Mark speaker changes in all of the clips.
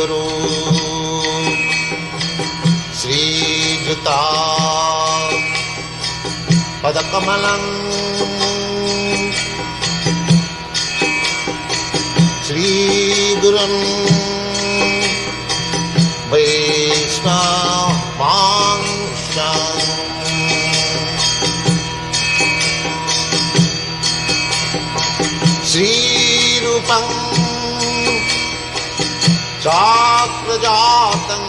Speaker 1: गुरु श्रीयुता पदकमलं श्रीगुरुं वैष्णवांश्च श्रीरूपं चाक्रजातं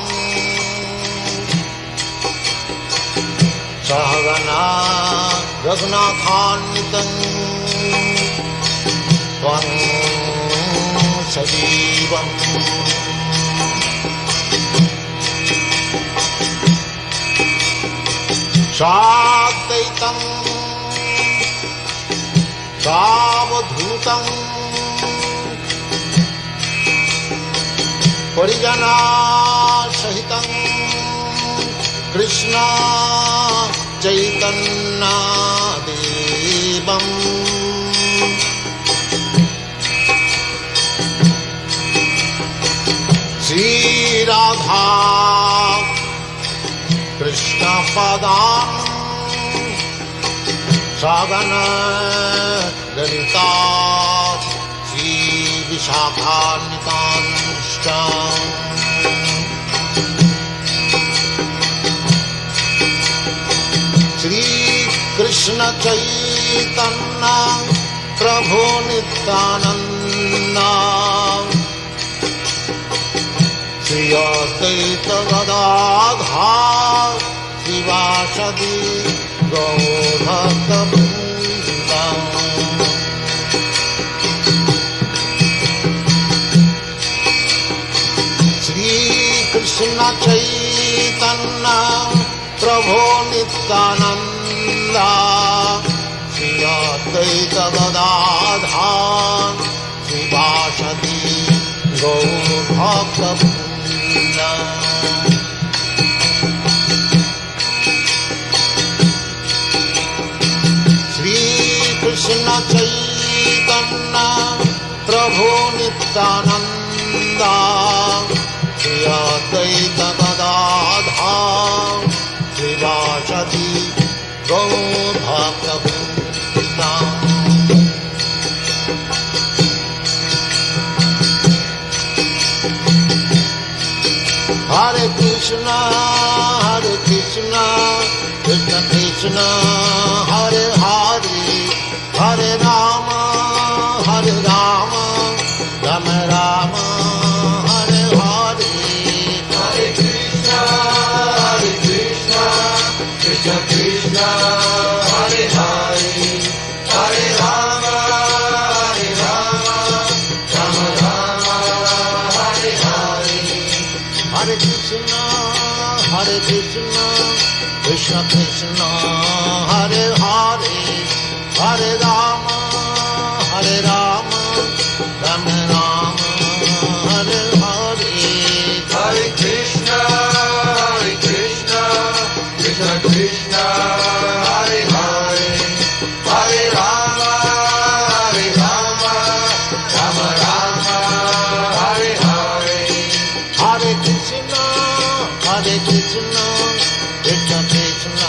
Speaker 1: सहगना रघुनाथान्वितं त्वं सजीवम् साद्वैतं सावधूतं परिजनसहितं कृष्ण चैतन्यदेवम् श्रीराधा कृष्णपदान् सगन ललिता श्रीविशाखान्वितांश्च श्रीकृष्ण चैतन्य प्रभु नित्यानंद श्री अद्वैत गदाधर शिवासदि गौरभक्तवृन्द श्रीकृष्ण चैतन्य प्रभु नित्यानंद श्री अद्वैत गदाधर शिवासदि गौरभक्तवृन्द श्रीकृष्ण चैतन्य प्रभु Nityanand Shri Advaita Gadadhar शिवासदि गौरभक्तवृन्द Hare Krishna, Krishna Krishna, Hare Hare, Hare Rama, Rama Rama, Hare Hare.
Speaker 2: Hare Krishna, Krishna Krishna, Hare Hare, Hare Rama, Rama Rama, Hare Hare.
Speaker 1: Hare Krishna, Krishna Krishna, Hare Hare, Hare Rama, Rama Rama, Hare Hare.
Speaker 2: Hare Krishna, Krishna Krishna, Hare Hare, Hare Rama, Rama Rama, Hare Hare.
Speaker 1: Hare Krishna, Krishna Krishna,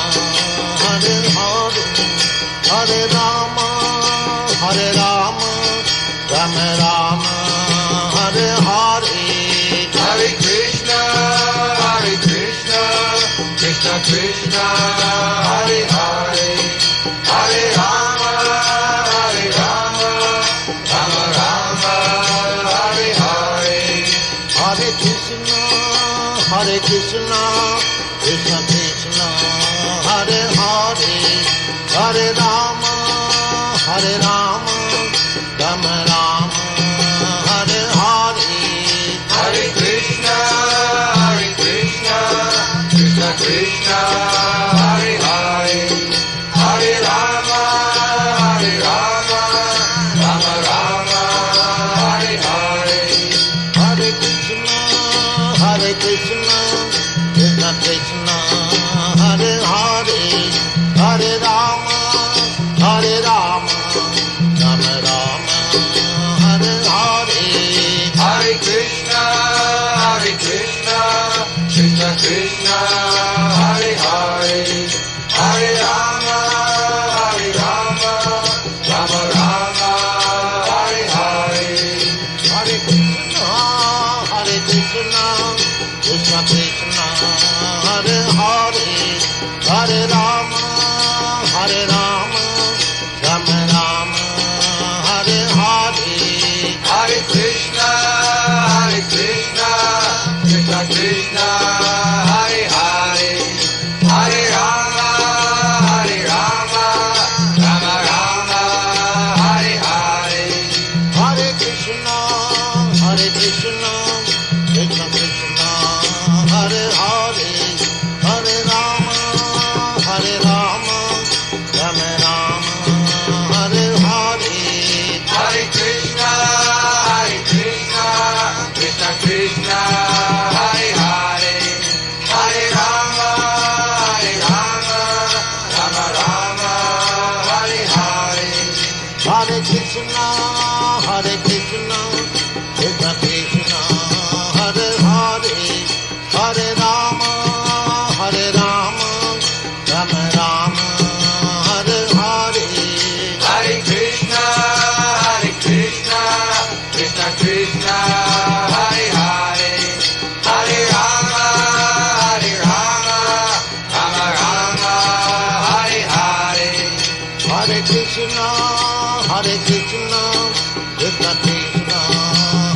Speaker 1: Hare Hare, Hare Rama, Rama Rama, Hare Hare.
Speaker 2: Hare Krishna, Krishna Krishna, Hare Hare, Hare Rama, Rama Rama, Hare Hare.
Speaker 1: Hare Krishna, Krishna Krishna, Hare Hare, Hare Rama, Rama Rama, Hare Hare.
Speaker 2: Hare Krishna, Krishna Krishna, Hare Hare, Hare Rama, Rama Rama, Hare Hare.
Speaker 1: Hare Krishna, Krishna Krishna, Hare Hare, Hare Rama, Rama Rama, Hare Hare.
Speaker 2: Hare Krishna, Krishna Krishna, Hare Hare, Hare Rama, Hare Rama, Rama Rama, Hare Hare.
Speaker 1: Hare Krishna, Krishna Krishna, Hare Hare, Hare Rama, Hare Rama, Rama Rama, Hare Hare.
Speaker 2: Hare Krishna, Krishna Krishna, Hare Hare, Hare Rama, Rama Rama, Hare Hare.
Speaker 1: Hare Krishna, Krishna Krishna, Hare Hare, Hare Rama, Rama Rama, Hare Hare.
Speaker 2: Hare Krishna, Krishna Krishna, Hare Hare, Hare Rama, Rama Rama, Hare Hare.
Speaker 1: Hare Krishna, Krishna Krishna, Hare Hare, Hare Rama, Rama Rama, Hare Hare.
Speaker 2: Hare Krishna, Krishna Krishna, Hare Hare, Hare Rama, Rama Rama, Hare Hare.
Speaker 1: Hare Krishna, Krishna Krishna,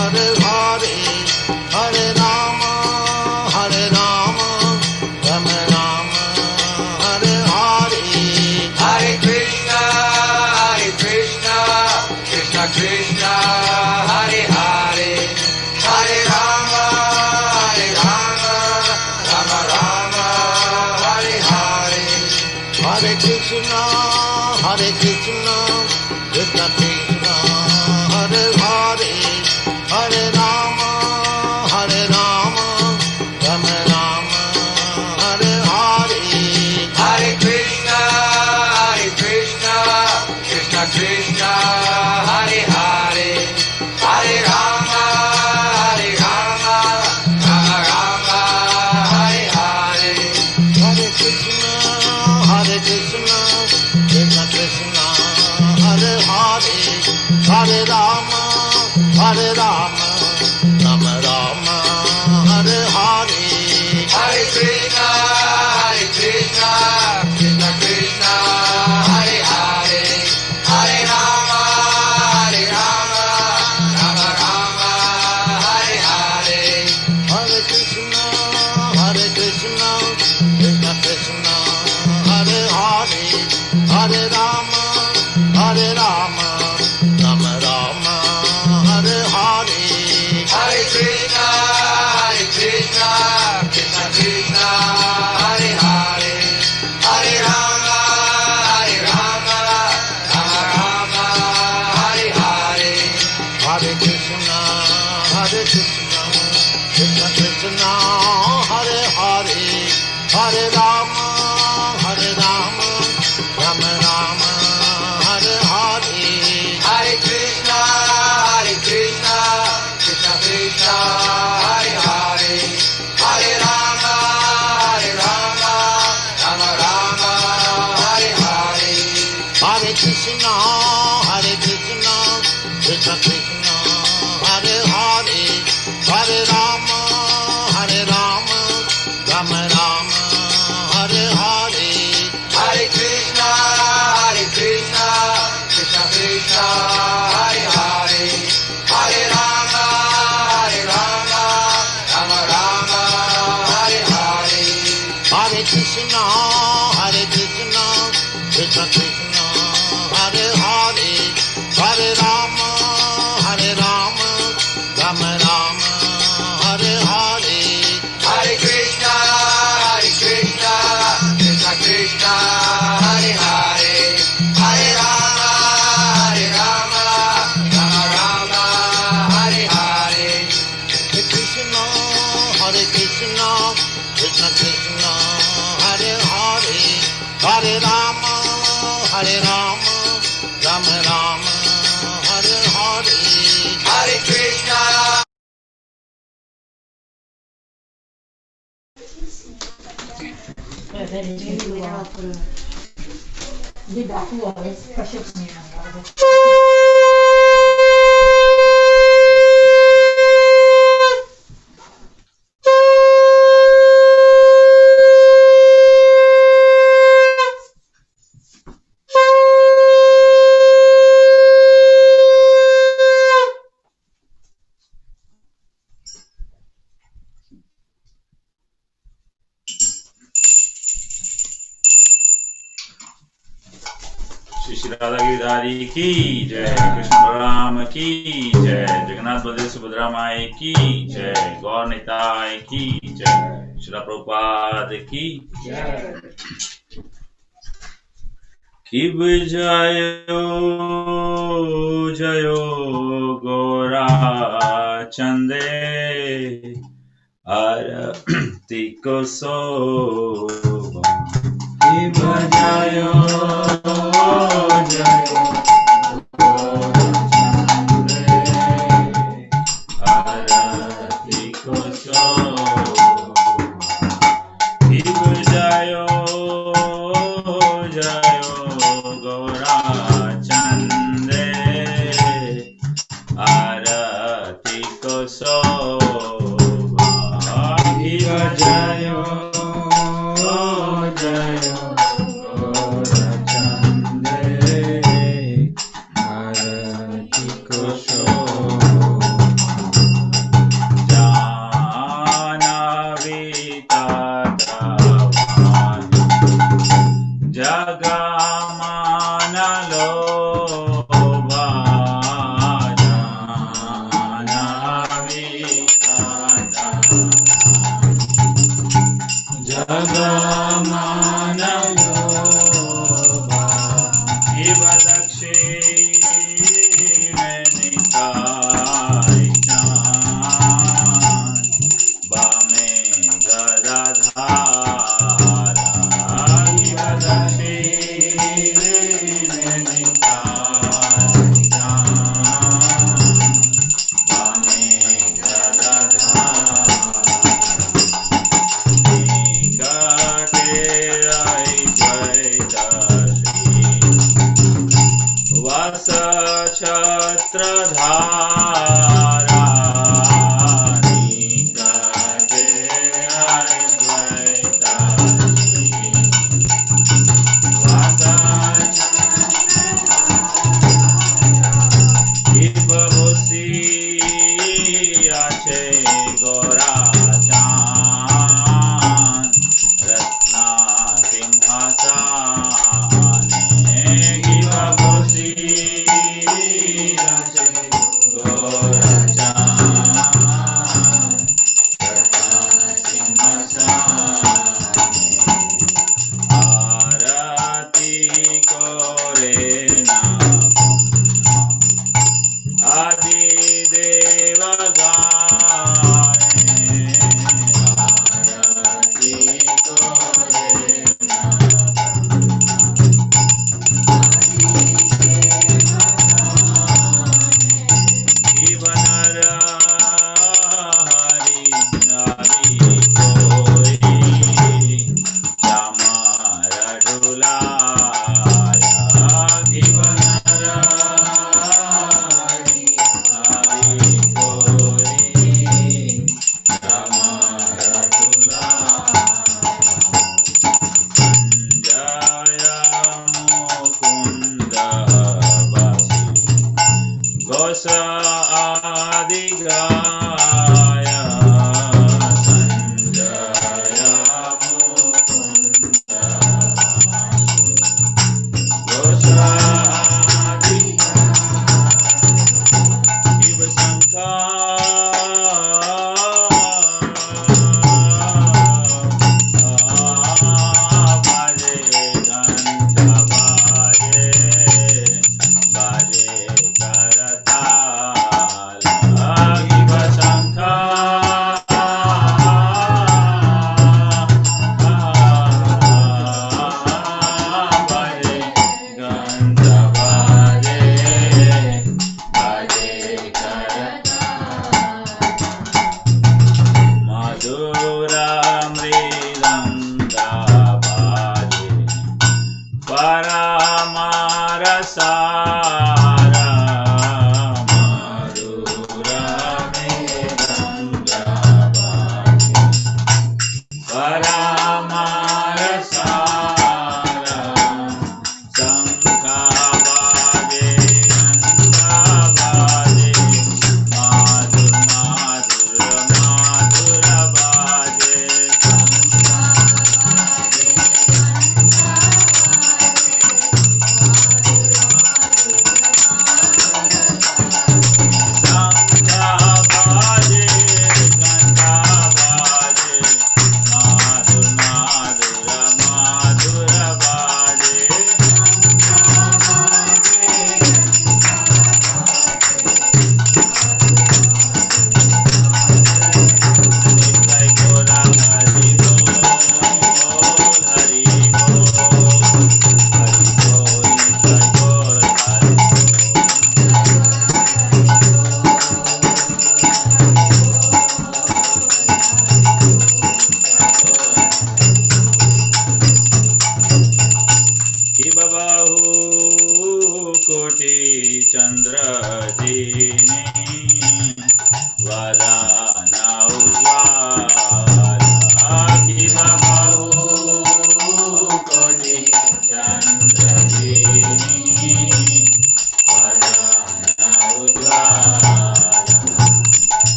Speaker 1: Hare Hare, Hare Rama, Rama Rama, Hare Hare.
Speaker 2: Hare Krishna, Krishna Krishna, Hare Hare, Hare Rama, Rama Rama, Hare Hare.
Speaker 1: Hare Krishna, Krishna Krishna, Hare Hare, Hare Rama, Rama Rama, Hare Hare.
Speaker 2: Hare Krishna, Krishna Krishna, Hare Hare, Hare Rama, Rama Rama, Hare Hare.
Speaker 1: Hare Krishna, Krishna Krishna, Hare Hare, Hare Rama, Rama Rama, Hare Hare.
Speaker 2: Hare Krishna, Krishna Krishna, Hare Hare, Hare Rama, Rama Rama, Hare Hare.
Speaker 1: Hare Krishna, Krishna Krishna, Hare Hare, Hare Rama, Rama Rama, Hare Hare.
Speaker 2: Hare Krishna, Krishna Krishna, Hare Hare, Hare Rama, Rama Rama, Hare Hare.
Speaker 1: Hare Krishna, Krishna Krishna, Hare Hare, Hare Rama, Rama Rama, Hare Hare.
Speaker 2: Hare Krishna, Krishna Krishna, Hare Hare, Hare Rama, Rama Rama, Hare Hare.
Speaker 1: Hare Krishna, Krishna Krishna, Hare Hare, Hare Rama, Rama Rama, Hare Hare.
Speaker 2: Hare Krishna, Krishna Krishna, Hare Hare, Hare Rama, Rama Rama, Hare Hare.
Speaker 1: Hare Krishna, Krishna Krishna, Hare Hare, Hare Rama, Rama Rama, Hare Hare.
Speaker 2: Hare Krishna, Krishna Krishna, Hare Hare, Hare Rama, Rama Rama, Hare Hare.
Speaker 1: Hare Krishna, Krishna Krishna, Hare Hare, Hare Rama, Rama Rama, Hare Hare.
Speaker 2: Hare Krishna.
Speaker 3: राधागिरिधारी की जय, कृष्ण बलराम की जय, जगन्नाथ बलदेव सुभद्रा माई की जय, गौर निताय की जय, श्री प्रभुपाद की जय। कि जयो जयो गौरा चंदे आरती को शोभा। कि जयो जयो आरती को शोभा। कि जयो जयो गौरा चंदे आरती को शोभा। कि जयो जयो गौरा चंदे आरती को शोभा। जानवी तातावानी जगमान लोभा। जानवी जगमान लोभा। इव दक्षिणे निताय चान वामे गदाधारा। इव दक्षिणे निताय चान वामे गदाधारा। वस छत्रधारा। निकटे द्वैतासी। वस इबहुसी आछे गोरा चान रत्ना सिंहासने। इबहुसी आछे गोरा चान रत्ना सिंहासने। आरती करे ना आदि देव गाए। आरती करे ना जीवन हरि हरि कोई चामर ढुलाया। जीवन हरि हरि कोई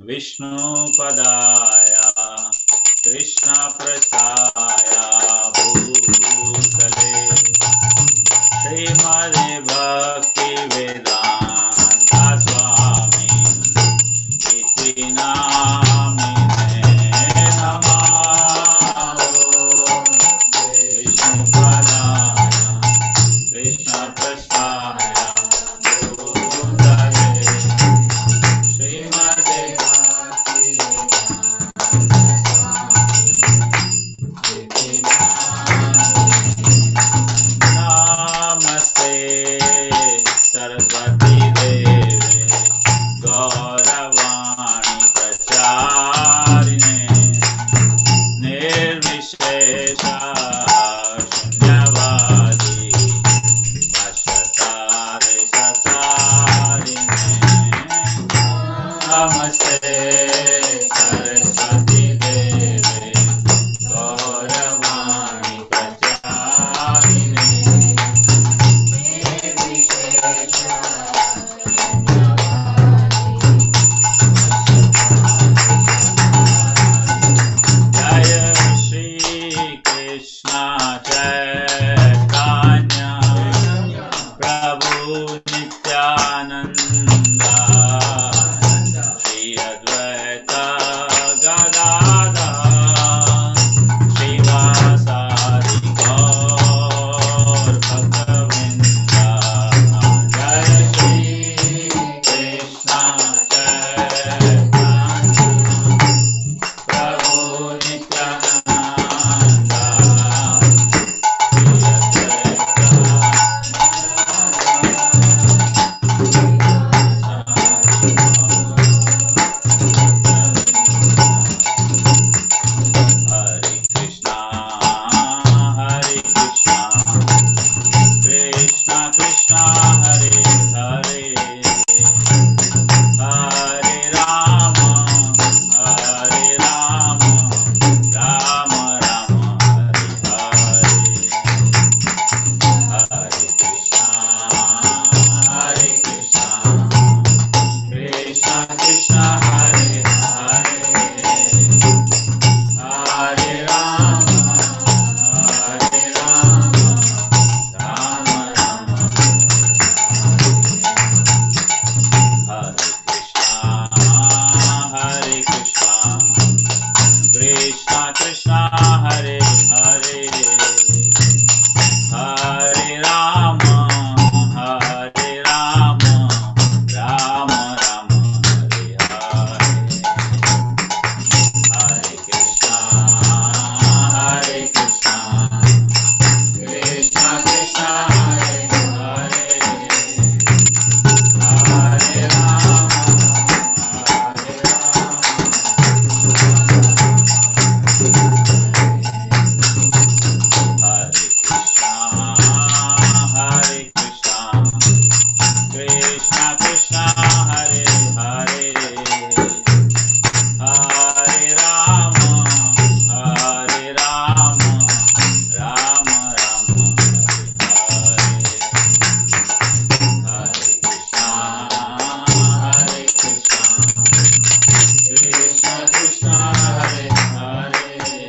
Speaker 3: विष्णुपदाय कृष्णप्रसाय भूतले श्रीमदे भक्तिवेदान्त स्वामी इति नामिने नमः। विष्णुपदाय कृष्णप्रसाय भूतले श्रीमदे नमस्ते सरस्वती देवे गौरवाणी प्रचारिणे निर्विशेष शून्यवादी पश्चातारे सतारिणे। नमस्ते सरस्वती देवे गौरवाणी प्रचारिणे जय श्री कृष्ण चैतन्य प्रभु नित्यानंद श्री अद्वैत गदाधर श्रीवासादि गौर भक्तवृंद। जय Shri Krishna Krishna Hare Hare Hare Rama Hare Rama Rama Rama Hare Hare Krishna Krishna Krishna Hare Hare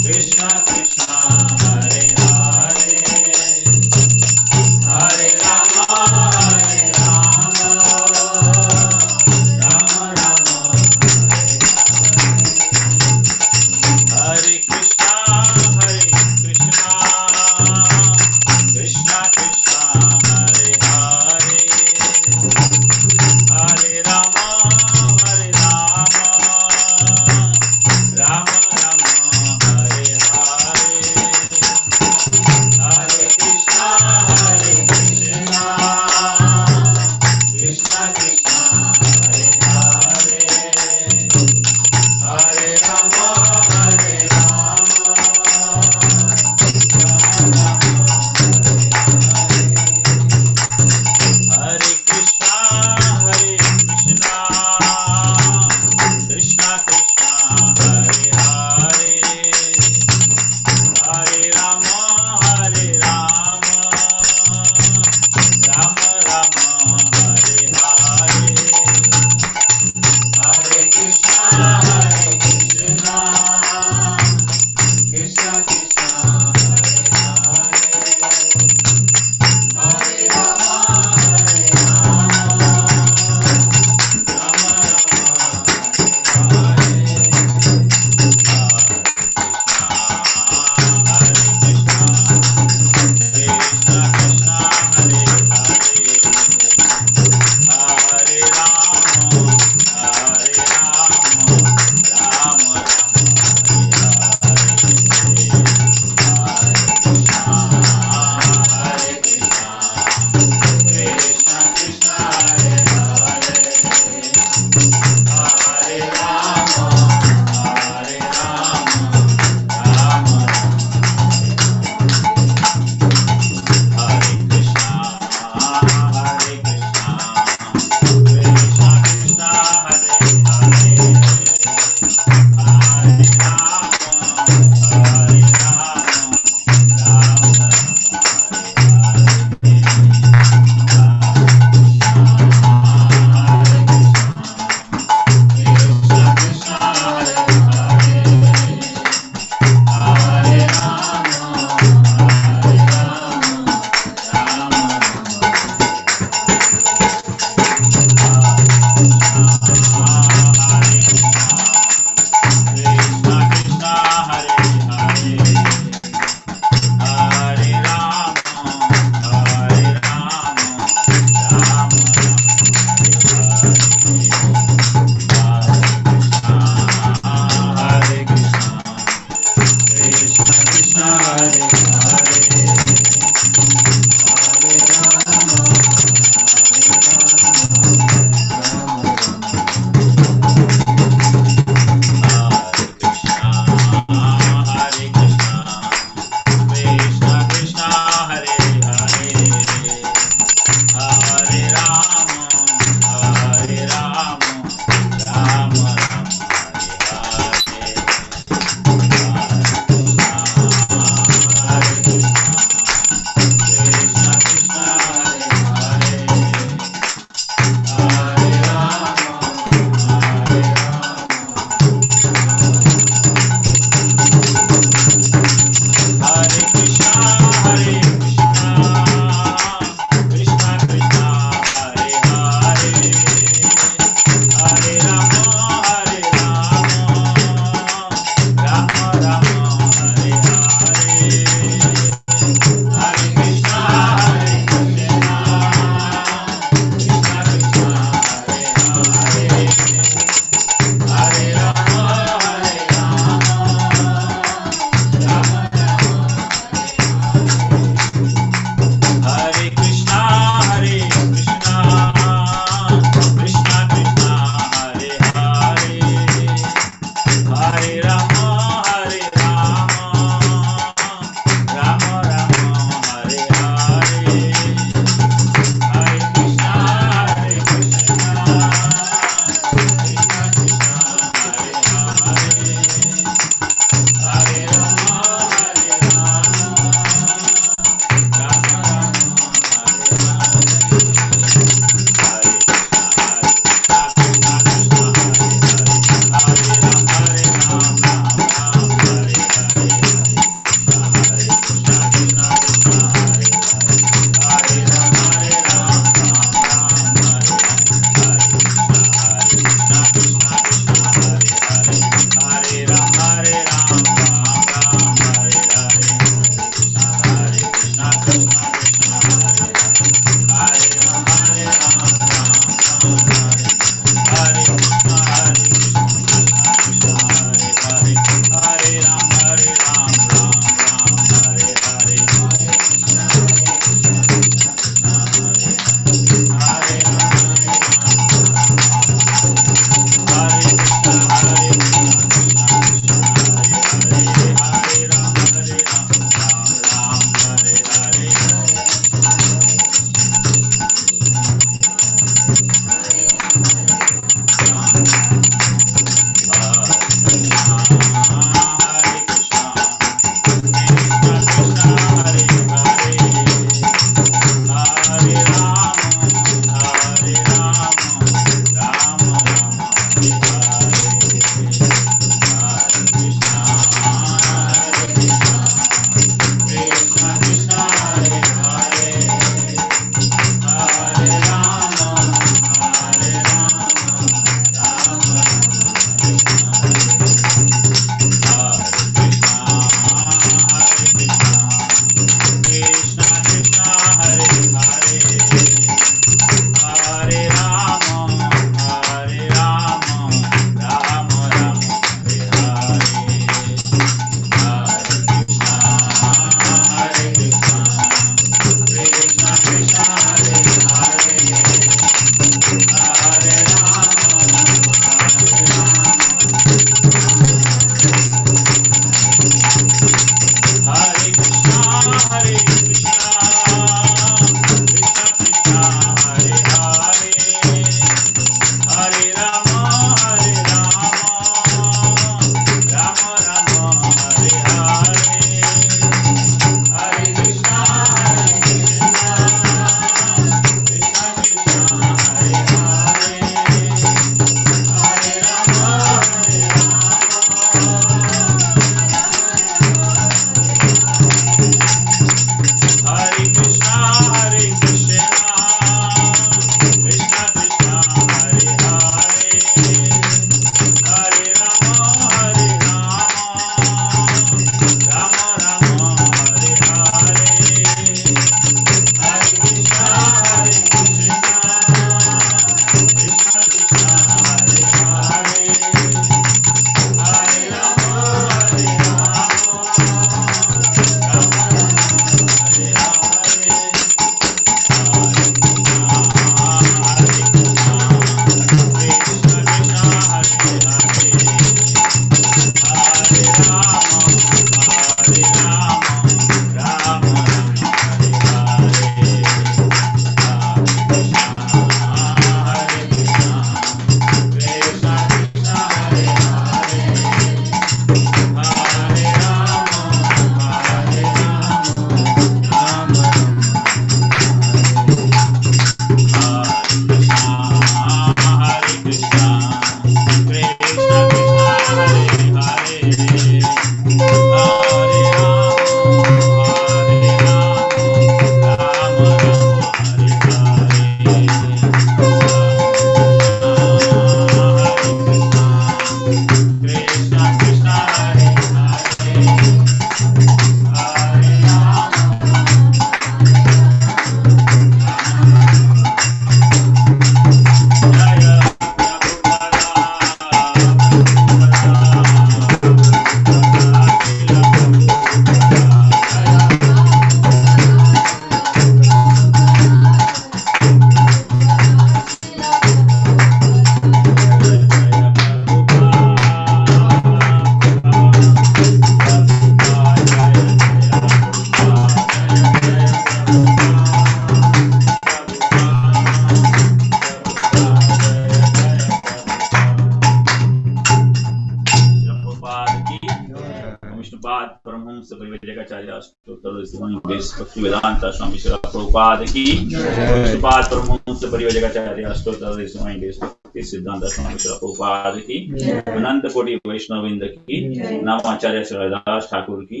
Speaker 3: Stotra Swami Bhakti Vedanta Swami Srila Prabhupada ki Prabhupada Paramahansa Parivajagacharya Stotra Swami Bhakti Siddhanta Swami Srila Prabhupada ki Ananta Koti Vaishnavinda ki Namacharya Srila Das Thakur ki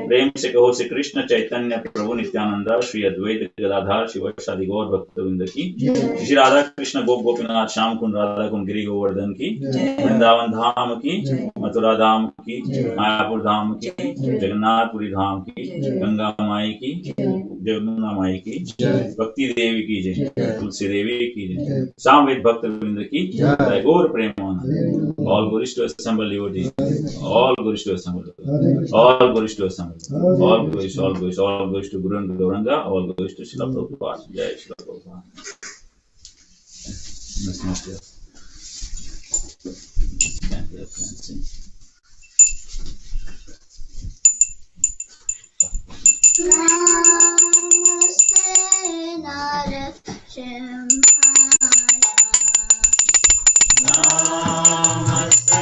Speaker 3: Prem se kaho se Krishna Chaitanya Prabhu Nityananda Shri Advaita Gadadhar Shiva Sadi Gaur Bhaktavinda ki Shri Radha Krishna Gop Gopinath Sham Kund Radha Kund Giri Govardhan ki Vrindavan Dham ki Mathura Dham ki Mayapur Dham ki Jagannath Puri Dham की गंगा माई की जमुना माई की भक्ति देवी की जय तुलसी देवी की जय सामवेद भक्त वृंद की जय गौर Premanand all gurus to assemble devotees all gurus to assemble all gurus to assemble all gurus to Guru and Gauranga all gurus to Srila Prabhupada jai Srila Prabhupada
Speaker 4: Namaste Narasimhaya
Speaker 3: Namaste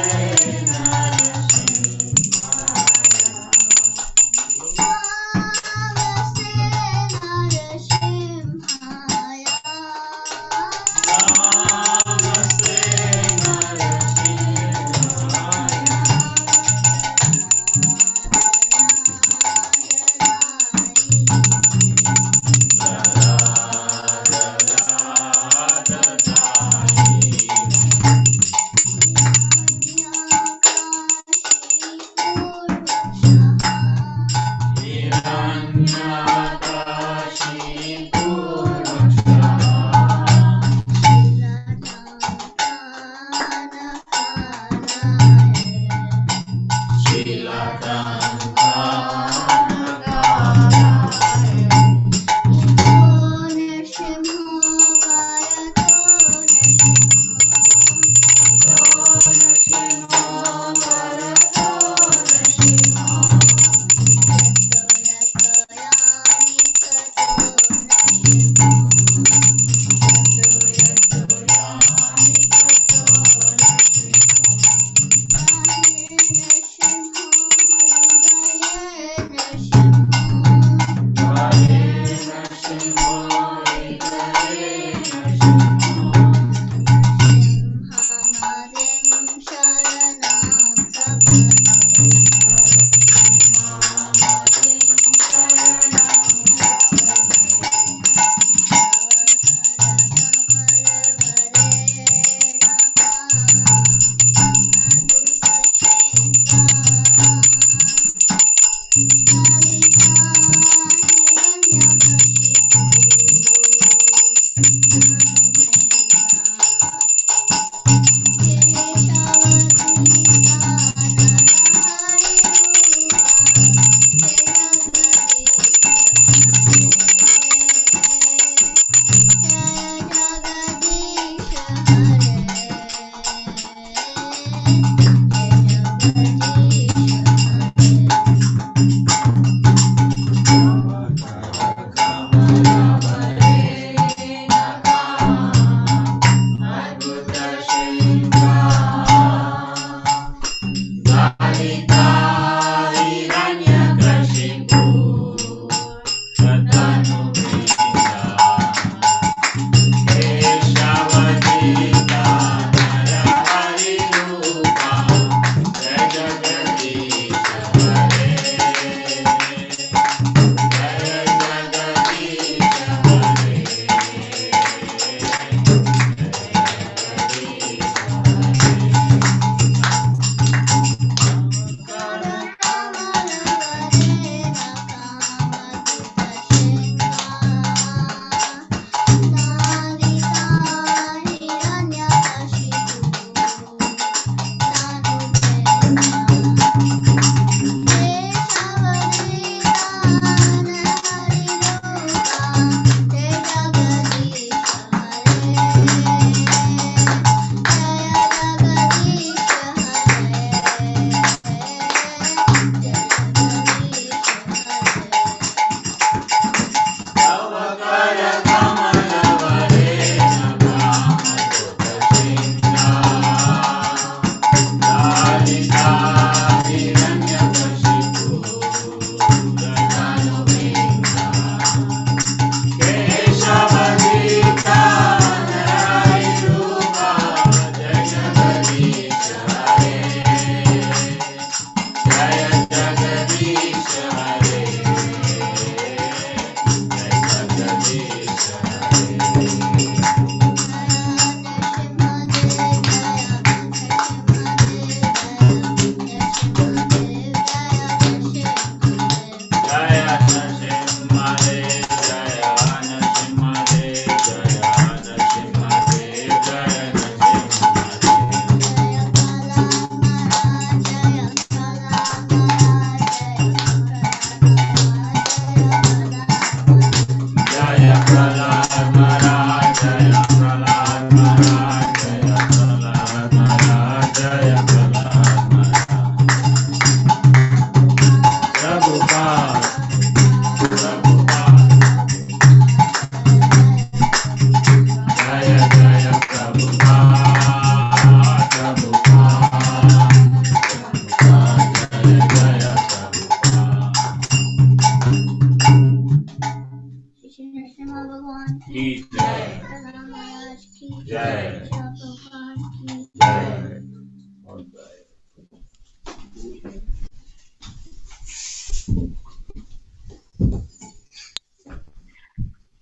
Speaker 4: Shri Narasimha भगवान
Speaker 3: की जय।
Speaker 4: राम महाराज की
Speaker 3: जय।
Speaker 4: प्रभुपाद की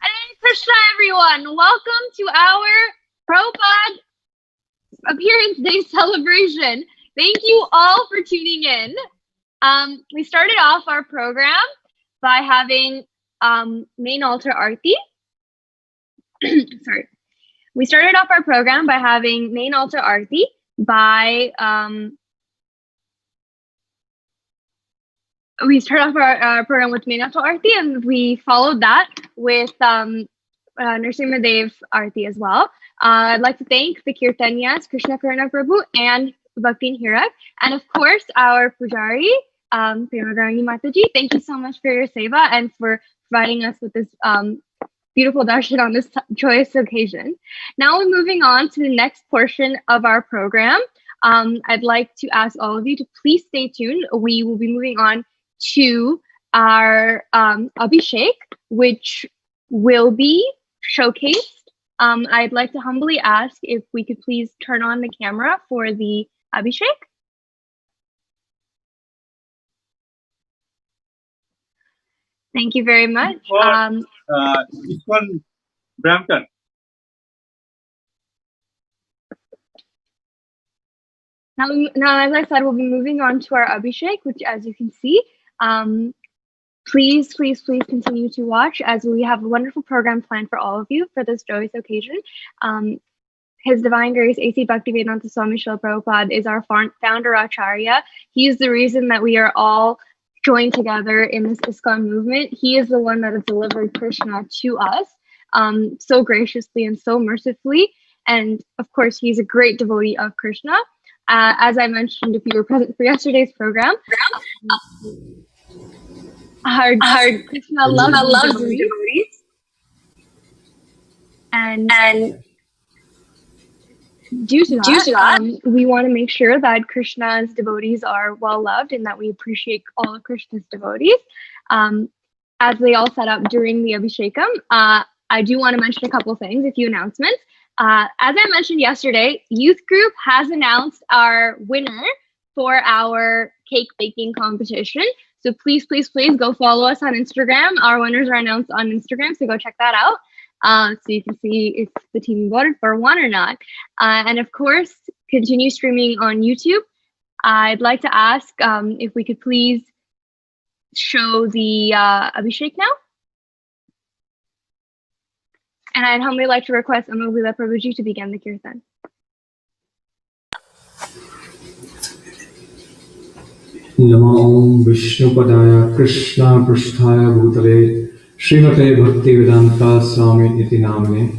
Speaker 5: Hare Krishna, everyone. Welcome to our Prabhupada Appearance Day celebration. Thank you all for tuning in. We started off our program by having main altar arti. Sorry. We started off our program by having main altar arti by we started off our program with main altar arti, and we followed that with Narasimha Dev arti as well. I'd like to thank the Kirtanyas, Krishna Karuna Prabhu and Bhakti Hirak, and of course our Pujari, Premagarani Mataji. Thank you so much for your seva and for providing us with this beautiful darshan on this joyous occasion. Now we're moving on to the next portion of our program. I'd like to ask all of you to please stay tuned. We will be moving on to our Abhishek, which will be showcased. I'd like to humbly ask if we could please turn on the camera for the Abhishek. Thank you very much.
Speaker 6: ISKCON Brampton.
Speaker 5: Now, as I said, we'll be moving on to our Abhishek, which, as you can see, please continue to watch, as we have a wonderful program planned for all of you for this joyous occasion. His Divine Grace A.C. Bhaktivedanta Swami Srila Prabhupada is our founder Acharya. He is the reason that we are all joined together in this ISKCON movement. He is the one that has delivered Krishna to us so graciously and so mercifully. And of course, he's a great devotee of Krishna. As I mentioned, if you were present for yesterday's program, Krishna loves devotees. And due to that, we want to make sure that Krishna's devotees are well loved and that we appreciate all of Krishna's devotees. As they all set up during the Abhishekam, I do want to mention a couple things, a few announcements. As I mentioned yesterday, Youth Group has announced our winner for our cake baking competition. So please go follow us on Instagram. Our winners are announced on Instagram, so go check that out. So you can see if the team voted for one or not. And of course, continue streaming on YouTube. I'd like to ask if we could please show the Abhishek now. And I'd humbly like to request Amogila Prabhuji to begin the kirtan.
Speaker 7: Namo Vishnupadaya Krishna Prasthaya Bhutale Srimate Bhaktivedanta Swami Iti Namane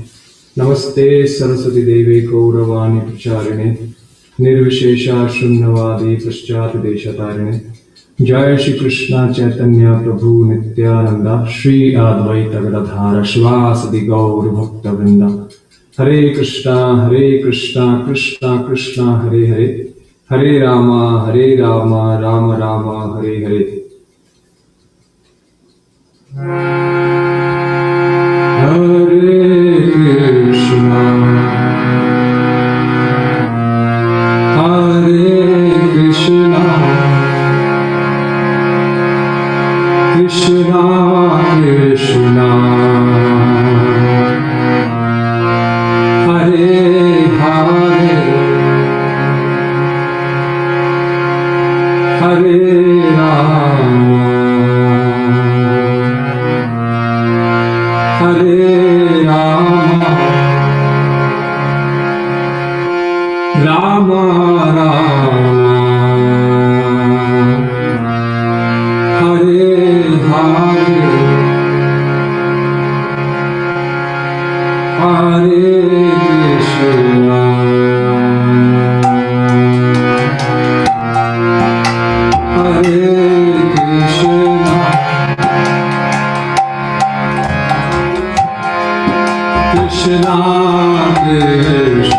Speaker 7: Namaste Saraswati Devi Gauravani Pracharine Nirvishesha Shunnavadi Paschat Deshatarine Jai Shri Krishna Chaitanya Prabhu Nityananda Shri Advaita Gadadhara Shivasadi Gaur Bhakta Vrinda Hare Krishna Krishna Krishna Hare Hare Hare Rama, Rama Rama, Hare Hare. Hare Krishna, Krishna Krishna, Hare Hare. Hare Rama, Hare Rama, Rama Rama, Hare Hare, Hare Krishna. Krishna Krishna Hare Hare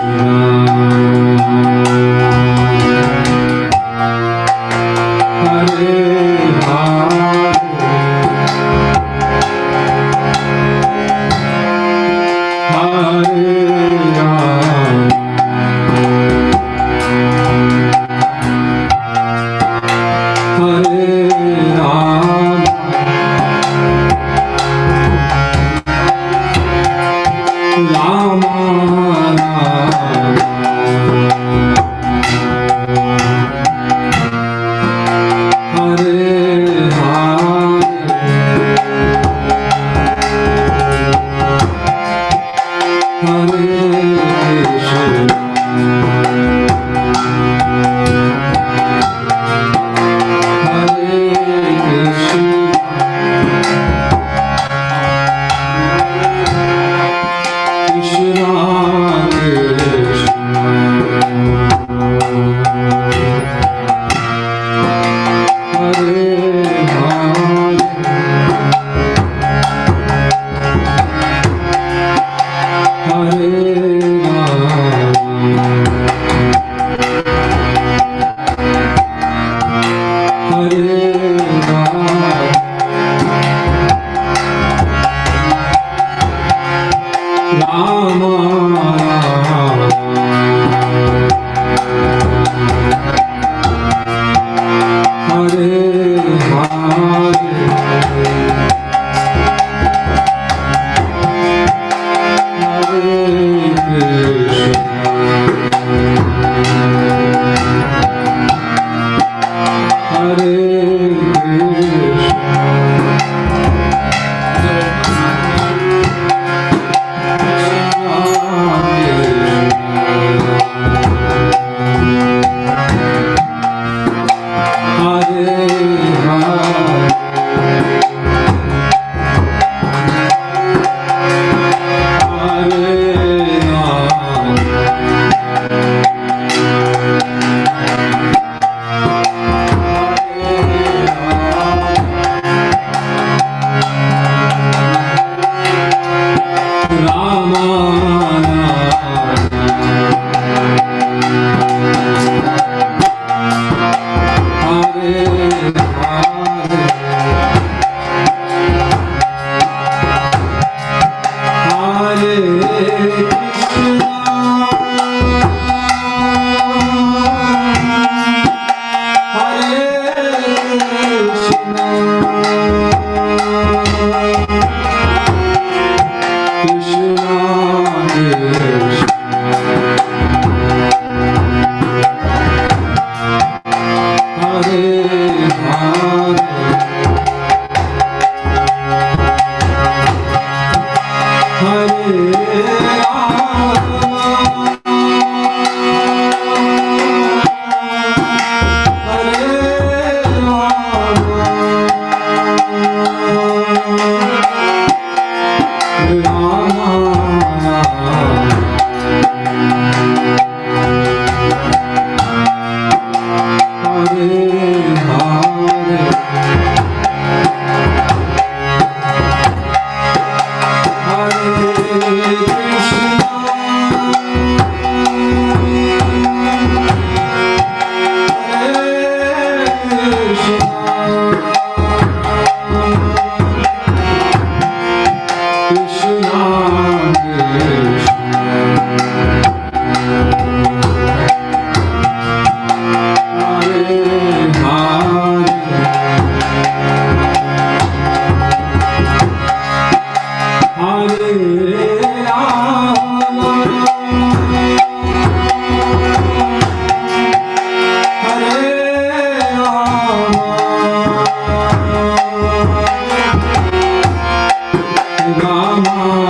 Speaker 7: Rama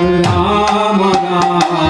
Speaker 7: Rama Rama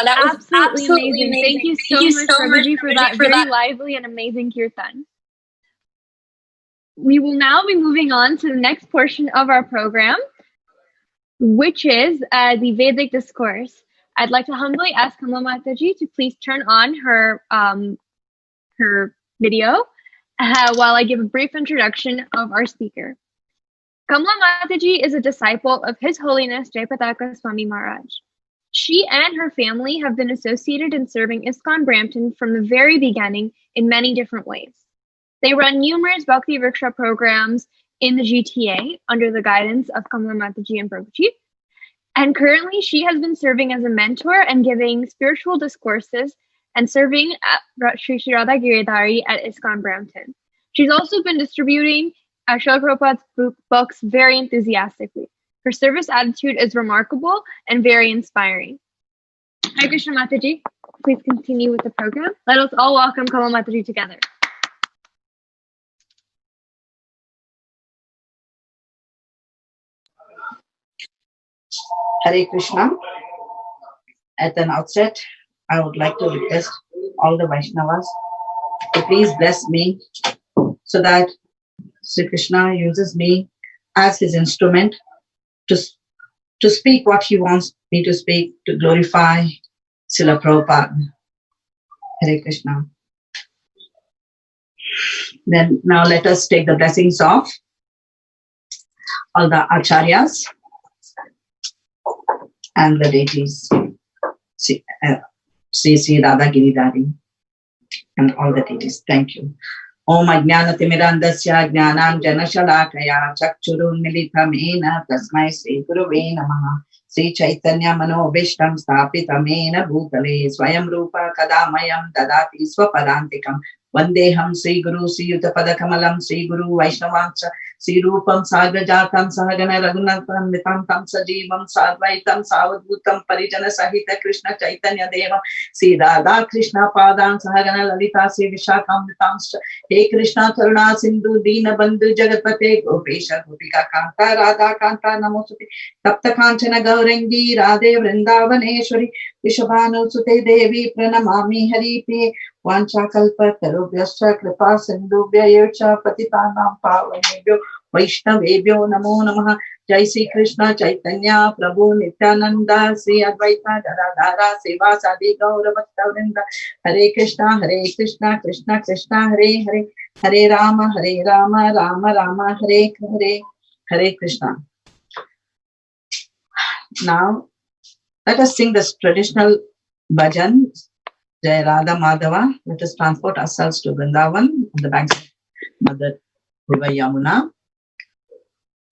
Speaker 5: That was absolutely amazing. Thank you so much, Prabhuji, for that very lively and amazing kirtan. We will now be moving on to the next portion of our program, which is the Vedic discourse. I'd like to humbly ask Kamla Mataji to please turn on her video while I give a brief introduction of our speaker. Kamla Mataji is a disciple of His Holiness Jayapataka Swami Maharaj. She and her family have been associated in serving ISKCON Brampton from the very beginning in many different ways. They run numerous Bhakti Vriksha programs in the GTA under the guidance of Kamla Mataji and Prabhuji. And currently, she has been serving as a mentor and giving spiritual discourses and serving at Sri Sri Radha Giridhari at ISKCON Brampton. She's also been distributing Srila Prabhupada's books very enthusiastically. Her service attitude is remarkable and very inspiring. Hare Krishna Mataji, please continue with the program. Let us all welcome Kamla Mataji together.
Speaker 6: Hare Krishna. At an outset, I would like to request all the Vaishnavas to please bless me so that Sri Krishna uses me as his instrument to speak what he wants me to speak, to glorify Srila Prabhupada. Hare Krishna. Then now let us take the blessings of all the acharyas and the deities, Sri Sri Radha Giridhari and all the deities. Thank you. Om Ajnanatimirandasya Jnanam Janashalakaya Chakchurun Militamena Tasmai Sri Guruve Namaha Sri Chaitanya Mano Vishtam Stapitamena Bhutale Swayam Rupa Kadamayam Dadati Swapadantikam Vandeham Sri Guru Sri Yuta Padakamalam Sri Guru Vaishnavamsa Sirupam Sagrajatam Sahagana Raghunatham Nitantam Sajivam Sadvaitam Savadbhutam Parijana Sahita Krishna Chaitanya Devam Sri Radha Krishna Padam Sahagana Lalita Se Vishakam Nitamscha He Krishna Karuna Sindhu Dina Bandhu Jagatpate Gopesha Gopika Kanta Radha Kanta Namosute Tapta Kanchana Gaurangi Radhe Vrindavaneshwari Vishabhanu Sute Devi Pranamami Hari Priye Vancha Kalpa Tarubhyascha Kripa Sindhubhya Yecha Patitanam Pavanebhyo Vaishnavebhyo Namo Namaha Jai Sri Krishna Chaitanya Prabhu Nityananda Sri Advaita Dharadhara Seva Sadi Gaura Bhakta Vrinda Hare Krishna Krishna Krishna Hare Hare Hare Rama Rama Rama Hare Hare Hare Krishna. Now let us sing this traditional bhajan, Jai Radha Madhava. Let us transport ourselves to Vrindavan on the banks of Mother River Yamuna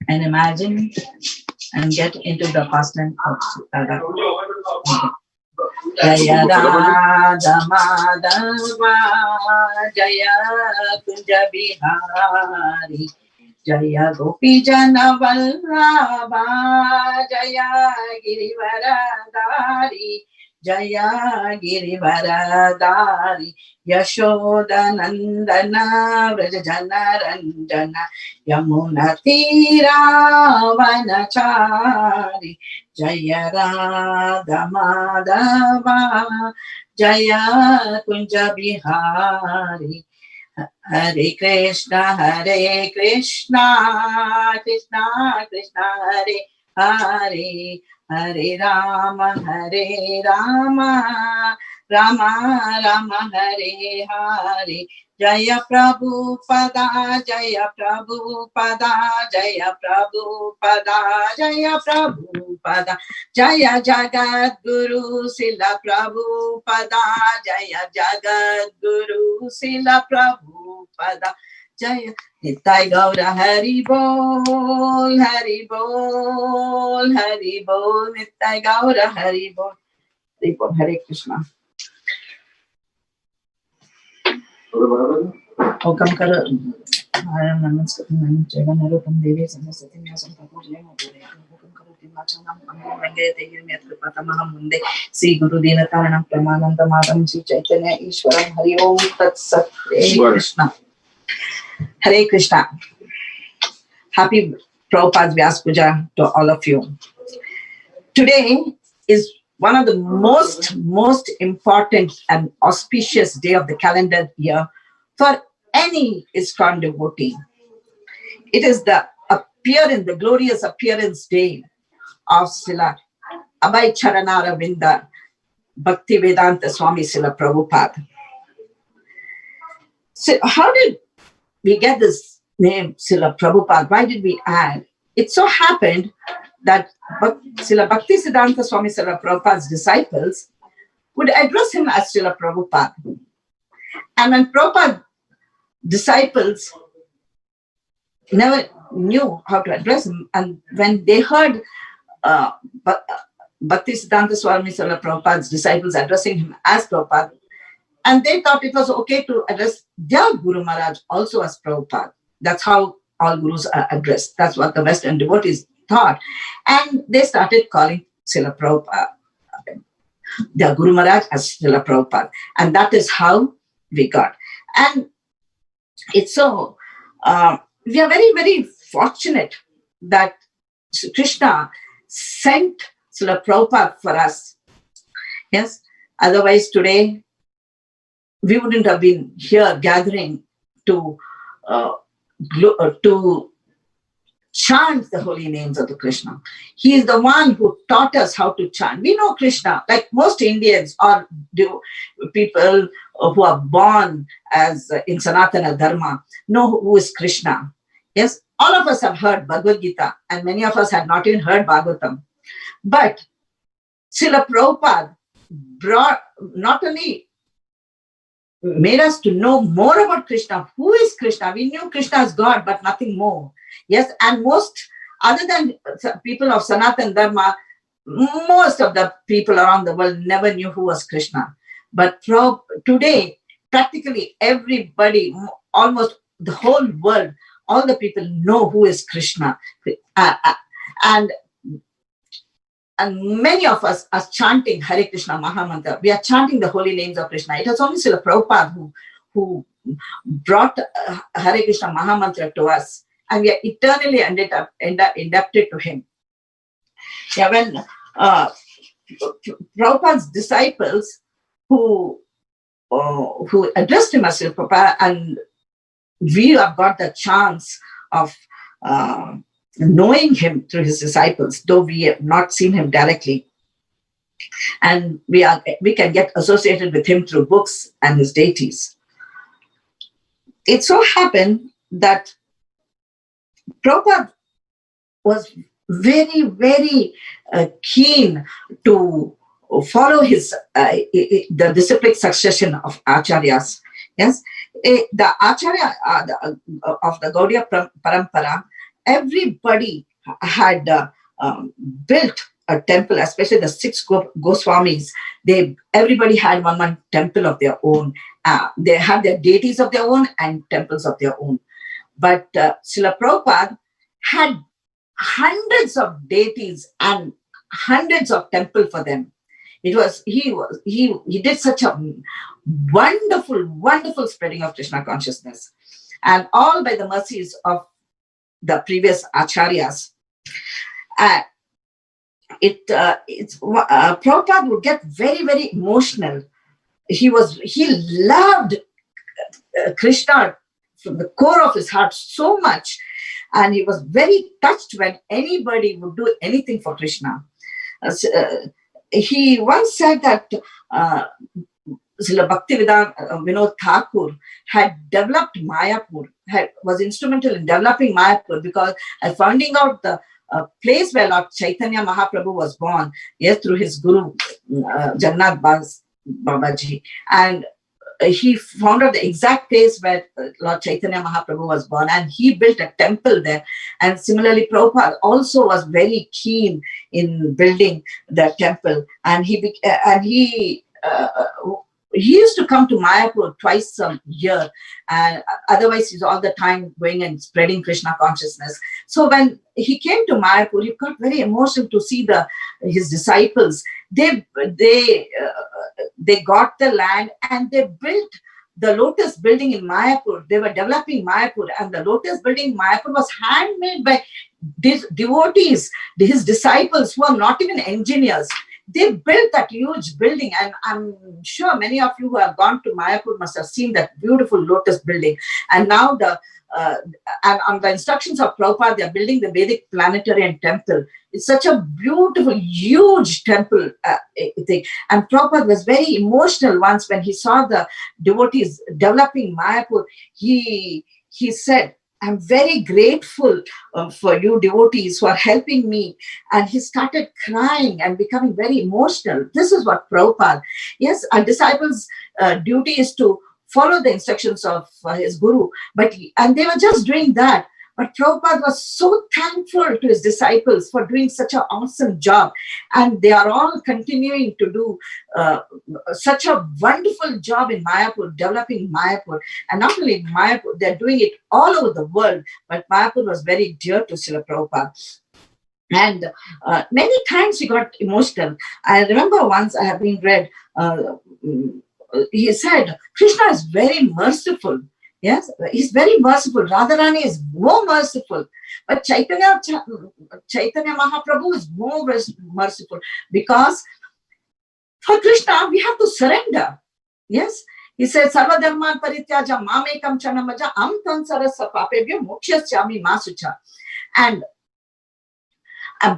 Speaker 6: and imagine and get into the pastime of Radha. Jaya Radha Madhava, Jaya Kunja Bihari, Jaya Gopi Jana Vallabha, Jaya Girivaradari, Jaya Girivaradari, Yashoda Nandana, Vrajajana Ranjana, Yamuna Tira Vanachari, Jaya Radha Madhava, Jaya Kunja Bihari. Hare Krishna, Krishna Krishna, Hare Hare, Hare Rama, Rama Rama, Hare Hare. Jaya Prabhupada, Jaya Prabhupada, Jaya Prabhupada, Jaya Prabhupada, Jaya Jagat Guru Sila Prabhupada, Jaya Jagat Guru Sila Prabhupada, Jaya Nitai Gaura Hari Bol, Hari Bol, Hari Bol, Nitai Gaura Hari Bol, Hari Bol, Hare Krishna. Okam kara ayam naman jagan narupam devi samastati nyasam papuja motore okam kara timachanam amam venge tegir metru patamaham munde Sri Guru Dina Karanam Pramananda Madam Sri Chaitanya Ishwaram Hari Om Tat Sat. Hare Krishna. Hare Krishna. Happy Prabhupada's Vyas Puja to all of you. Today is one of the most important and auspicious day of the calendar year for any ISKCON devotee. It is the glorious appearance day of Srila Abhay Charanara Vinda Bhakti Vedanta Swami Srila Prabhupada. So how did we get this name Srila Prabhupada? Why did we add? It so happened that Srila Bhakti Siddhanta Swami Srila Prabhupada's disciples would address him as Srila Prabhupada. And when Prabhupada disciples never knew how to address him, and when they heard Bhakti Siddhanta Swami Srila Prabhupada's disciples addressing him as Prabhupada, and they thought it was okay to address their Guru Maharaj also as Prabhupada. That's how all gurus are addressed. That's what the Western devotees thought. And they started calling Srila Prabhupada, their Guru Maharaj as Srila Prabhupada. And that is how we got. And it's so, we are very, very fortunate that Krishna sent Srila Prabhupada for us. Yes, otherwise today, we wouldn't have been here gathering to chant the holy names of the Krishna. He is the one who taught us how to chant. We know Krishna, like most Indians or people who are born as in Sanatana Dharma, know who is Krishna. Yes, all of us have heard Bhagavad Gita, and many of us had not even heard Bhagavatam. But Srila Prabhupada brought not only made us to know more about Krishna. Who is Krishna? We knew Krishna as God, but nothing more. Yes, and most, other than people of Sanatana Dharma, most of the people around the world never knew who was Krishna. But today, practically everybody, almost the whole world, all the people know who is Krishna. And many of us are chanting Hare Krishna Mahamantra. We are chanting the holy names of Krishna. It was only Srila Prabhupada who brought Hare Krishna Mahamantra to us. And we are eternally indebted to him. Yeah, when Prabhupada's disciples who addressed him as Srila Prabhupada, and we have got the chance of knowing him through his disciples, though we have not seen him directly. And we can get associated with him through books and his deities. It so happened that Prabhupada was very, very keen to follow the disciplic succession of acharyas. Yes, the acharya of the Gaudiya Parampara, everybody had built a temple, especially the 6 Goswamis. Everybody had one temple of their own. They had their deities of their own and temples of their own. But Srila Prabhupada had hundreds of deities and hundreds of temples for them. He did such a wonderful spreading of Krishna consciousness, and all by the mercies of the previous acharyas. Prabhupada would get very, very emotional. He loved Krishna from the core of his heart so much, and he was very touched when anybody would do anything for Krishna. He once said that Srila Bhaktivedanta Vinod Thakur had developed Mayapur, was instrumental in developing Mayapur, because finding out the place where Lord Chaitanya Mahaprabhu was born, yes, through his guru Jagannath Babaji, and he found out the exact place where Lord Chaitanya Mahaprabhu was born, and he built a temple there. And similarly, Prabhupada also was very keen in building the temple, and he used to come to Mayapur twice a year, and otherwise he's all the time going and spreading Krishna consciousness. So when he came to Mayapur, he got very emotional to see his disciples. They got the land and they built the Lotus building in Mayapur. They were developing Mayapur, and the Lotus building in Mayapur was handmade by devotees, his disciples, who are not even engineers. They built that huge building, and I'm sure many of you who have gone to Mayapur must have seen that beautiful Lotus building. And now and on the instructions of Prabhupada, they are building the Vedic planetarium temple. It's such a beautiful, huge temple thing. And Prabhupada was very emotional once when he saw the devotees developing Mayapur. He said, "I'm very grateful for you devotees who are helping me." And he started crying and becoming very emotional. This is what Prabhupada, yes, our disciples' duty is to follow the instructions of his guru. And they were just doing that. But Prabhupada was so thankful to his disciples for doing such an awesome job. And they are all continuing to do such a wonderful job in Mayapur, developing Mayapur. And not only in Mayapur, they're doing it all over the world. But Mayapur was very dear to Srila Prabhupada. And many times he got emotional. I remember once I have been read, he said, Krishna is very merciful. Yes, he's very merciful. Radharani is more merciful. But Chaitanya Mahaprabhu is more merciful, because for Krishna, we have to surrender. Yes, he said, Sarva dharman parityaja mamekam chanamaja am tansarasa papebhyo mokshasyami masucha. And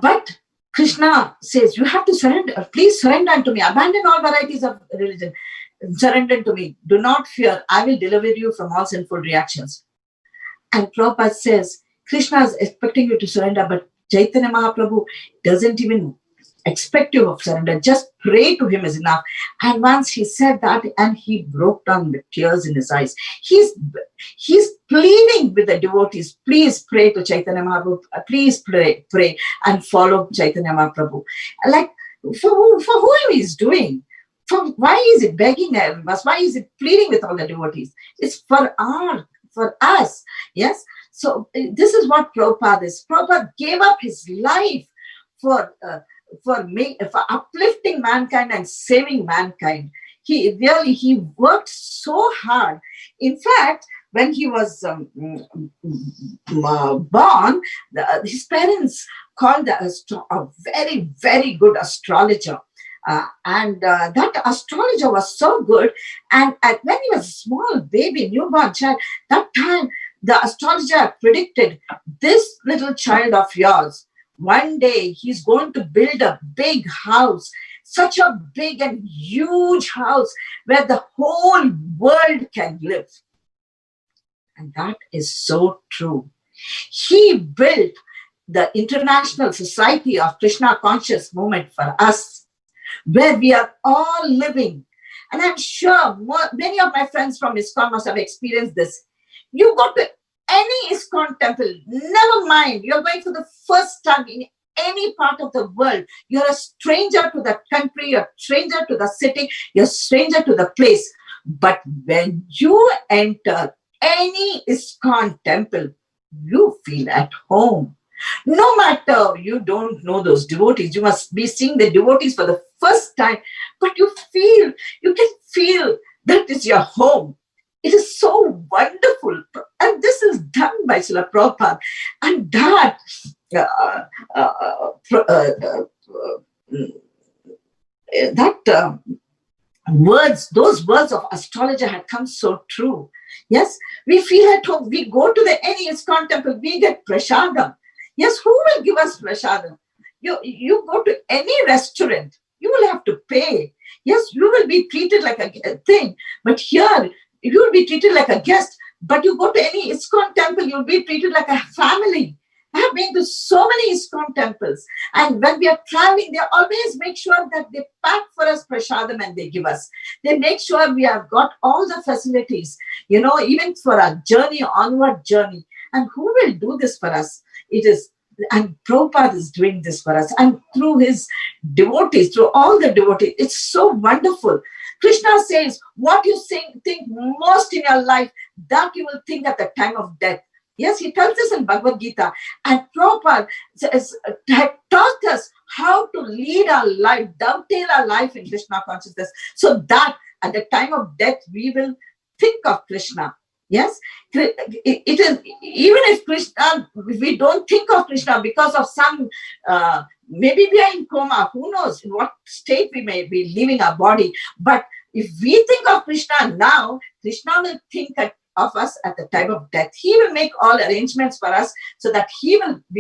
Speaker 6: but Krishna says, you have to surrender. Please surrender unto me. Abandon all varieties of religion. Surrender to me. Do not fear. I will deliver you from all sinful reactions. And Prabhupada says, Krishna is expecting you to surrender, but Chaitanya Mahaprabhu doesn't even expect you of surrender. Just pray to him is enough. And once he said that, and he broke down with tears in his eyes. He's pleading with the devotees, please pray to Chaitanya Mahaprabhu. Please pray and follow Chaitanya Mahaprabhu. Like, for whom he's doing? Why is it begging us? Why is it pleading with all the devotees? It's for us. Yes. So this is what Prabhupada is. Prabhupada gave up his life for uplifting mankind and saving mankind. He worked so hard. In fact, when he was born, his parents called a very, very good astrologer. And that astrologer was so good. And when he was a small baby, newborn child, that time the astrologer predicted, this little child of yours, one day he's going to build a big house, such a big and huge house where the whole world can live. And that is so true. He built the International Society of Krishna Conscious Movement for us, where we are all living. And I'm sure many of my friends from ISKCON must have experienced this. You go to any ISKCON temple, never mind, you're going for the first time in any part of the world. You're a stranger to the country, you're a stranger to the city, you're a stranger to the place. But when you enter any ISKCON temple, you feel at home. No matter you don't know those devotees, you must be seeing the devotees for the first time, but you can feel that is your home. It is so wonderful. And this is done by Srila Prabhupada. And that those words of astrologer had come so true. Yes, we feel at home. We go to any ISKCON temple, we get prasadam. Yes, who will give us prasadam? You go to any restaurant, you will have to pay. Yes, you will be treated like a thing. But here, you will be treated like a guest. But you go to any ISKCON temple, you'll be treated like a family. I have been to so many ISKCON temples. And when we are traveling, they always make sure that they pack for us prasadam and they give us. They make sure we have got all the facilities, even for a journey, onward journey. And who will do this for us? And Prabhupada is doing this for us. And through his devotees, through all the devotees, it's so wonderful. Krishna says, what you think most in your life, that you will think at the time of death. Yes, he tells us in Bhagavad Gita. And Prabhupada had taught us how to lead our life, dovetail our life in Krishna consciousness, so that at the time of death, we will think of Krishna. Yes, it is, even if we don't think of Krishna because of some, maybe we are in coma, who knows in what state we may be leaving our body. But if we think of Krishna now, Krishna will think of us at the time of death. He will make all arrangements for us so that we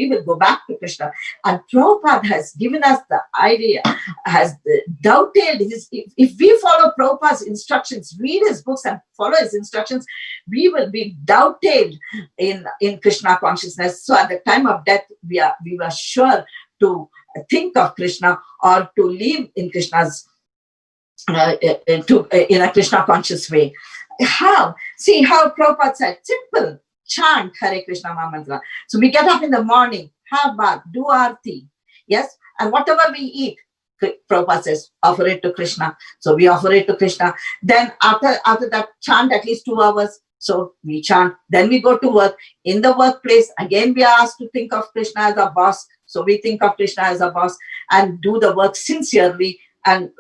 Speaker 6: will go back to Krishna. And Prabhupada has given us the idea, has dovetailed if we follow Prabhupada's instructions, read his books and follow his instructions, we will be dovetailed in Krishna consciousness. So at the time of death, we were sure to think of Krishna or to live in Krishna's in a Krishna conscious way. How? See how Prabhupada said, simple, chant Hare Krishna Mahamantra. So we get up in the morning, have bath, do arti. Yes, and whatever we eat, Prabhupada says, offer it to Krishna. So we offer it to Krishna. Then after that, chant at least 2 hours. So we chant. Then we go to work. In the workplace, again we are asked to think of Krishna as a boss. So we think of Krishna as a boss and do the work sincerely. And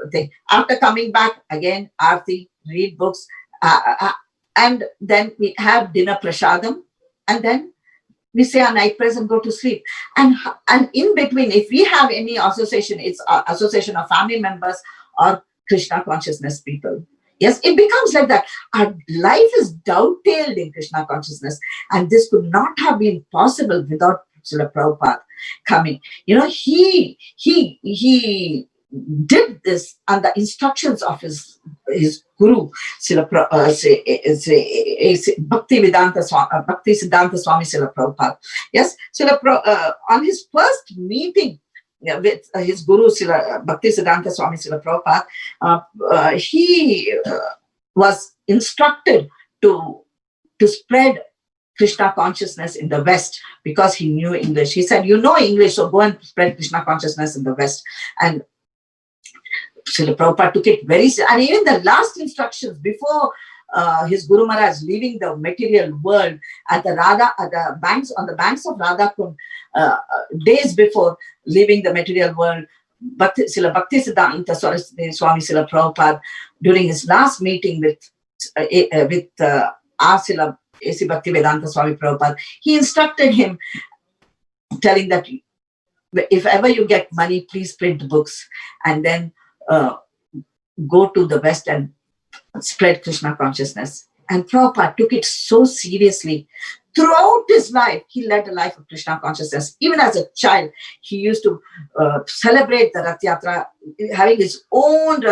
Speaker 6: after coming back, again, arti, read books. And then we have dinner prasadam, and then we say our night prayers and go to sleep. And in between, if we have any association, it's association of family members or Krishna consciousness people. Yes, it becomes like that. Our life is dovetailed in Krishna consciousness, and this could not have been possible without Srila Prabhupada coming. He did this on the instructions of his guru, Bhakti Siddhanta Swami Srila Prabhupada. Yes, on his first meeting with his guru, Bhakti Siddhanta Swami Srila Prabhupada, he was instructed to spread Krishna consciousness in the West because he knew English. He said, you know English, so go and spread Krishna consciousness in the West. And Srila Prabhupada took it very seriously. And even the last instructions before his Guru Maharaj leaving the material world at the on the banks of Radha Kund, days before leaving the material world, Srila Bhaktisiddhanta Saraswati Swami Srila Prabhupada, during his last meeting with our Srila A.C. Bhaktivedanta Swami Prabhupada, he instructed him, telling that if ever you get money, please print books and then go to the West and spread Krishna consciousness. And Prabhupada took it so seriously. Throughout his life, he led a life of Krishna consciousness. Even as a child, he used to celebrate the Rath Yatra, having his own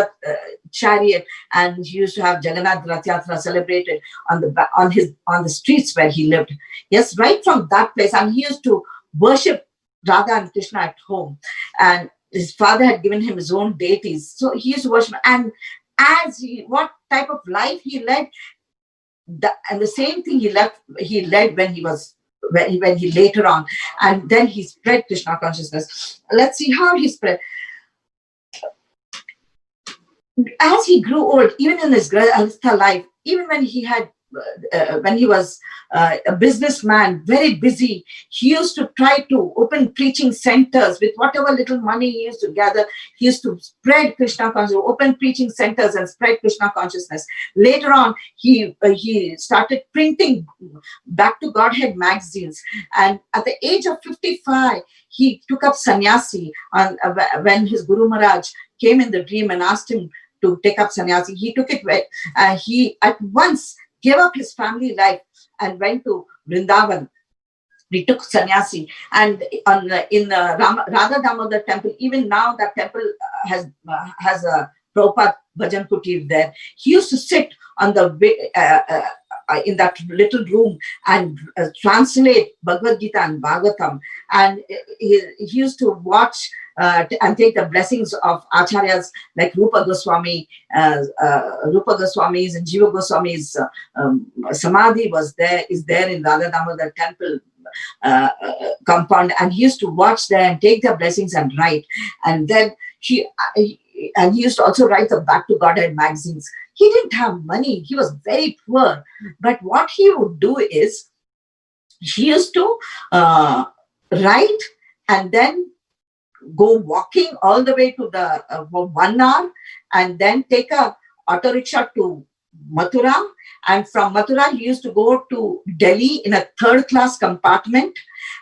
Speaker 6: chariot, and he used to have Jagannath Rath Yatra celebrated on the streets where he lived. Yes, right from that place, and he used to worship Radha and Krishna at home. And his father had given him his own deities, so he used to worship. And what type of life he led, and the same thing he led when he later on, and then he spread Krishna consciousness. Let's see how he spread. As he grew old, even in his Grahastha life, even when he was a businessman, very busy, he used to try to open preaching centers with whatever little money he used to gather. He used to spread Krishna consciousness, open preaching centers and spread Krishna consciousness. Later on, he started printing Back to Godhead magazines, and at the age of 55, he took up sannyasi. When his Guru Maharaj came in the dream and asked him to take up sannyasi, he took it. He at once gave up his family life and went to Vrindavan. He took sannyasi, and in Radha Damodar temple, even now that temple has a Prabhupada Bhajan Kutir there. He used to sit on the in that little room and translate Bhagavad Gita and Bhagavatam, and he used to watch and take the blessings of acharyas like Rupa Goswami's and Jiva Goswami's samadhi is there in Radha Damodar temple compound, and he used to watch there and take their blessings and write. And then he used to also write the Back to Godhead magazines. He didn't have money. He was very poor. But what he would do is, he used to write and then go walking all the way to the for 1 hour, and then take a auto rickshaw to Mathura. And from Mathura, he used to go to Delhi in a third-class compartment.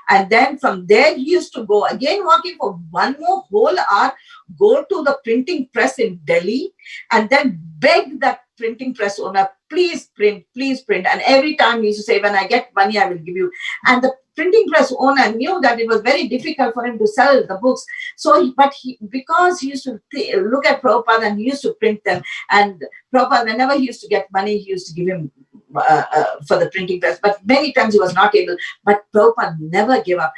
Speaker 6: And then from there, he used to go again walking for 1 more whole hour, go to the printing press in Delhi, and then beg that printing press owner, please print, please print. And every time he used to say, when I get money, I will give you. And the printing press owner knew that it was very difficult for him to sell the books. So, because he used to look at Prabhupada and he used to print them, and Prabhupada, whenever he used to get money, he used to give him for the printing press. But many times he was not able. But Prabhupada never gave up.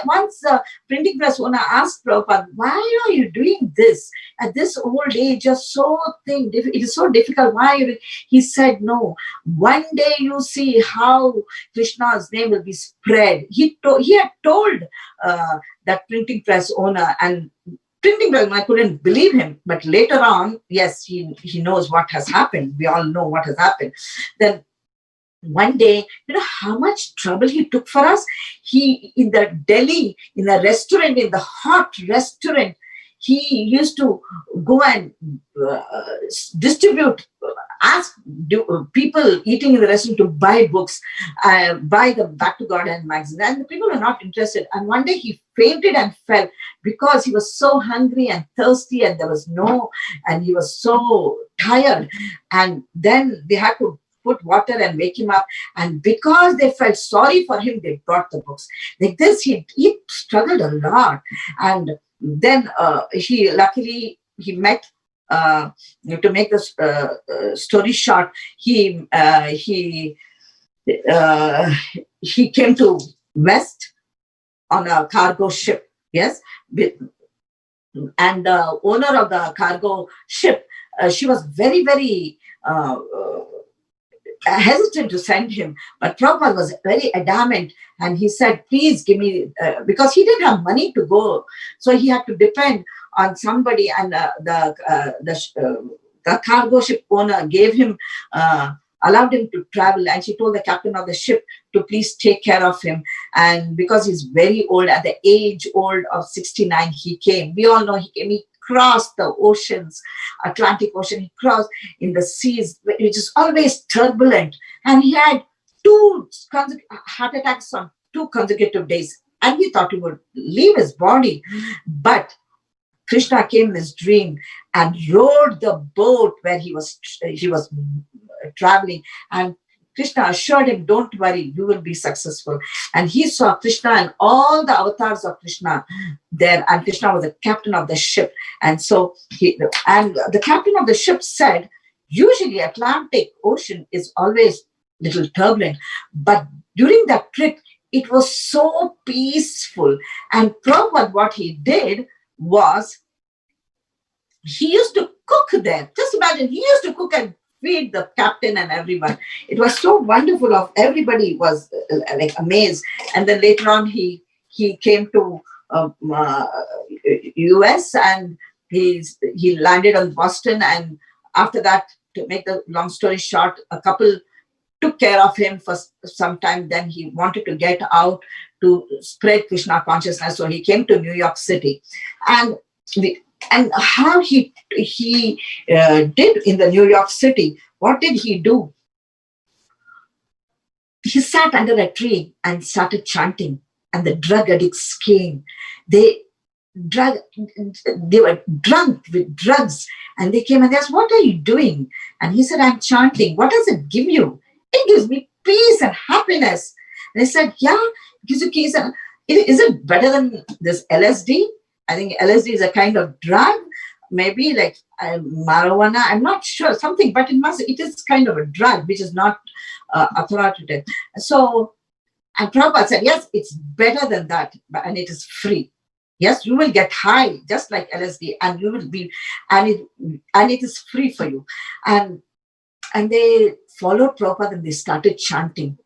Speaker 6: Once the printing press owner asked Prabhupada, why are you doing this at this old age? You're so thin. It is so difficult. Why? He said, no. One day you see how Krishna's name will be spread. He had told that printing press owner, and printing press owner couldn't believe him. But later on, yes, he knows what has happened. We all know what has happened. Then one day, you know how much trouble he took for us? In the Delhi, in a restaurant, in the hot restaurant, he used to go and ask people eating in the restaurant to buy books, buy the Back to Godhead magazine. And the people were not interested. And one day he fainted and fell because he was so hungry and thirsty, and and he was so tired. And then they had to put water and wake him up. And because they felt sorry for him, they brought the books. Like this, he struggled a lot. And then luckily he met, to make the story short, he came to West on a cargo ship. Yes. And the owner of the cargo ship, she was very, very hesitant to send him, but Prabhupada was very adamant, and he said, please give me, because he didn't have money to go, so he had to depend on somebody, and the cargo ship owner gave him allowed him to travel, and she told the captain of the ship to please take care of him. And because he's very old, at the age old of 69, he came. We all know he came. He crossed the oceans, Atlantic Ocean. He crossed in the seas, which is always turbulent. And he had 2 heart attacks on 2 consecutive days. And we thought he would leave his body. But Krishna came in his dream and rowed the boat where he was traveling. And Krishna assured him, don't worry, you will be successful. And he saw Krishna and all the avatars of Krishna there. And Krishna was the captain of the ship. And so the captain of the ship said, usually Atlantic Ocean is always little turbulent, but during that trip, it was so peaceful. And Prabhupada, what he did was, he used to cook there. Just imagine, he used to cook and feed the captain and everyone. It was so wonderful. Everybody was like amazed. And then later on, he came to US, and he landed on Boston. And after that, to make the long story short, a couple took care of him for some time. Then he wanted to get out to spread Krishna consciousness. So he came to New York City. And how he did in the New York City, what did he do? He sat under a tree and started chanting, and the drug addicts came. They were drunk with drugs, and they came and they asked, what are you doing? And he said, I'm chanting. What does it give you? It gives me peace and happiness. And they said, yeah, it gives you peace. And is it better than this LSD? I think LSD is a kind of drug, maybe like marijuana. I'm not sure, something, but it is kind of a drug, which is not authoritative. So, and Prabhupada said, yes, it's better than that, and it is free. Yes, you will get high, just like LSD, and you will be, and it is free for you. And they followed Prabhupada and they started chanting.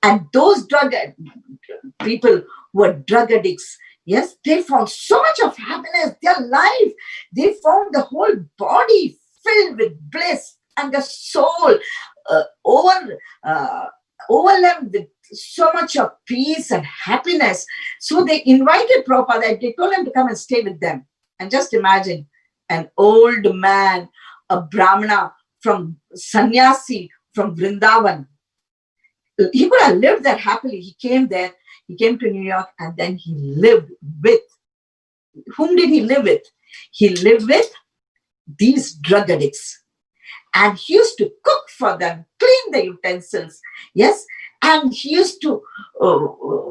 Speaker 6: And those people who were drug addicts, yes, they found so much of happiness. Their life, they found the whole body filled with bliss, and the soul overwhelmed with so much of peace and happiness. So they invited Prabhupada. They told him to come and stay with them. And just imagine an old man, a Brahmana from sannyasi from Vrindavan. He could have lived there happily. He came there. He came to New York, and then he lived with, whom did he live with? He lived with these drug addicts. And he used to cook for them, clean the utensils, yes? And he used to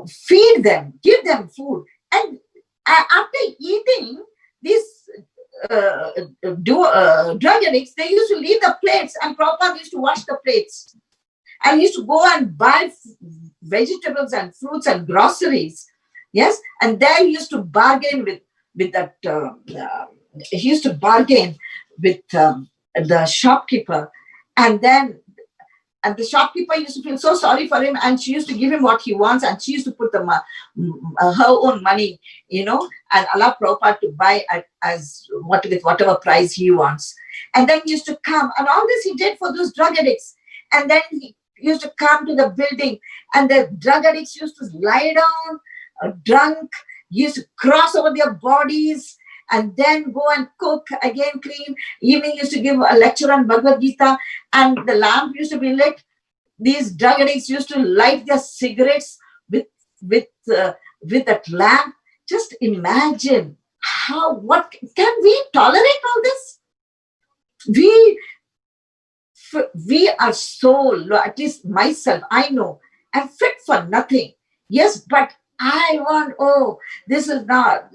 Speaker 6: feed them, give them food. And after eating, these drug addicts, they used to leave the plates, and Prabhupada used to wash the plates. And he used to go and buy vegetables and fruits and groceries, yes? And then he used to bargain with that, he used to bargain with the shopkeeper. And the shopkeeper used to feel so sorry for him, and she used to give him what he wants, and she used to put her own money, and allow Prabhupada to buy with whatever price he wants. And then he used to come, and all this he did for those drug addicts. And then he used to come to the building, and the drug addicts used to lie down, drunk, used to cross over their bodies, and then go and cook, again clean. Evening used to give a lecture on Bhagavad Gita, and the lamp used to be lit. These drug addicts used to light their cigarettes with that lamp. Just imagine what can we tolerate all this? We are so low, at least myself, I know, I'm fit for nothing. Yes, but I want, this is not,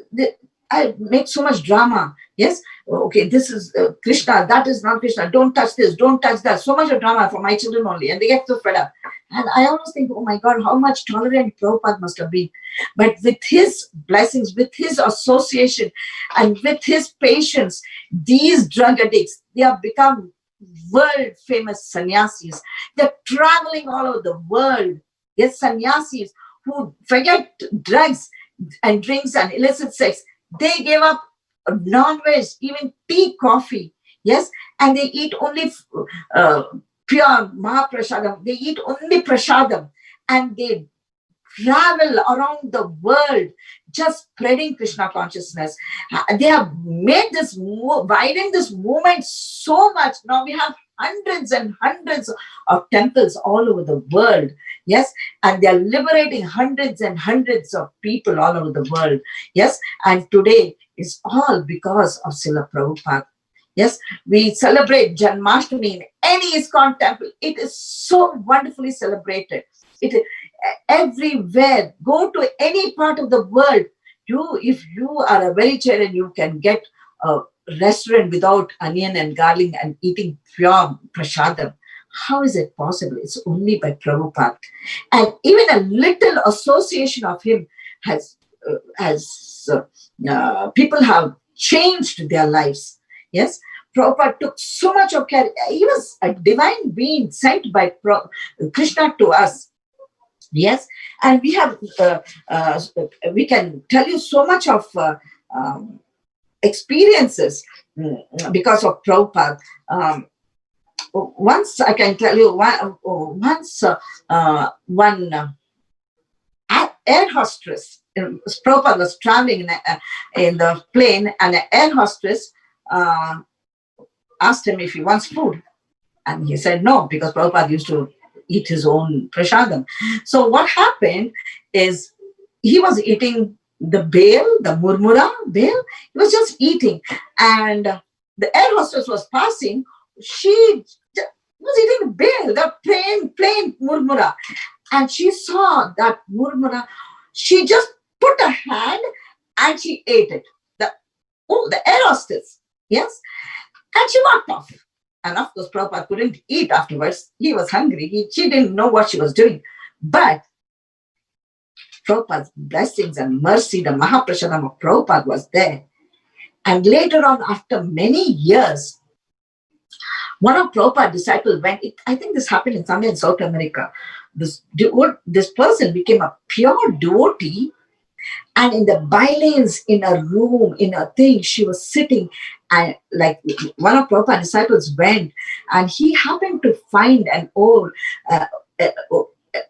Speaker 6: I make so much drama. Yes, okay, this is Krishna, that is not Krishna, don't touch this, don't touch that. So much of drama for my children only, and they get so fed up. And I always think, oh my God, how much tolerant Prabhupada must have been. But with his blessings, with his association, and with his patience, these drug addicts, they have become world famous sannyasis. They're traveling all over the world. Yes, sannyasis who forget drugs and drinks and illicit sex. They gave up non-veg, even tea, coffee. Yes, and they eat only pure Mahaprasadam. They eat only prasadam, and they travel around the world just spreading Krishna consciousness. They have made this widened this movement so much. Now we have hundreds and hundreds of temples all over the world. Yes, and they are liberating hundreds and hundreds of people all over the world. Yes, and today is all because of Srila Prabhupada. Yes, we celebrate Janmashtami in any ISKCON temple. It is so wonderfully celebrated. It everywhere. Go to any part of the world. If you are a vegetarian, you can get a restaurant without onion and garlic and eating pure prasadam. How is it possible? It's only by Prabhupada. And even a little association of him has people have changed their lives. Yes, Prabhupada took so much of care. He was a divine being sent by Krishna to us. Yes, and we have we can tell you so much of experiences because of Prabhupada. Once I can tell you, once one air hostess, Prabhupada was traveling in the plane, and an air hostess asked him if he wants food, and he said no, because Prabhupada used to eat his own prasadam. So what happened is he was eating the bale, the murmura bale. He was just eating, and the air hostess was passing. She was eating the bale, the plain murmura, and she saw that murmura. She just put a hand and she ate it. The air hostess, yes, and she walked off. And of course, Prabhupada couldn't eat afterwards. He was hungry. She didn't know what she was doing. But Prabhupada's blessings and mercy, the Mahaprasadam of Prabhupada was there. And later on, after many years, one of Prabhupada's disciples went, I think this happened in somewhere in South America. This person became a pure devotee, and in the bylanes, in a room, in a thing, she was sitting, and like one of Prabhupada's disciples went, and he happened to find an old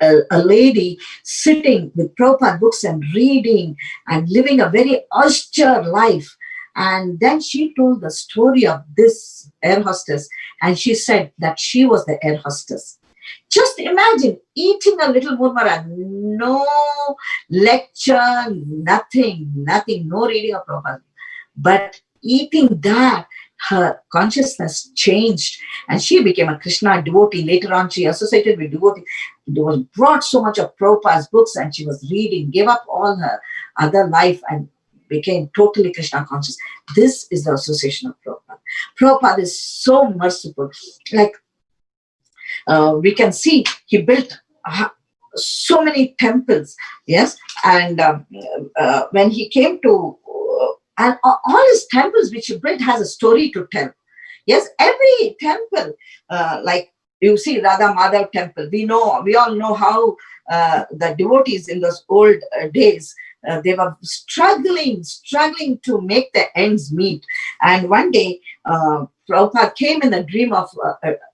Speaker 6: a lady sitting with Prabhupada books and reading and living a very austere life. And then she told the story of this air hostess, and she said that she was the air hostess. Just imagine eating a little murmura, no lecture, nothing, no reading of Prabhupada. But eating that, her consciousness changed and she became a Krishna devotee. Later on, she associated with devotee. There was brought so much of Prabhupada's books, and she was reading, gave up all her other life and became totally Krishna conscious. This is the association of Prabhupada. Prabhupada is so merciful. Like we can see, he built so many temples. Yes, and when he came to and all his temples which he built has a story to tell. Yes, every temple, like you see Radha Madhav temple, we all know how the devotees in those old days, they were struggling to make their ends meet. And one day, Prabhupada came in a dream of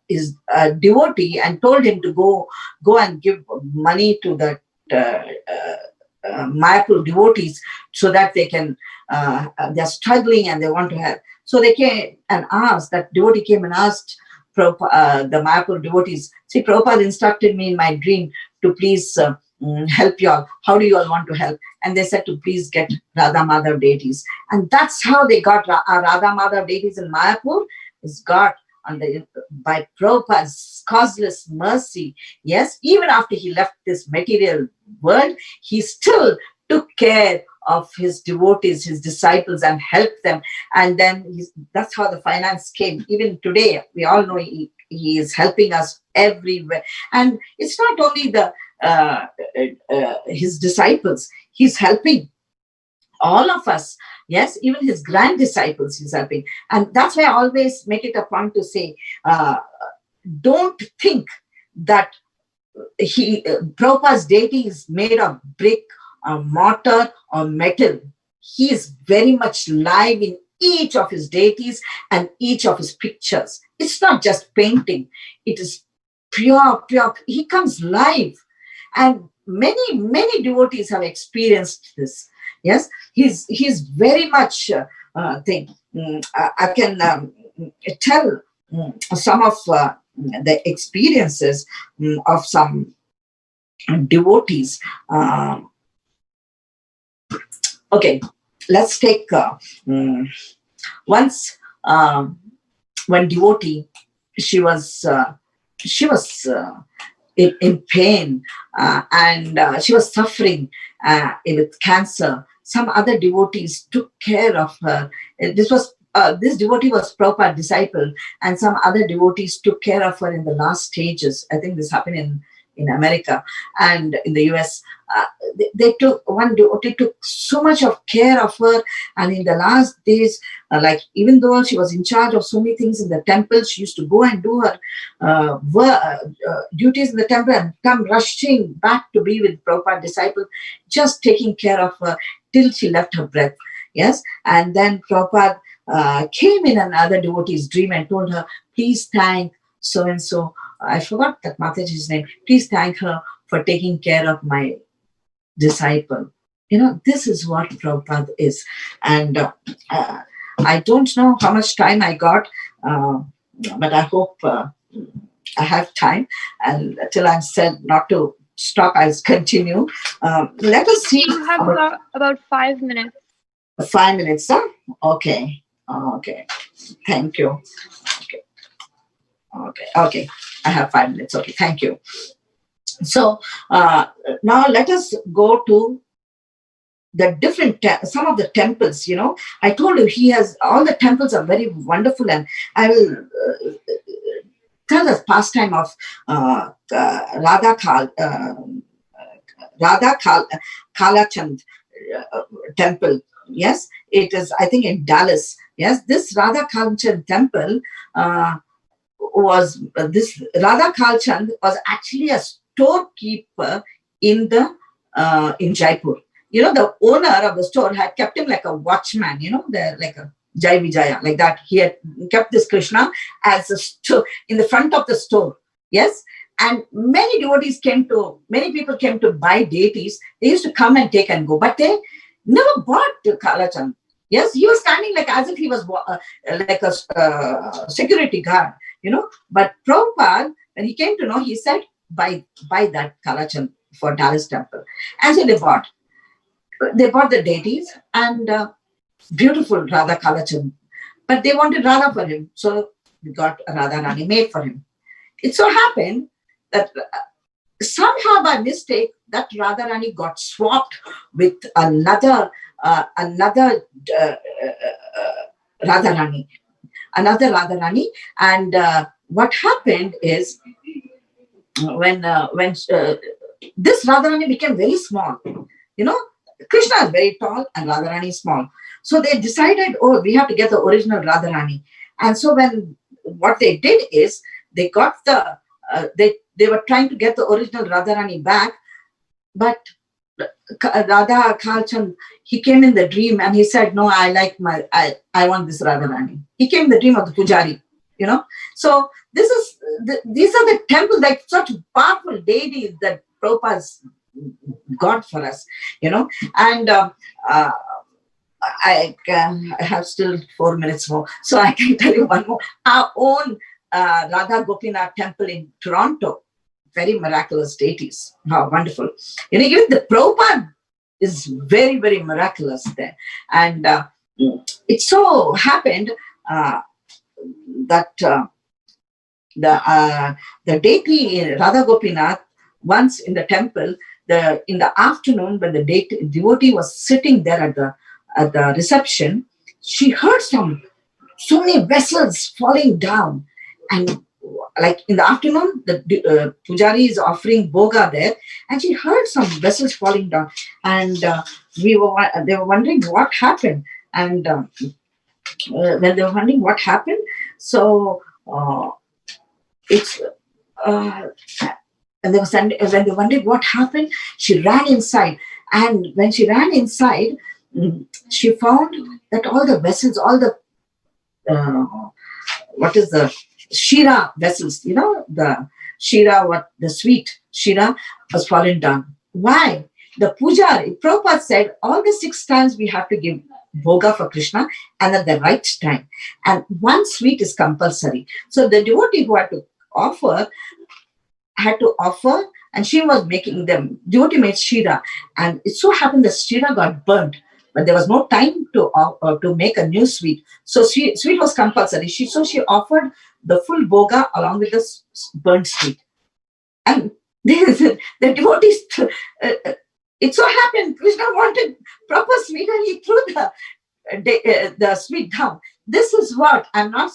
Speaker 6: his devotee and told him to go and give money to the Mayapur devotees so that they can, they're struggling and they want to help. So they came and asked, that devotee came and asked the Mayapur devotees, see, Prabhupada instructed me in my dream to please help you all. How do you all want to help? And they said to please get Radha Madhav deities. And that's how they got Radha Madhav deities in Mayapur, is got by Prabhupada's causeless mercy. Yes, even after he left this material world, he still took care of his devotees, his disciples, and helped them. And then that's how the finance came. Even today, we all know he is helping us everywhere. And it's not only his disciples, he's helping all of us. Yes, even his grand disciples he's helping. And that's why I always make it a point to say, don't think that Prabhupada's deity is made of brick or mortar or metal. He is very much live in each of his deities and each of his pictures. It's not just painting. It is pure, he comes live. And many devotees have experienced this. Yes, he's very much thing. I can tell some of the experiences of some devotees. Okay, let's take once one devotee. She was in pain, and she was suffering with cancer. Some other devotees took care of her. This devotee was Prabhupada disciple, and some other devotees took care of her in the last stages. I think this happened in America and in the US. One devotee took so much of care of her, and in the last days, like even though she was in charge of so many things in the temple, she used to go and do her duties in the temple and come rushing back to be with Prabhupada disciple, just taking care of her till she left her breath. Yes, and then Prabhupada came in another devotee's dream and told her, please thank so and so. I forgot that Mataji's name. Please thank her for taking care of my disciple. This is what Prabhupada is. And I don't know how much time I got, but I hope I have time. And till I'm said not to stop, I'll continue. Let us see.
Speaker 5: You have about 5 minutes.
Speaker 6: 5 minutes, huh? Okay. Thank you. Okay. I have 5 minutes. Okay, thank you. So now let us go to the different some of the temples. I told you he has all the temples are very wonderful, and I will tell the pastime of Radha Kalachand temple. Yes, it is, I think, in Dallas. Yes, this Radha Kalachand temple was actually a storekeeper in Jaipur. The owner of the store had kept him like a watchman, like a Jai Vijaya, like that. He had kept this Krishna as in the front of the store. Yes. And many people came to buy deities. They used to come and take and go, but they never bought Kalachand. Yes, he was standing like as if he was like a security guard, But Prabhupada, when he came to know, he said, buy that Kalachand for Dallas temple. And so they bought. They bought the deities and beautiful Radha Kalachand. But they wanted Radha for him. So we got a Radha Rani made for him. It so happened that somehow by mistake, that Radha Rani got swapped with another Radha Rani. And what happened is when this Radha Rani became very small, Krishna is very tall and Radha Rani is small. So they decided, we have to get the original Radha Rani. And so what they did is they got they were trying to get the original Radha Rani back, but Radha Kalachand, he came in the dream and he said, no, I want this Radha Rani. He came in the dream of the Pujari, So these are the temples, like such powerful deities that Prabhupada's got for us, and I have still 4 minutes more, so I can tell you one more. Our own Radha Gopinath temple in Toronto, very miraculous deities. How wonderful. Even the Prabhupada is very, very miraculous there. And it so happened that the deity Radha Gopinath, once in the temple, in the afternoon when the devotee was sitting there at the reception, she heard so many vessels falling down. And like in the afternoon, the Pujari is offering Bhoga there, and she heard some vessels falling down. And they were wondering what happened. And when they were wondering what happened, so and when they wondered what happened, she ran inside. And when she ran inside, she found that all the vessels, all the Shira vessels, the Shira, the sweet Shira was fallen down. Why? The puja, Prabhupada said, all the 6 times we have to give bhoga for Krishna and at the right time. And one sweet is compulsory. So the devotee who had to offer, and she was making them, devotee made Shira. And it so happened the Shira got burnt, but there was no time to make a new sweet. So sweet was compulsory. So she offered the full bhoga along with the burnt sweet. And the devotees, it so happened Krishna wanted proper sweet and he threw the sweet down. This is what I'm not.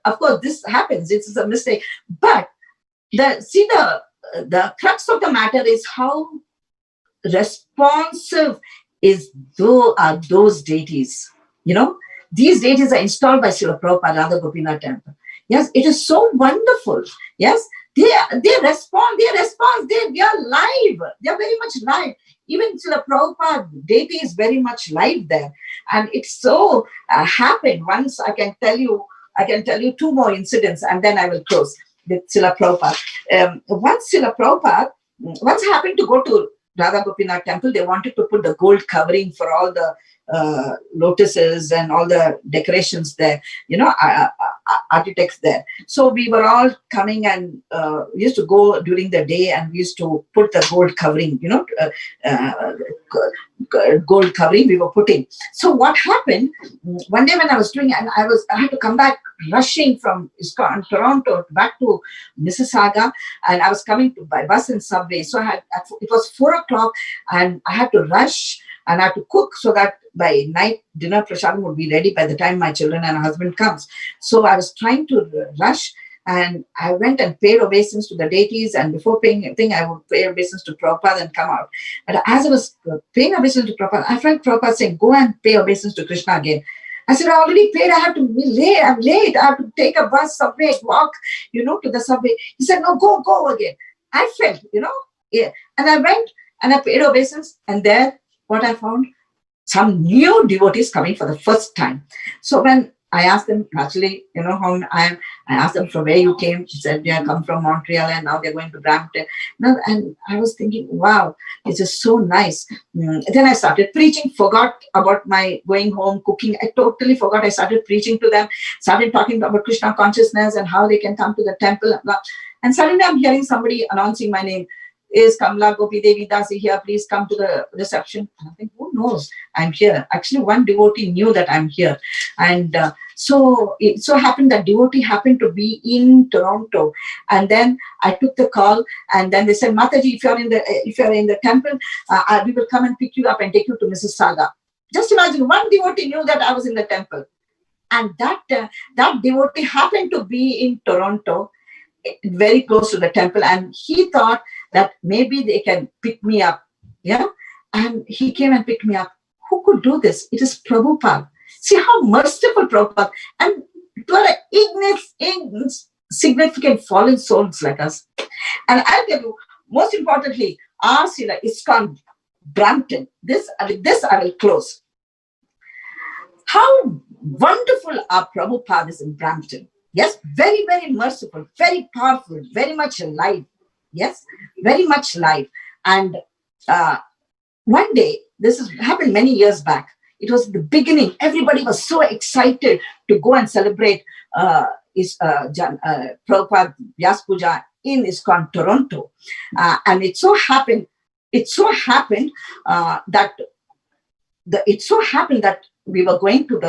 Speaker 6: Of course, this happens. It is a mistake. But the crux of the matter is how responsive are those deities. These deities are installed by Srila Prabhupada, Radha Gopinath Temple. Yes, it is so wonderful. Yes, they respond. They are live. They are very much live. Even Srila Prabhupada deity is very much live there, and it so happened once. I can tell you 2 more incidents, and then I will close with Srila Prabhupada. Once I happened to go to Radha Gopinath Temple, they wanted to put the gold covering for all the lotuses and all the decorations there, architects there. So we were all coming and we used to go during the day and we used to put the gold covering, gold covering we were putting. So what happened one day when I was doing it, and I had to come back rushing from ISKCON Toronto back to Mississauga, and I was coming by bus and subway. So it was 4 o'clock and I had to rush and I had to cook so that by night dinner prasadam would be ready by the time my children and husband comes. So I was trying to rush, and I went and paid obeisance to the deities, and before paying anything, I would pay obeisance to Prabhupada and come out. And as I was paying obeisance to Prabhupada, I felt Prabhupada saying, go and pay obeisance to Krishna again. I said, I already paid, I have to be late, I'm late, I have to take a bus, subway, walk, to the subway. He said, no, go again. I felt, yeah. And I went and I paid obeisance, and there, what I found, some new devotees coming for the first time. So when I asked them, naturally, how I am, I asked them from where you came. She said, yeah, I come from Montreal and now they're going to Brampton. And I was thinking, wow, it's just so nice. Then I started preaching, forgot about my going home, cooking. I totally forgot. I started preaching to them, started talking about Krishna consciousness and how they can come to the temple. And suddenly I'm hearing somebody announcing my name. Is Kamla Gopi Devi Dasi here? Please come to the reception. And I think, who knows? I'm here. Actually, one devotee knew that I'm here. And so it so happened that devotee happened to be in Toronto. And then I took the call, and then they said, Mataji, if you're in the temple, we will come and pick you up and take you to Mississauga. Just imagine, one devotee knew that I was in the temple. And that devotee happened to be in Toronto, very close to the temple, and he thought that maybe they can pick me up. Yeah. And he came and picked me up. Who could do this? It is Prabhupada. See how merciful Prabhupada. And to our insignificant fallen souls like us. And I'll tell you, most importantly, our Srila ISKCON Brampton. This I will close. How wonderful our Prabhupada is in Brampton. Yes, very, very merciful, very powerful, very much alive. Yes, very much live. And one day, this has happened many years back. It was the beginning. Everybody was so excited to go and celebrate Prabhupada Vyas Puja in ISKCON Toronto. And it so happened that we were going to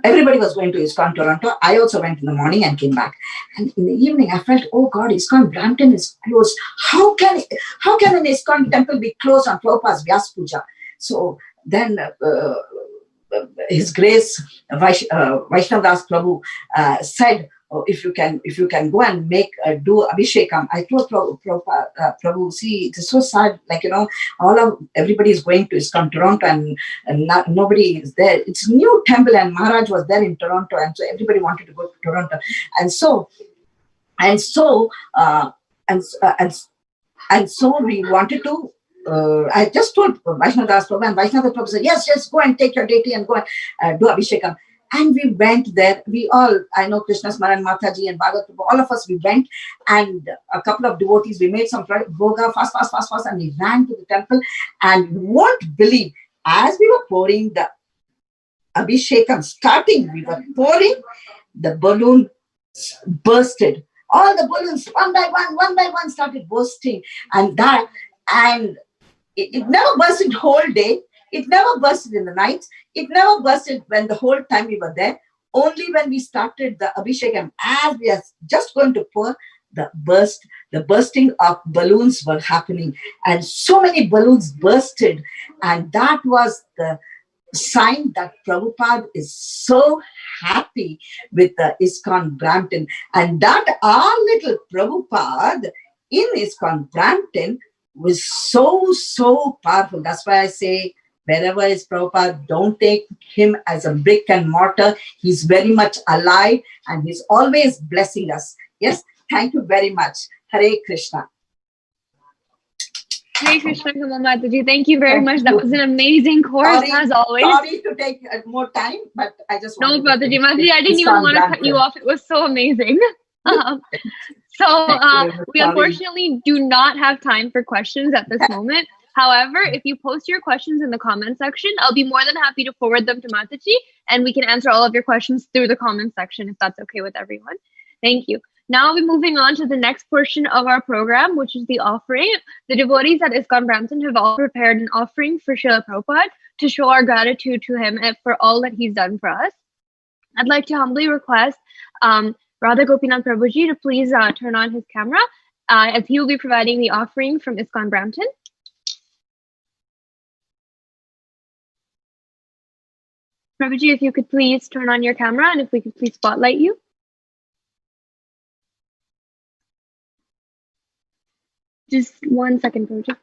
Speaker 6: everybody was going to ISKCON Toronto. I also went in the morning and came back. And in the evening, I felt, oh God, ISKCON Brampton is closed. How can an ISKCON temple be closed on Prabhupada's Vyas Puja? So then His Grace Vaishnav Prabhu said, oh, if you can go and do Abhishekam. I told Prabhu, see, it's so sad, everybody is going to ISKCON Toronto and nobody is there. It's a new temple and Maharaj was there in Toronto, and so everybody wanted to go to Toronto. And so we wanted to I just told Vaishnava Das Prabhu, and Vaishnava Prabhu said, yes, go and take your deity and go and do Abhishekam. And we went there. We all, I know Krishna Smaran Mataji and Bhagavad Prabhu, all of us, we went, and a couple of devotees, we made some bhoga, fast, and we ran to the temple. And you won't believe, as we were pouring the Abhishekam, starting, we were pouring, the balloon bursted. All the balloons, one by one, started bursting. And it never bursted whole day. It never bursted in the night. It never bursted when the whole time we were there. Only when we started the Abhishekam, as we are just going to pour, the bursting of balloons were happening. And so many balloons bursted. And that was the sign that Prabhupada is so happy with the ISKCON Brampton. And that our little Prabhupada in ISKCON Brampton was so powerful. That's why I say, wherever is Prabhupada, don't take him as a brick and mortar. He's very much alive and he's always blessing us. Yes, thank you very much. Hare Krishna.
Speaker 5: Hare Krishna, Kamal Mataji. Thank you very much. That was an amazing course, as always.
Speaker 6: Sorry to take more time, but I just
Speaker 5: No, Mataji. Mataji, I didn't even want to cut you off. It was so amazing. We unfortunately do not have time for questions at this moment. However, if you post your questions in the comment section, I'll be more than happy to forward them to Mataji, and we can answer all of your questions through the comment section if that's okay with everyone. Thank you. Now we're moving on to the next portion of our program, which is the offering. The devotees at ISKCON Brampton have all prepared an offering for Srila Prabhupada to show our gratitude to him for all that he's done for us. I'd like to humbly request Radha Gopinath Prabhuji to please turn on his camera as he will be providing the offering from ISKCON Brampton. Prabhuji, if you could please turn on your camera and if we could please spotlight you. Just 1 second, Prabhuji.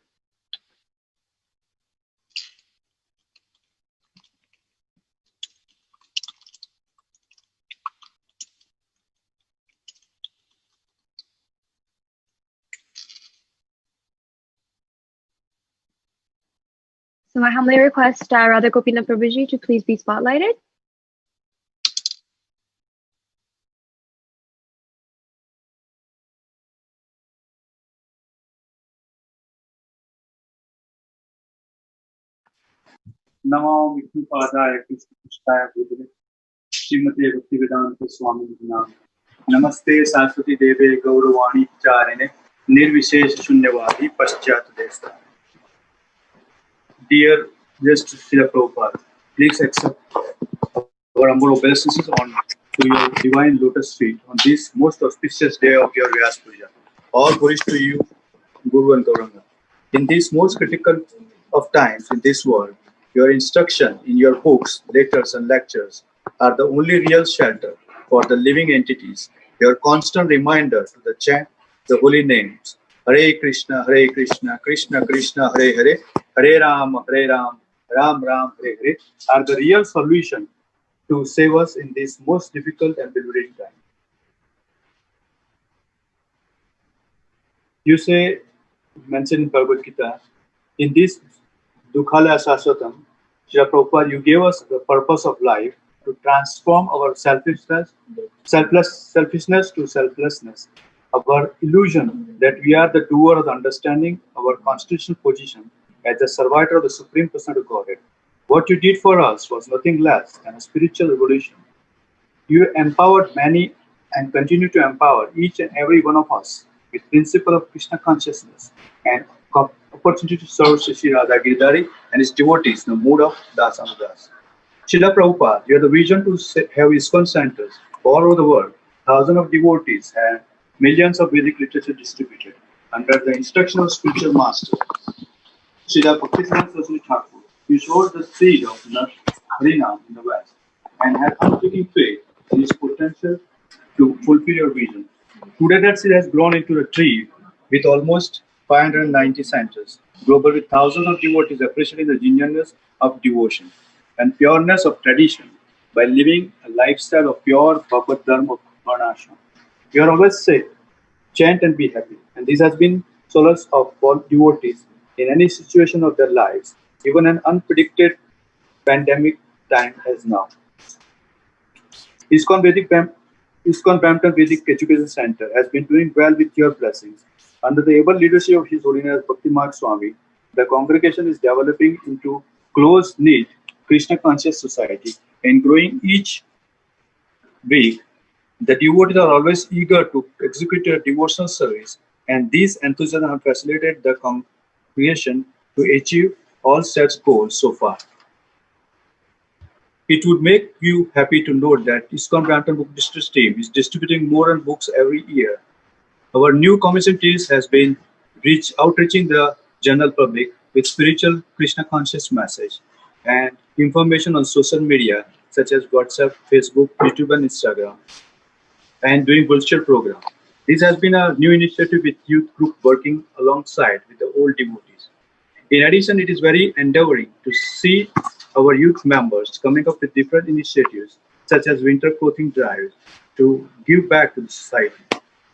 Speaker 5: So I humbly request Radha Gopinath Prabhuji to please be spotlighted.
Speaker 8: नमो विष्णुपादाय कृष्णपृष्ठाय भूतले श्रीमते भक्तिवेदांत स्वामी नाम नमस्ते सरस्वती देवे गौरवाणी चारिणे निर्विशेष शून्यवादी पश्चात देशता. Dear just Srila Prabhupada, please accept our humble obeisances to your divine lotus feet on this most auspicious day of your Vyas Puja. All glories to you, Guru and Gauranga. In this most critical of times in this world, your instruction in your books, letters, and lectures are the only real shelter for the living entities. Your constant reminder to the chant the holy names Hare Krishna, Krishna Krishna, Hare Hare, Hare Ram, Ram Ram, Hare Hare are the real solution to save us in this most difficult and bewildering time. You say, mentioned in Bhagavad Gita, in this Dukhala Saswatam, Srila Prabhupada, you gave us the purpose of life to transform our selfishness to selflessness, our illusion that we are the doer of the understanding, our constitutional position as the servitor of the Supreme Personality of Godhead. What you did for us was nothing less than a spiritual revolution. You empowered many and continue to empower each and every one of us with principle of Krishna consciousness and opportunity to serve Shri Radha Giridhari and his devotees in the mood of Das Anudas. Srila Prabhupada, you have the vision to have ISKCON centers all over the world. Thousands of devotees and millions of Vedic literature distributed under the instruction of spiritual master Srila Bhaktisiddhanta Saraswati Thakur. You showed the seed of Harinam in the West and had unflinching faith in its potential to fulfill your vision. Today that seed has grown into a tree with almost 590 centers, global with thousands of devotees appreciating the genuineness of devotion and pureness of tradition by living a lifestyle of pure Bhagavad Dharma of Varnashram. You are always said, chant and be happy. And this has been solace of all devotees in any situation of their lives, even an unpredicted pandemic time as now. ISKCON Brampton Vedic Education Center has been doing well with your blessings. Under the able leadership of His Holiness Bhaktimarg Swami, the congregation is developing into close-knit Krishna conscious society and growing each week. The devotees are always eager to execute their devotional service, and these enthusiasm have facilitated the congregation to achieve all such goals so far. It would make you happy to note that ISKCON Brampton Book District team is distributing more and books every year. Our new commission team has been outreaching the general public with spiritual Krishna conscious message and information on social media such as WhatsApp, Facebook, YouTube, and Instagram, and doing virtual program. This has been a new initiative with youth group working alongside with the old devotees. In addition, it is very endeavoring to see our youth members coming up with different initiatives such as winter clothing drives to give back to the society.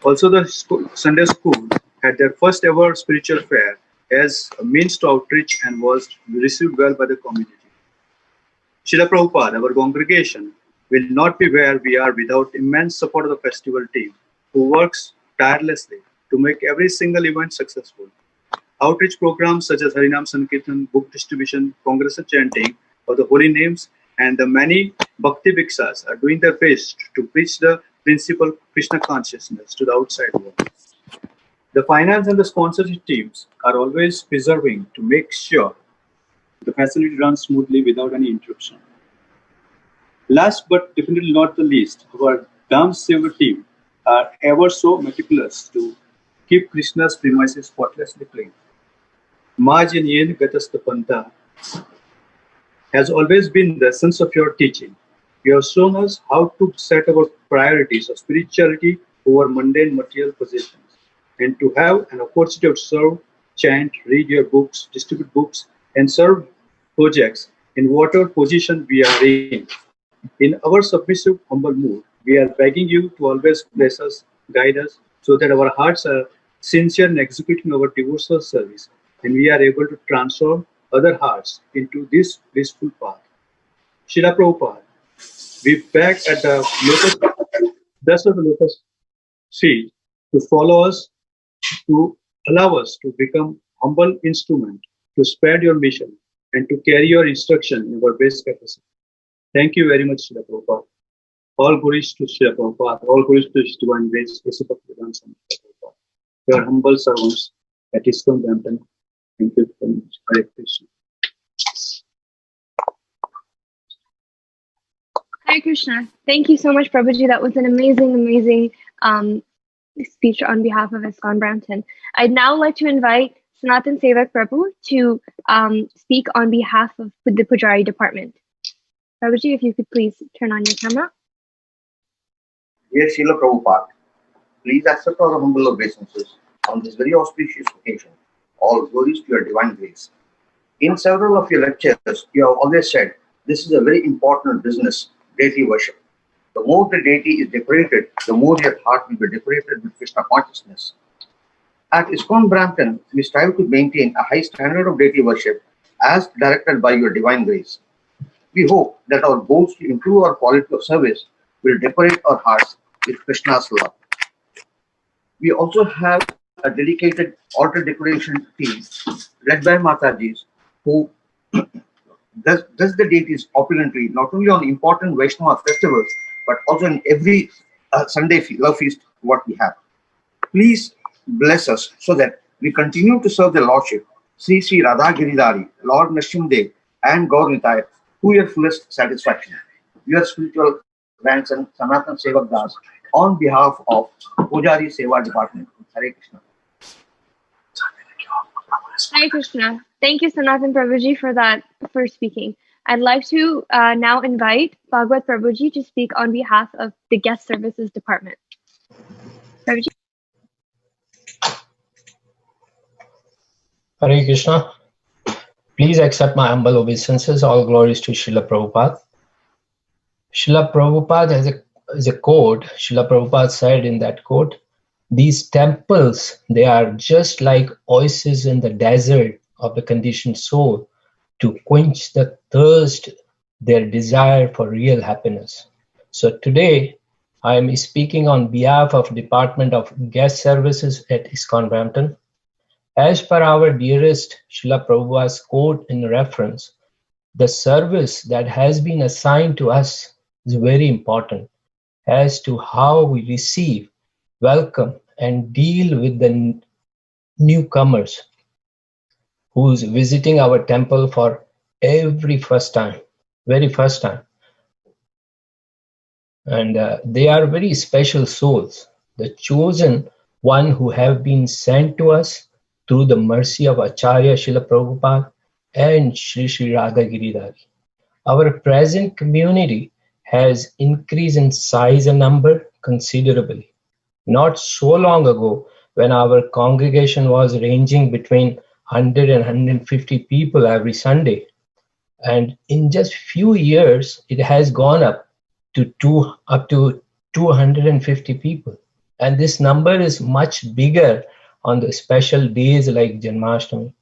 Speaker 8: Also, the Sunday school had their first ever spiritual fair as a means to outreach and was received well by the community. Srila Prabhupada, our congregation, will not be where we are without immense support of the festival team, who works tirelessly to make every single event successful. Outreach programs such as Harinam Sankirtan, book distribution, congress chanting of the holy names, and the many Bhakti Bhiksas are doing their best to preach the principle of Krishna consciousness to the outside world. The finance and the sponsorship teams are always preserving to make sure the facility runs smoothly without any interruption. Last but definitely not the least, our Dham Seva team are ever so meticulous to keep Krishna's premises spotlessly clean. Majaniyen Gatastapanta has always been the essence of your teaching. You have shown us how to set our priorities of spirituality over mundane material possessions, and to have an opportunity to serve, chant, read your books, distribute books, and serve projects in whatever position we are in. In our submissive, humble mood, we are begging you to always bless us, guide us, so that our hearts are sincere in executing our devotional service, and we are able to transform other hearts into this blissful path. Srila Prabhupada, we beg at the dust of the lotus feet to follow us, to allow us to become humble instrument to spread your mission and to carry your instruction in our best capacity. Thank you very much, Srila Prabhupada. All glories to Srila Prabhupada, all glories to His Divine Grace, your humble servants at ISKCON Brampton. Thank you very much. Hare Krishna.
Speaker 5: Hare Krishna. Thank you so much, Prabhuji. That was an amazing speech on behalf of ISKCON Brampton. I'd now like to invite Sanatan Sevak Prabhu to speak on behalf of the Pujari department. Prabhuji, if you could please turn on your camera.
Speaker 9: Dear Srila Prabhupada, please accept our humble obeisances on this very auspicious occasion. All glories to your divine grace. In several of your lectures, you have always said this is a very important business, deity worship. The more the deity is decorated, the more your heart will be decorated with Krishna consciousness. At ISKCON Brampton, we strive to maintain a high standard of deity worship as directed by your divine grace. We hope that our goals to improve our quality of service will decorate our hearts with Krishna's love. We also have a dedicated altar decoration team led by Matajis who does the deities opulently, not only on important Vaishnava festivals, but also in every Sunday love feast what we have. Please bless us so that we continue to serve the Lordship, Sri Sri Radha Giridhari, Lord Nrsimhadev, and Gaur Nitai to your fullest satisfaction. Your spiritual grandson, Sanatan Sevak Das, on behalf of Pujari Seva Department. Hare Krishna.
Speaker 5: Hare Krishna. Thank you, Sanatan Prabhuji, for speaking. I'd like to now invite Bhagwat Prabhuji to speak on behalf of the Guest Services Department. Prabhuji.
Speaker 10: Hare Krishna. Please accept my humble obeisances. All glories to Srila Prabhupada. Srila Prabhupada has a quote. Srila Prabhupada said in that quote, these temples, they are just like oases in the desert of the conditioned soul to quench the thirst, their desire for real happiness. So today, I am speaking on behalf of Department of Guest Services at ISKCON Brampton. As per our dearest Srila Prabhupada's quote in reference, the service that has been assigned to us is very important as to how we receive, welcome, and deal with the newcomers who's visiting our temple for very first time. And they are very special souls, the chosen one who have been sent to us through the mercy of Acharya Srila Prabhupada and Sri Sri Radha Giridhari. Our present community has increased in size and number considerably. Not so long ago, when our congregation was ranging between 100 and 150 people every Sunday, and in just few years, it has gone up to 250 people. And this number is much bigger on the special days like Janmashtami.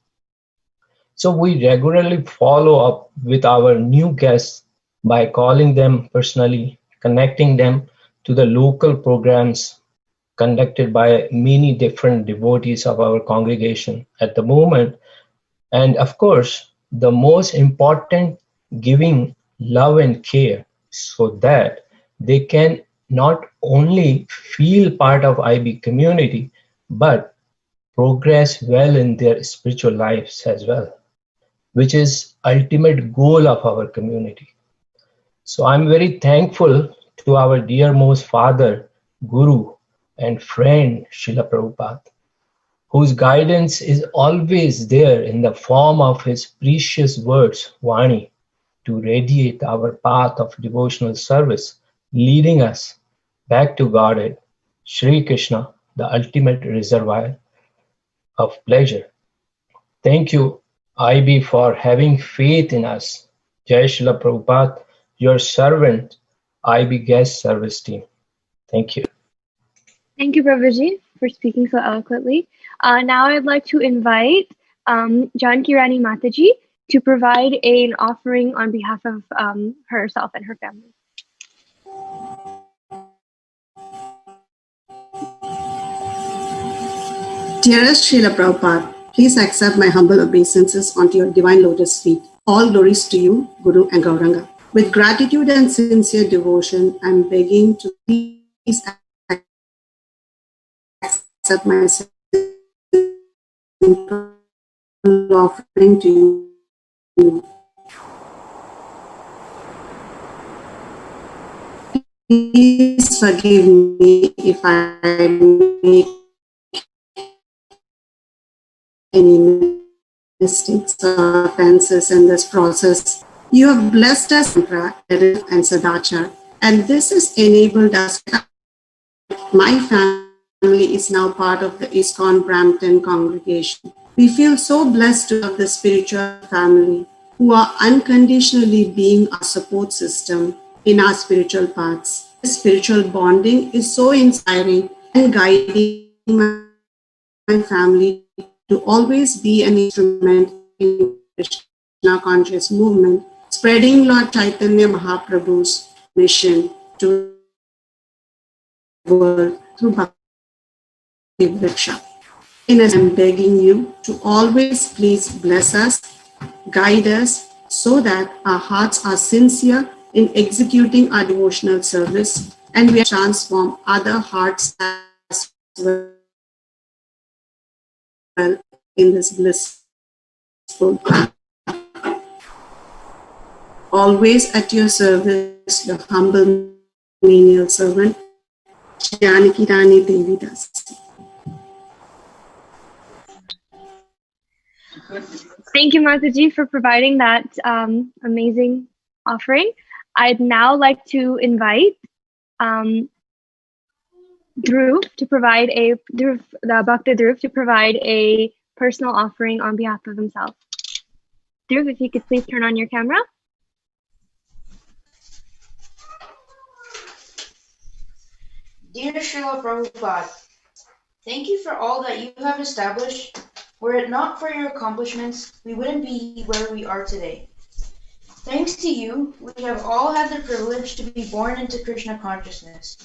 Speaker 10: So we regularly follow up with our new guests by calling them personally, connecting them to the local programs conducted by many different devotees of our congregation at the moment. And of course, the most important, giving love and care so that they can not only feel part of IB community, but progress well in their spiritual lives as well, which is ultimate goal of our community. So I'm very thankful to our dearmost father, Guru, and friend Srila Prabhupada, whose guidance is always there in the form of his precious words, Vani, to radiate our path of devotional service, leading us back to Godhead, Sri Krishna, the ultimate reservoir of pleasure. Thank you, IB, for having faith in us. Jai Srila Prabhupada, your servant, IB guest service team. Thank you.
Speaker 5: Thank you, Prabhuji, for speaking so eloquently. Now I'd like to invite Janki Rani Mataji to provide an offering on behalf of herself and her family.
Speaker 11: Dearest Srila Prabhupada, please accept my humble obeisances onto your divine lotus feet. All glories to you, Guru and Gauranga. With gratitude and sincere devotion, I am begging to please accept my simple offering to you. Please forgive me if I make any mistakes or offenses in this process. You have blessed us and Sadachar, and this has enabled us. My family is now part of the ISKCON Brampton congregation. We feel so blessed to have the spiritual family who are unconditionally being our support system in our spiritual paths. This spiritual bonding is so inspiring and guiding my family to always be an instrument in Krishna conscious movement, spreading Lord Chaitanya Mahaprabhu's mission to the world through Bhakti Vriksha. I'm begging you to always please bless us, guide us, so that our hearts are sincere in executing our devotional service, and we transform other hearts as well in this blissful path. Always at your service, your humble menial servant, Janaki Rani Devi Das.
Speaker 5: Thank you, Mataji, for providing that amazing offering. I'd now like to invite Dhruv to provide the Bhakta Dhruv to provide a personal offering on behalf of himself. Dhruv, if you could please turn on your camera.
Speaker 12: Dear Srila Prabhupada, thank you for all that you have established Were it not for your accomplishments, we wouldn't be where we are today. Thanks to you, we have all had the privilege to be born into Krishna consciousness.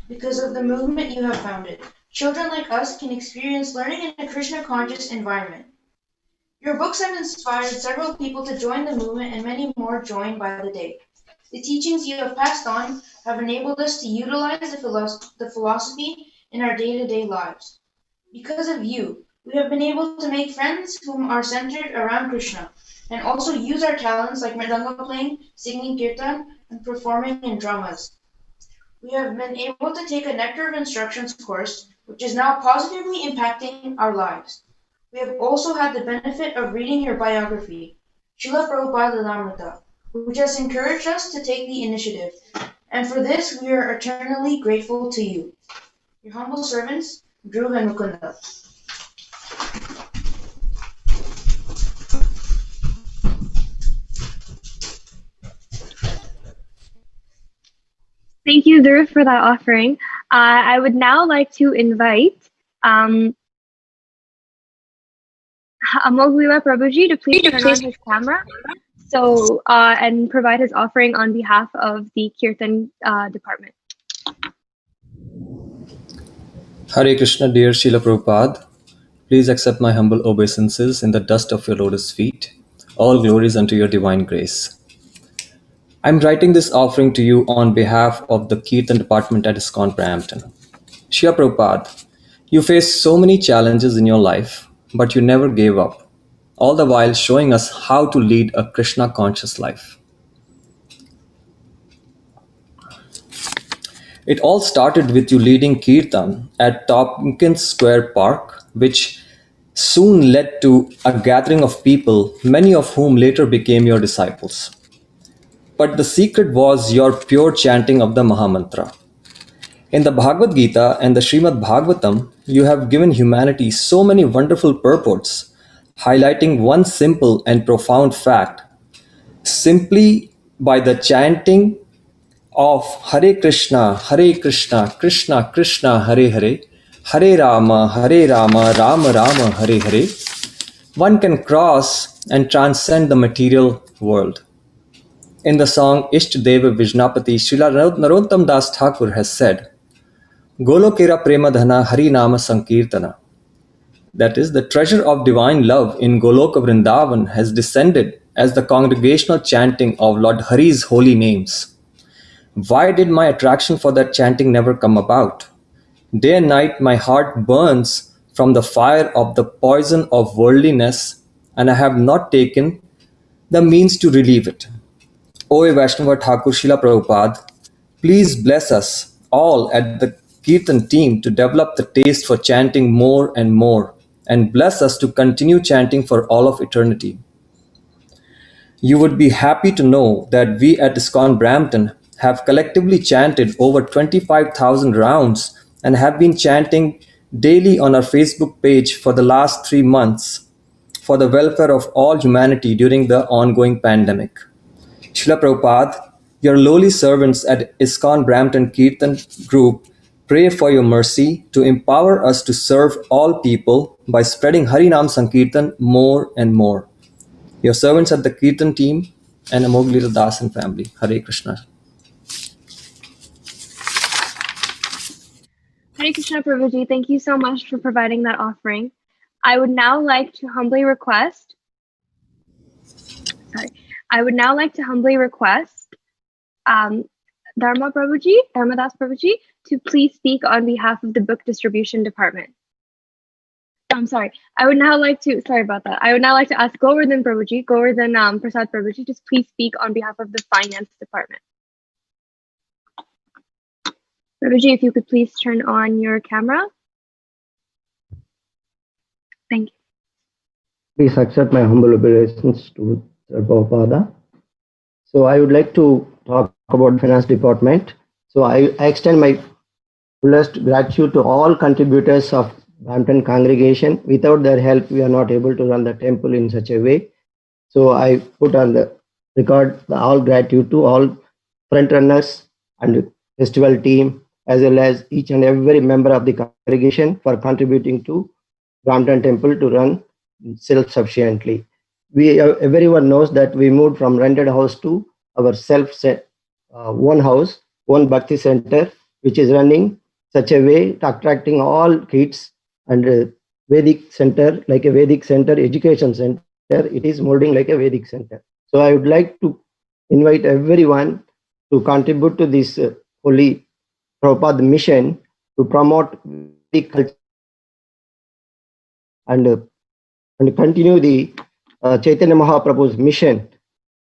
Speaker 12: Because of the movement you have founded, children like us can experience learning in a Krishna conscious environment. Your books have inspired several people to join the movement and many more join by the day. The teachings you have passed on have enabled us to utilize the philosophy in our day-to-day lives. Because of you, we have been able to make friends whom are centered around Krishna, and also use our talents like mridanga playing, singing kirtan, and performing in dramas. We have been able to take a Nectar of Instructions course, which is now positively impacting our lives. We have also had the benefit of reading your biography, Srila Prabhupada Lilamrita, which has encouraged us to take the initiative, and for this we are eternally grateful to you. Your humble servants, Dhruv and Mukunda.
Speaker 5: Thank you, Dhruv, for that offering. I would now like to invite Amoghleela Prabhuji to please turn on his camera and provide his offering on behalf of the Kirtan department.
Speaker 13: Hare Krishna, dear Srila Prabhupada. Please accept my humble obeisances in the dust of your lotus feet. All glories unto your divine grace. I'm writing this offering to you on behalf of the Kirtan department at ISKCON Brampton. Srila Prabhupada, you faced so many challenges in your life, but you never gave up, all the while showing us how to lead a Krishna conscious life. It all started with you leading Kirtan at Tompkins Square Park, which soon led to a gathering of people, many of whom later became your disciples. But the secret was your pure chanting of the Mahamantra. In the Bhagavad Gita and the Srimad Bhagavatam, you have given humanity so many wonderful purports, highlighting one simple and profound fact. Simply by the chanting of Hare Krishna, Krishna Krishna, Hare Hare, Hare Rama, Rama Rama, Hare Hare, one can cross and transcend the material world. In the song Isht Deva Vijnapati, Srila Narottam Das Thakur has said, Golokera Prema Dhana Hari Nama Sankirtana. That is, the treasure of divine love in Goloka Vrindavan has descended as the congregational chanting of Lord Hari's holy names. Why did my attraction for that chanting never come about? Day and night my heart burns from the fire of the poison of worldliness, and I have not taken the means to relieve it. O Vaishnava Thakur Srila Prabhupada, please bless us all at the Kirtan team to develop the taste for chanting more, and bless us to continue chanting for all of eternity. You would be happy to know that we at ISKCON Brampton have collectively chanted over 25,000 rounds and have been chanting daily on our Facebook page for the last 3 months for the welfare of all humanity during the ongoing pandemic. Srila Prabhupada, your lowly servants at ISKCON Brampton Kirtan Group pray for your mercy to empower us to serve all people by spreading Harinam Sankirtan more and more. Your servants at the Kirtan team and Amoghleela Das and family. Hare Krishna.
Speaker 5: Hare Krishna Prabhuji, thank you so much for providing that offering. I would now like to humbly request Dharma Das Prabhuji, to please speak on behalf of the book distribution department. I would now like to ask Govardhan Prasad Prabhuji to please speak on behalf of the finance department. Prabhuji, if you could please turn on your camera. Thank you.
Speaker 14: Please accept my humble obeisances to Sir Prabhupada. So I would like to talk about finance department. So I extend my fullest gratitude to all contributors of Brampton congregation. Without their help, we are not able to run the temple in such a way. So I put on the record all gratitude to all front runners and festival team, as well as each and every member of the congregation for contributing to Brampton temple to run self-sufficiently. Everyone knows that we moved from rented house to our one house, one Bhakti center, which is running such a way to attracting all kids, and Vedic center, like a Vedic center, education center, it is molding like a Vedic center. So I would like to invite everyone to contribute to this holy Prabhupada mission to promote Vedic culture and continue the Chaitanya Mahaprabhu's mission,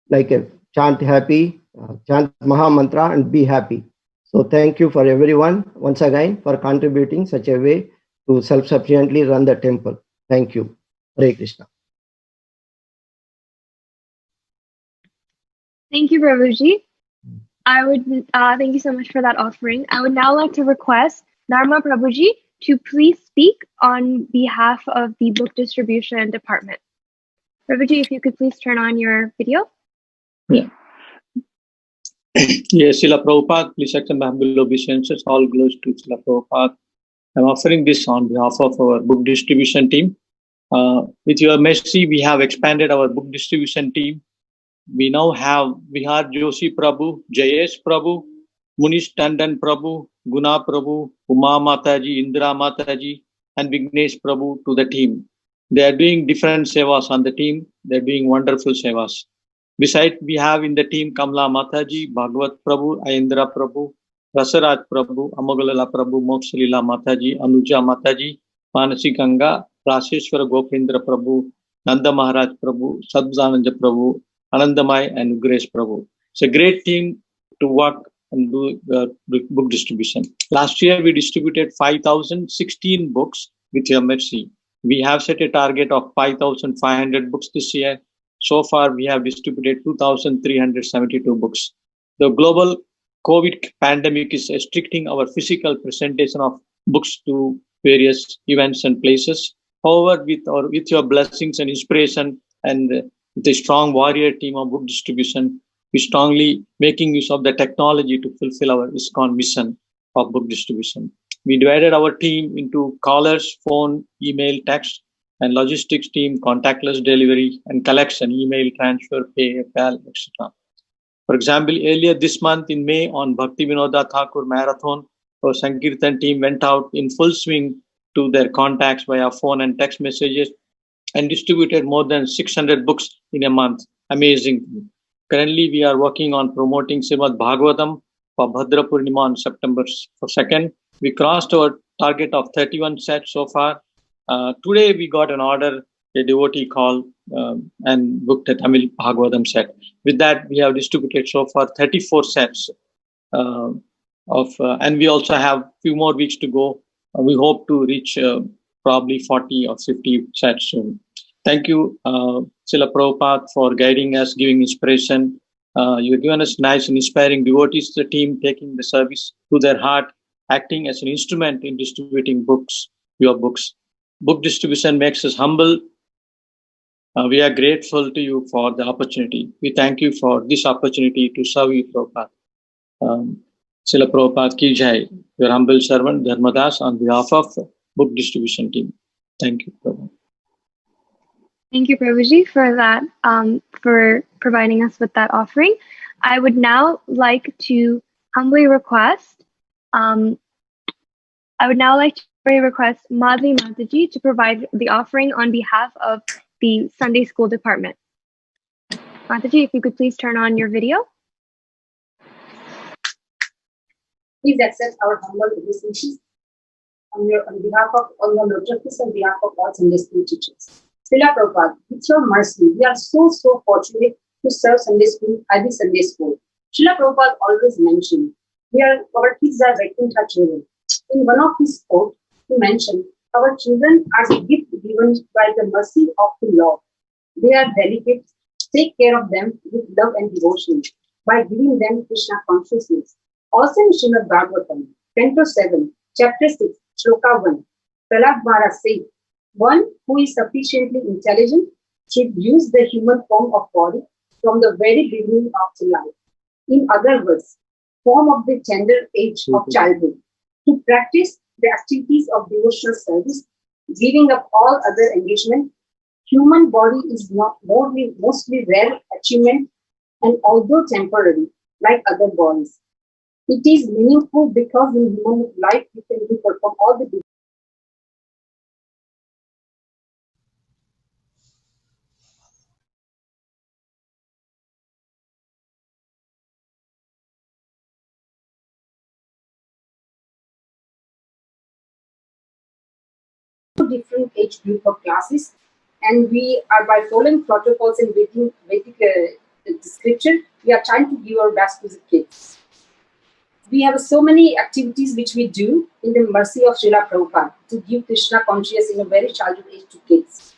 Speaker 14: like a chant happy, chant Maha Mantra and be happy. So thank you for everyone once again for contributing such a way to self-sufficiently run the temple. Thank you. Hare Krishna.
Speaker 5: Thank you, Prabhuji. I would thank you so much for that offering. I would now like to request Dharma Prabhuji to please speak on behalf of the book distribution department. Prabhuji, if you could please turn on your video.
Speaker 15: Yeah. Yes, Srila Prabhupada, please accept my humble obeisances. All glories to Srila Prabhupada. I'm offering this on behalf of our book distribution team. With your mercy, we have expanded our book distribution team. We now have Vihar Joshi Prabhu, Jayesh Prabhu, Munish Tandon Prabhu, Guna Prabhu, Uma Mataji, Indra Mataji, and Vignesh Prabhu to the team. They are doing different sevas on the team. They're doing wonderful sevas. Besides, we have in the team Kamla Mataji, Bhagwat Prabhu, Ayendra Prabhu, Rasaraj Prabhu, Amogalala Prabhu, Mokshalila Mataji, Anuja Mataji, Manasi Ganga, Raseshwara Gopindra Prabhu, Nanda Maharaj Prabhu, Sadbhananja Prabhu, Anandamai, and Grace Prabhu. It's a great team to work and do book distribution. Last year, we distributed 5,016 books with your mercy. We have set a target of 5,500 books this year. So far, we have distributed 2,372 books. The global COVID pandemic is restricting our physical presentation of books to various events and places. However, with your blessings and inspiration and with a strong warrior team of book distribution, we strongly making use of the technology to fulfill our ISKCON mission of book distribution. We divided our team into callers, phone, email, text, and logistics team, contactless delivery, and collection, email, transfer, pay, PayPal, etc. For example, earlier this month in May on Bhakti Vinoda Thakur Marathon, our Sankirtan team went out in full swing to their contacts via phone and text messages and distributed more than 600 books in a month. Amazing. Currently, we are working on promoting Srimad Bhagavatam for Bhadra Purnima on September 2nd. We crossed our target of 31 sets so far. Today, we got an order, a devotee called and booked a Tamil Bhagavatam set. With that, we have distributed so far 34 sets and we also have a few more weeks to go. We hope to reach probably 40 or 50 sets soon. Thank you, Srila Prabhupada, for guiding us, giving inspiration. You've given us nice and inspiring devotees, the team taking the service to their heart, acting as an instrument in distributing books, your books. Book distribution makes us humble. We are grateful to you for the opportunity. We thank you for this opportunity to serve you, Prabhupada. Srila Prabhupada ki jai, your humble servant, Dharmadas, on behalf of book distribution team. Thank you, Prabhupada.
Speaker 5: Thank you, Prabhuji, for that, for providing us with that offering. I would now like to humbly request, Madhvi Mataji to provide the offering on behalf of the Sunday School Department. Mataji, if you could please turn on your video.
Speaker 16: Please accept our humble obeisances on behalf of all your lotus on behalf of all Sunday school teachers. Srila Prabhupada, with your mercy, we are so fortunate to serve Sunday school at the Sunday school. Srila Prabhupada always mentioned, our kids are Vaikuntha children. In one of his quotes, he mentioned, our children are a gift given by the mercy of the Lord. They are delicate. Take care of them with love and devotion by giving them Krishna consciousness. Also in Srimad Bhagavatam, Canto 7, Chapter 6, Shloka 1, Prahlad Maharaj says, one who is sufficiently intelligent should use the human form of body from the very beginning of life. In other words, form of the tender age of childhood, to practice the activities of devotional service, giving up all other engagement, Human body is not mostly rare achievement, and although temporary, like other bodies, it is meaningful because in human life you can perform all the different age group of classes, and we are by following protocols and Vedic description, we are trying to give our best to the kids. We have so many activities which we do in the mercy of Srila Prabhupada to give Krishna consciousness in a very childhood age to kids.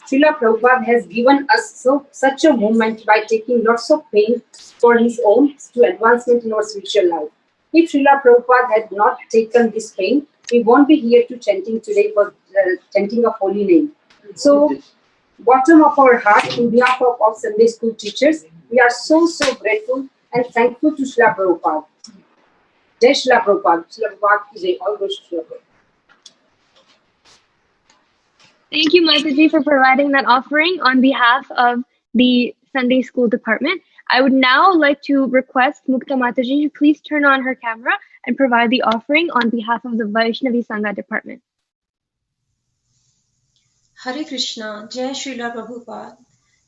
Speaker 16: Srila Prabhupada has given us such a movement by taking lots of pain for his own to advancement in our spiritual life. If Srila Prabhupada had not taken this pain, we won't be here to chanting today for chanting of holy name. So, bottom of our heart, in behalf of all Sunday school teachers, we are so grateful and thankful to Srila Prabhupada. Jai Srila Prabhupada. Srila Prabhupada ki jai. All goes to Srila Prabhupada.
Speaker 5: Thank you, Mataji, for providing that offering on behalf of the Sunday School Department. I would now like to request Mukta Mataji to please turn on her camera and provide the offering on behalf of the Vaishnavi Sangha Department.
Speaker 17: Hare Krishna, Jai Srila Prabhupada.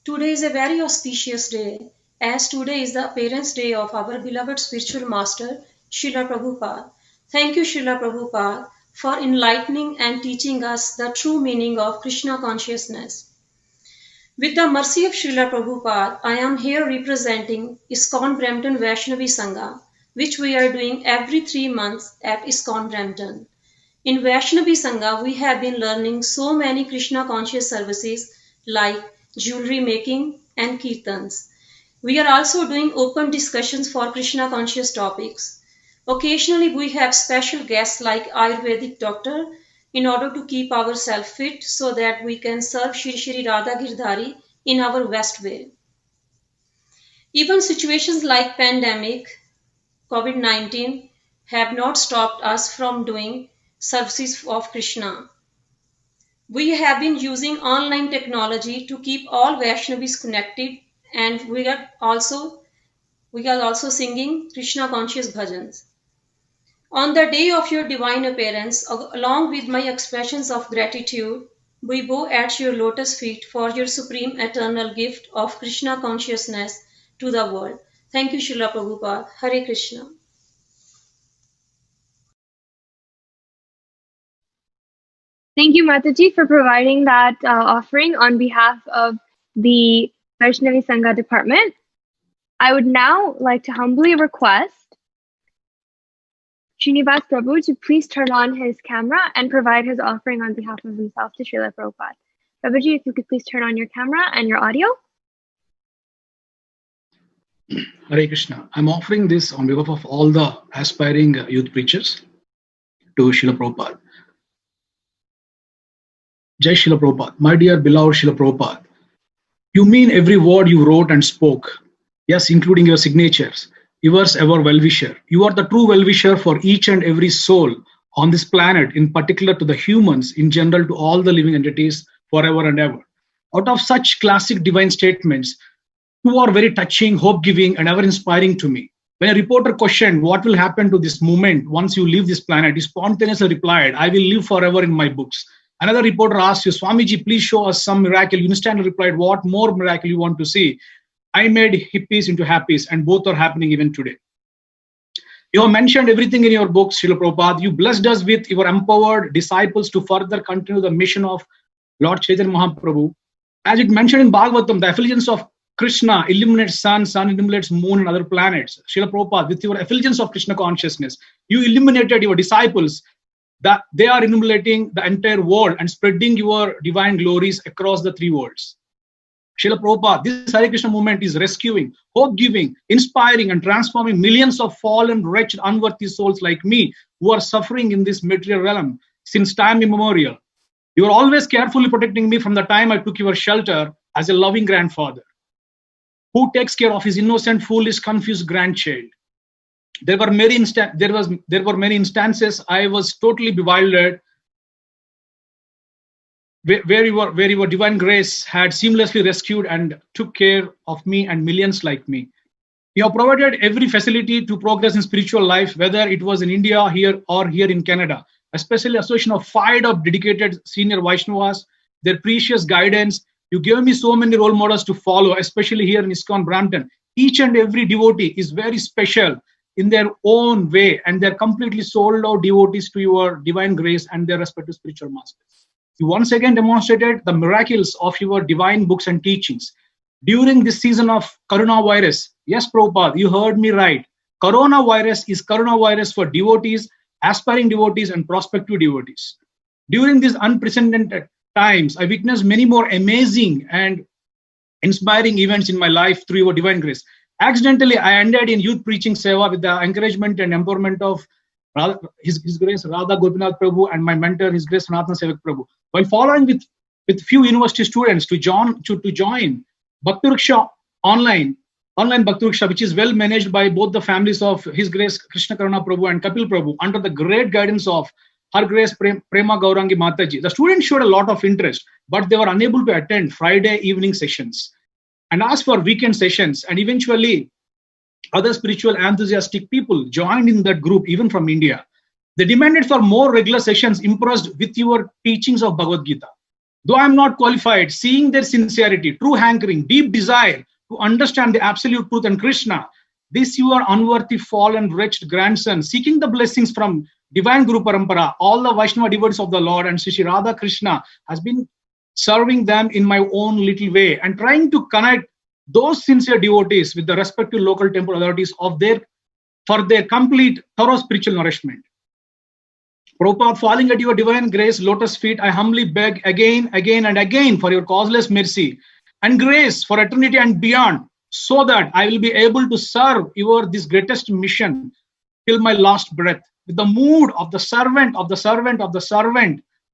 Speaker 17: Today is a very auspicious day, as today is the appearance day of our beloved spiritual master, Srila Prabhupada. Thank you, Srila Prabhupada, for enlightening and teaching us the true meaning of Krishna consciousness. With the mercy of Srila Prabhupada, I am here representing ISKCON Brampton Vaishnavi Sangha, which we are doing every 3 months at ISKCON Brampton. In Vaishnavi Sangha, we have been learning so many Krishna conscious services like jewelry making and kirtans. We are also doing open discussions for Krishna conscious topics. Occasionally, we have special guests like Ayurvedic doctor in order to keep ourselves fit so that we can serve Shri Shri Radha Girdhari in our best way. Even situations like pandemic, COVID-19 have not stopped us from doing services of Krishna. We have been using online technology to keep all Vaishnavis connected, and we are also singing Krishna conscious bhajans. On the day of your divine appearance, along with my expressions of gratitude, we bow at your lotus feet for your supreme eternal gift of Krishna consciousness to the world. Thank you, Srila Prabhupada. Hare Krishna.
Speaker 5: Thank you, Mataji, for providing that offering on behalf of the Vaishnavi Sangha Department. I would now like to humbly request Srinivas Prabhu to please turn on his camera and provide his offering on behalf of himself to Srila Prabhupada. Prabhuji, if you could please turn on your camera and your audio.
Speaker 18: Hare Krishna. I'm offering this on behalf of all the aspiring youth preachers to Srila Prabhupada. Jai Srila Prabhupada. My dear beloved Srila Prabhupada, you mean every word you wrote and spoke. Yes, including your signatures. Yours ever well-wisher. You are the true well-wisher for each and every soul on this planet, in particular to the humans, in general to all the living entities forever and ever. Out of such classic divine statements, two are very touching, hope-giving, and ever-inspiring to me. When a reporter questioned what will happen to this movement once you leave this planet, he spontaneously replied, I will live forever in my books. Another reporter asked you, Swamiji, please show us some miracle. You instantly replied, what more miracle you want to see? I made hippies into happies, and both are happening even today. You have mentioned everything in your books, Srila Prabhupada. You blessed us with your empowered disciples to further continue the mission of Lord Chaitanya Mahaprabhu. As it mentioned in Bhagavatam, the effulgence of Krishna illuminates sun, sun illuminates moon and other planets. Srila Prabhupada, with your effulgence of Krishna consciousness, you illuminated your disciples that they are illuminating the entire world and spreading your divine glories across the three worlds. Srila Prabhupada, this Hare Krishna movement is rescuing, hope-giving, inspiring, and transforming millions of fallen, wretched, unworthy souls like me who are suffering in this material realm since time immemorial. You are always carefully protecting me from the time I took your shelter as a loving grandfather who takes care of his innocent, foolish, confused grandchild. There were many instances I was totally bewildered where your divine grace had seamlessly rescued and took care of me and millions like me. You have provided every facility to progress in spiritual life, whether it was in India here or here in Canada, especially association of fired up dedicated senior Vaishnavas, their precious guidance. You gave me so many role models to follow, especially here in ISKCON Brampton. Each and every devotee is very special in their own way, and they're completely sold out devotees to your divine grace and their respective spiritual masters. You once again demonstrated the miracles of your divine books and teachings. During this season of coronavirus, yes, Prabhupada, you heard me right. Coronavirus is coronavirus for devotees, aspiring devotees, and prospective devotees. During these unprecedented times, I witnessed many more amazing and inspiring events in my life through your divine grace. Accidentally, I ended in youth preaching seva with the encouragement and empowerment of His Grace Radha Gopinath Prabhu and my mentor, His Grace Sanatana Sevak Prabhu. While following with few university students to join Bhakti Riksha online Bhakti Riksha, which is well managed by both the families of His Grace Krishna Karuna Prabhu and Kapil Prabhu under the great guidance of Her Grace Prema Gaurangi Mataji. The students showed a lot of interest, but they were unable to attend Friday evening sessions and asked for weekend sessions. And eventually, other spiritual enthusiastic people joined in that group, even from India. They demanded for more regular sessions impressed with your teachings of Bhagavad Gita. Though I am not qualified, seeing their sincerity, true hankering, deep desire to understand the absolute truth and Krishna, this your unworthy, fallen, wretched grandson, seeking the blessings from divine Guru Parampara, all the Vaishnava devotees of the Lord and Sri Radha Krishna has been serving them in my own little way and trying to connect those sincere devotees with the respective local temple authorities for their complete, thorough spiritual nourishment. Prabhupada, falling at your divine grace, lotus feet, I humbly beg again and again for your causeless mercy and grace for eternity and beyond, so that I will be able to serve this greatest mission till my last breath, with the mood of the servant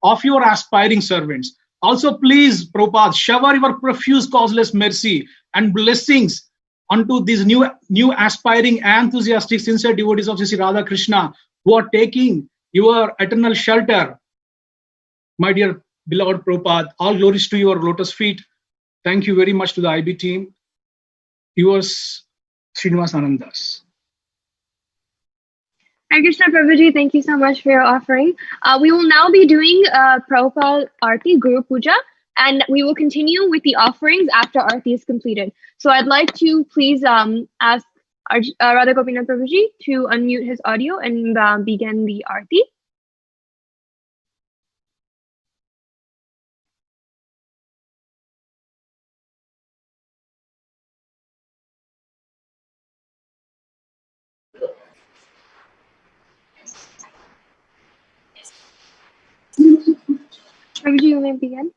Speaker 18: of your aspiring servants. Also, please, Prabhupada, shower your profuse causeless mercy and blessings unto these new aspiring, enthusiastic, sincere devotees of Sri Radha Krishna who are taking your eternal shelter. My dear beloved Prabhupada, all glories to your lotus feet. Thank you very much to the IB team. Yours, Srinivas Anandas.
Speaker 5: Hare Krishna Prabhuji, thank you so much for your offering. We will now be doing Prabhupada Aarti, Guru Puja, and we will continue with the offerings after Aarti is completed. So I'd like to please ask Radha Gopinath Prabhuji to unmute his audio and begin the Aarti. Prabhuji, you may begin.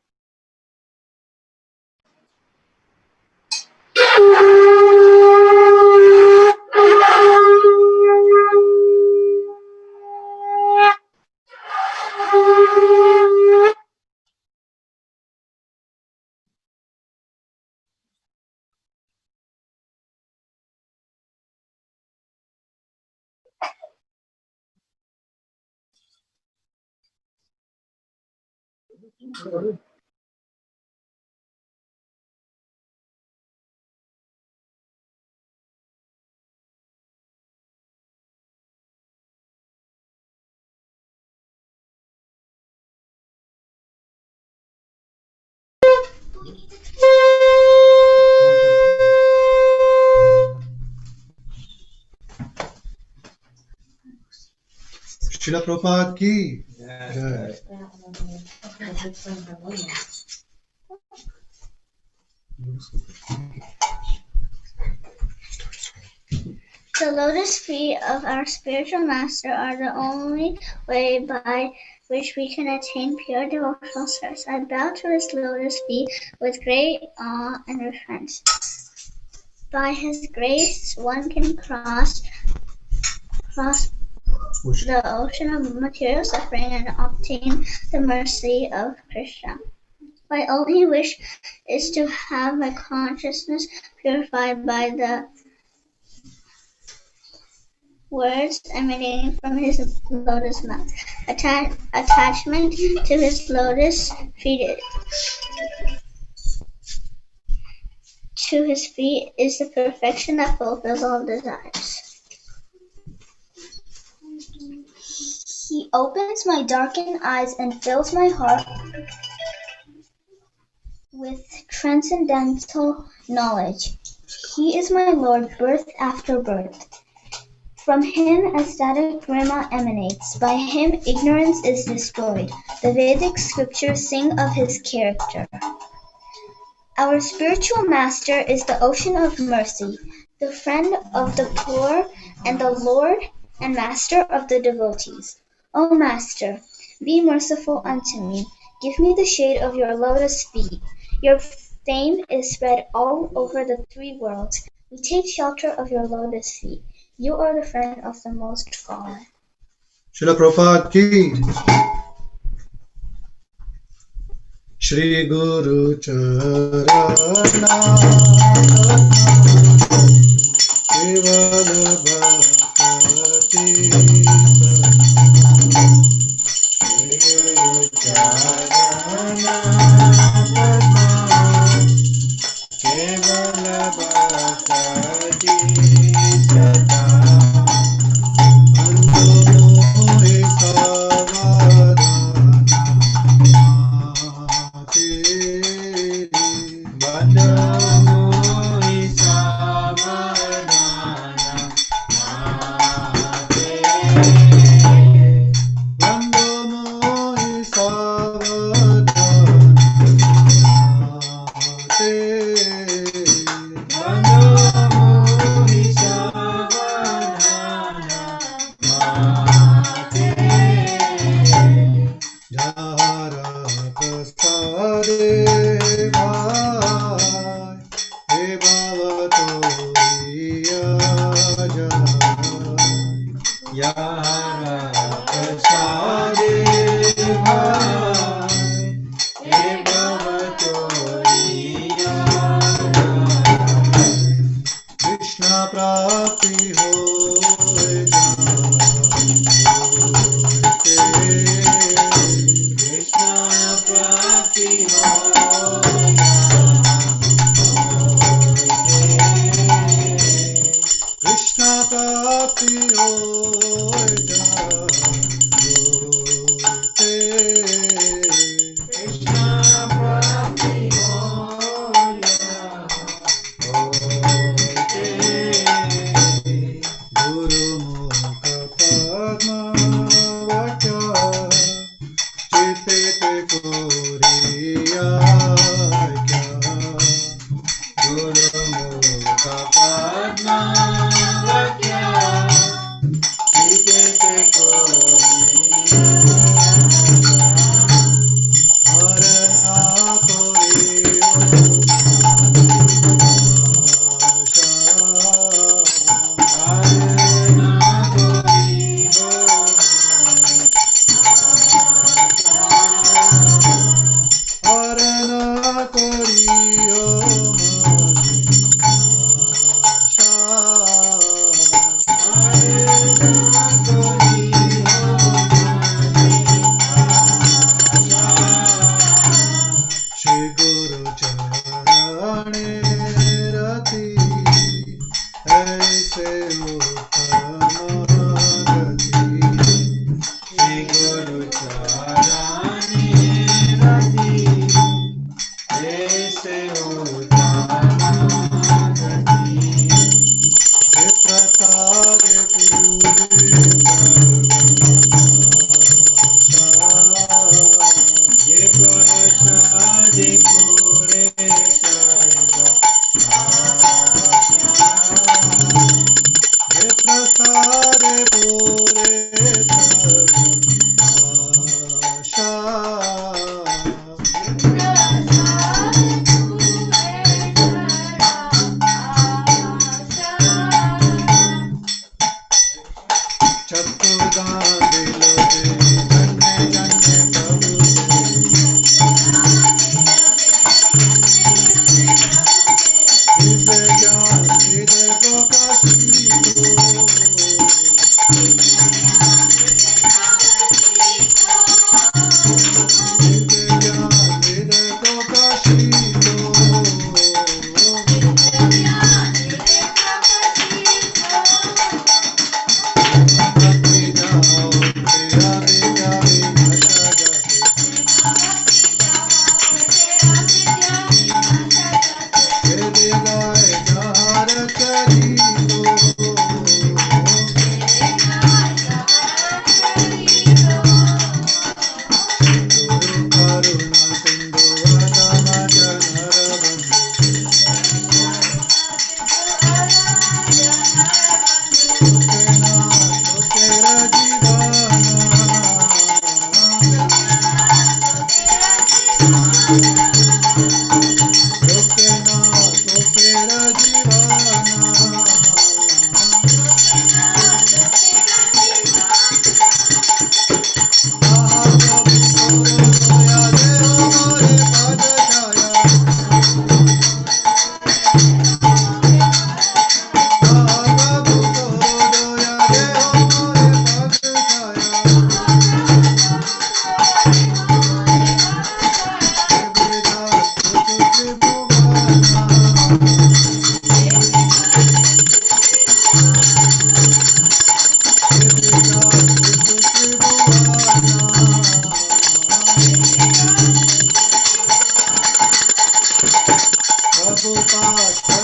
Speaker 19: Srila Prabhupada ki jai.
Speaker 4: The lotus feet of our spiritual master are the only way by which we can attain pure devotional service. I bow to his lotus feet with great awe and reverence. By his grace, one can cross the ocean of material suffering and obtain the mercy of Krishna. My only wish is to have my consciousness purified by the words emanating from his lotus mouth. attachment to his lotus feet. To his feet is the perfection that fulfills all desires. He opens my darkened eyes and fills my heart with transcendental knowledge. He is my Lord, birth after birth. From him ecstatic Brahma emanates. By him ignorance is destroyed. The Vedic scriptures sing of his character. Our spiritual master is the ocean of mercy, the friend of the poor, and the Lord and master of the devotees. O Master, be merciful unto me. Give me the shade of your lotus feet. Your fame is spread all over the three worlds. We take shelter of your lotus feet. You are the friend of the Most God.
Speaker 19: Srila Prabhupada ki. Shri Guru Charana Keval Bhakti Shri Guru Charana Keval Bhakti Sada Andomohi Savadana Prabhupada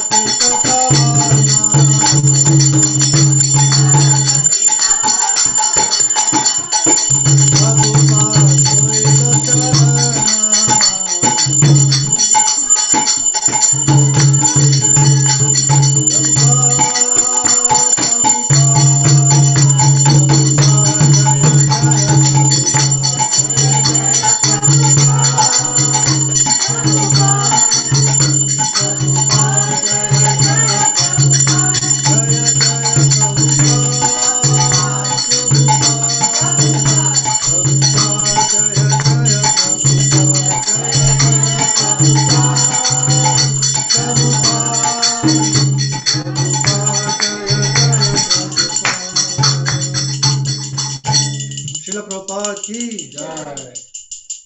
Speaker 19: ki jai.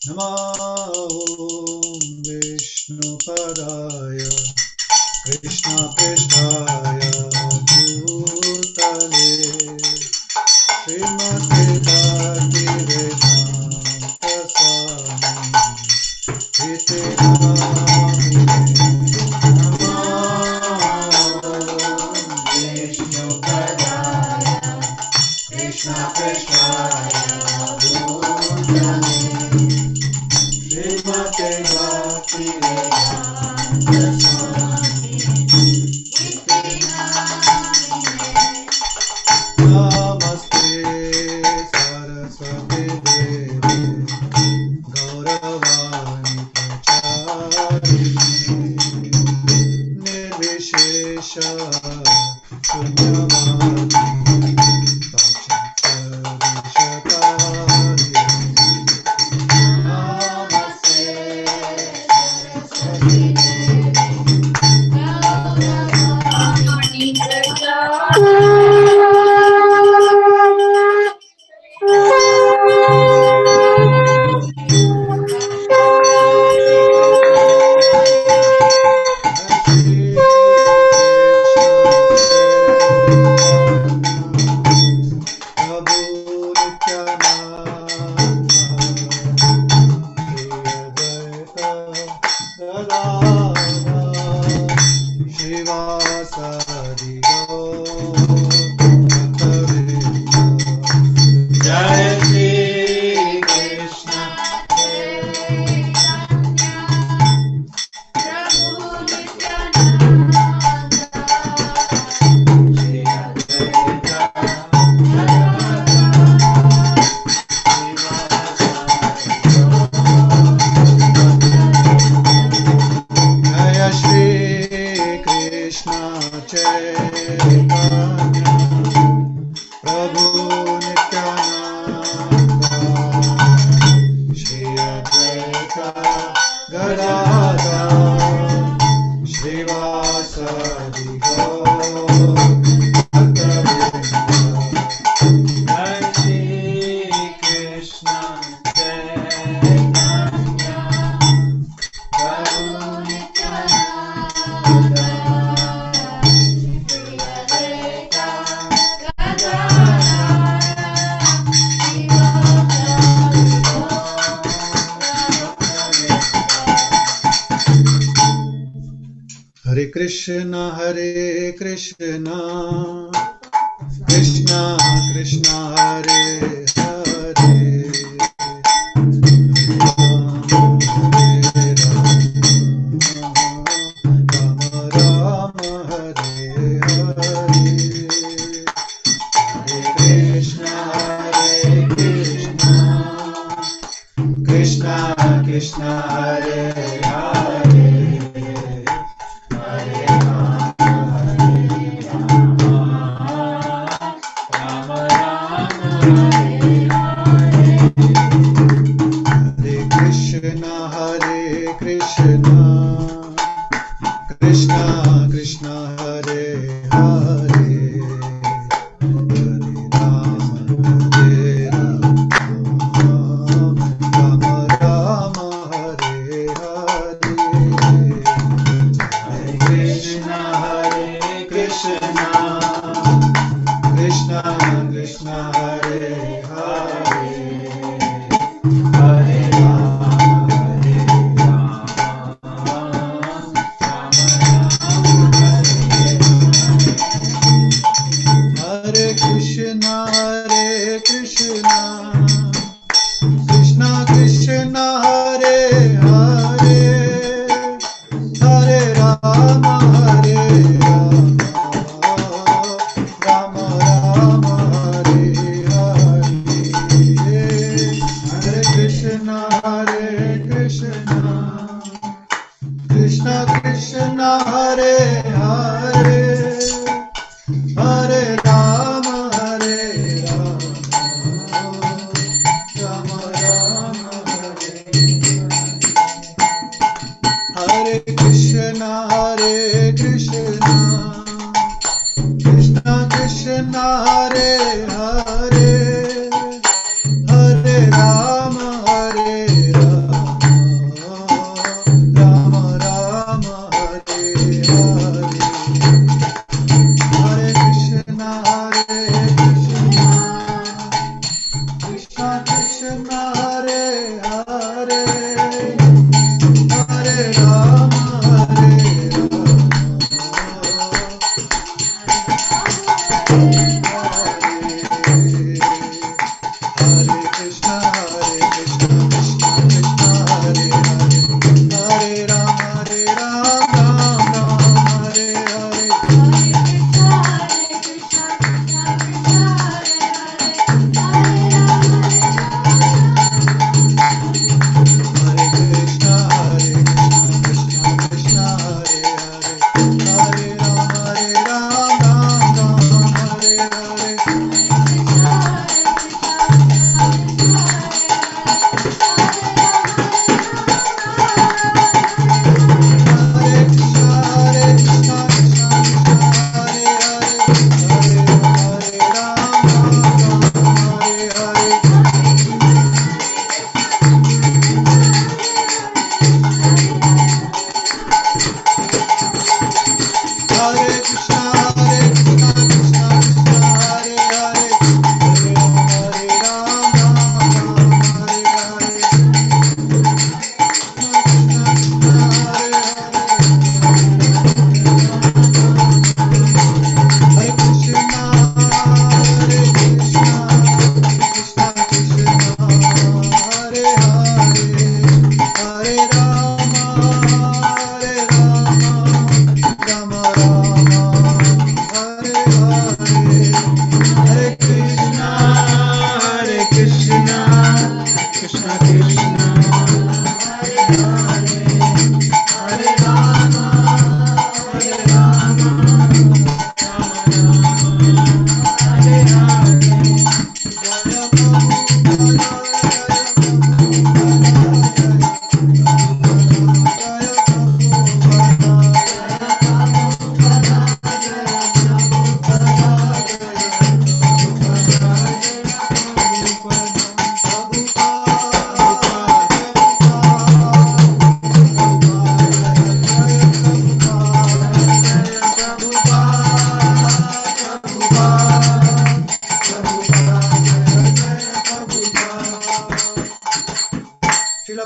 Speaker 19: Namo Vishnu Padaya Krishna Prishthaya Bhutale Srimate Bhakti Vedanta Swami Iti Namo Vishnu Padaya Krishna Prishthaya Bhutale Srimate Bhakti Vedanta Swami Iti Namaste Saraswati Devi Gauravani Pracharini Nirvishesha Shunyavadi Pachita Krishna Krishna Krishna Hare Hare Rama Hare Hare Krishna Krishna Hare Hare Hare Rama Hare Krishna Krishna Krishna Hare Hare Krishna Krishna Hare Hare Hare Hare Krishna Krishna Krishna Hare Hare Hare Rama Hare Rama Rama Hare Hare Hare Krishna Krishna Krishna Hare Hare Hare Rama Hare Rama Rama Hare Hare Krishna Krishna Krishna Hare Hare Hare Rama Hare Rama Rama Hare Hare Hare Krishna Krishna Krishna Hare Hare Hare Rama Hare Hare Krishna Krishna Krishna Hare Hare Hare Rama Rama Hare Hare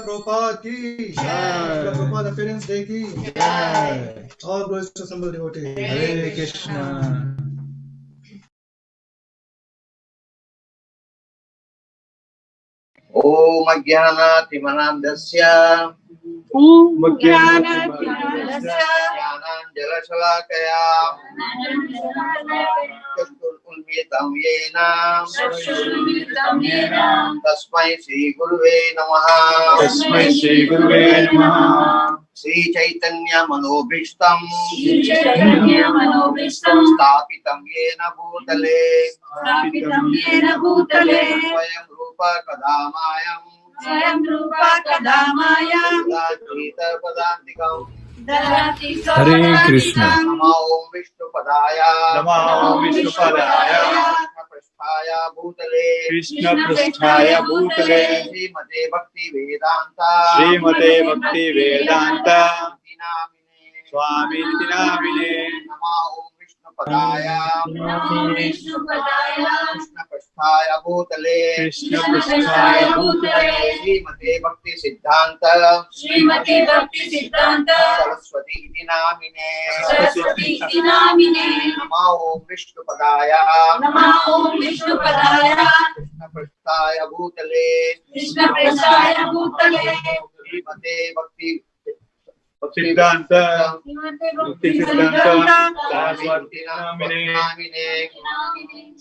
Speaker 19: Prabhupada ki Jai. Prabhupada Appearance Day ki jai. All glories to assembled devotees. Hare Krishna.
Speaker 9: Om Ajnanatimanaandasya Jnananjalasalakaya Chakshurunmitam yena Tasmai Shri Guruve Namaha
Speaker 8: Tasmai Shri Guruve Namaha.
Speaker 9: Shri Chaitanya Manobhishtam
Speaker 2: Manobhishtam
Speaker 9: Stapitam yena bhutale Swayam Rupa Kadamayam Gita Padantikam
Speaker 13: Hare Krishna.
Speaker 9: Nama Om Vishnu Padaya
Speaker 8: Nama Om Vishnu Padaya
Speaker 9: Krishna Prasthaya Bhutale
Speaker 8: Krishna Prasthaya Bhutale
Speaker 9: Srimate Bhakti Vedanta
Speaker 8: Srimate Bhakti Vedanta Swami Tinamine
Speaker 9: Nama Om Vishnu Padaya Krishna Prasthaya Bhutale
Speaker 8: Krishna Prasthaya Bhutale
Speaker 9: Srimate Bhakti Siddhanta Saraswati iti namine Nama Om Vishnu Padaya Krishna Prasthaya Bhutale Srimate Bhakti
Speaker 8: Siddhanta Bhakti Siddhanta Saraswati Namine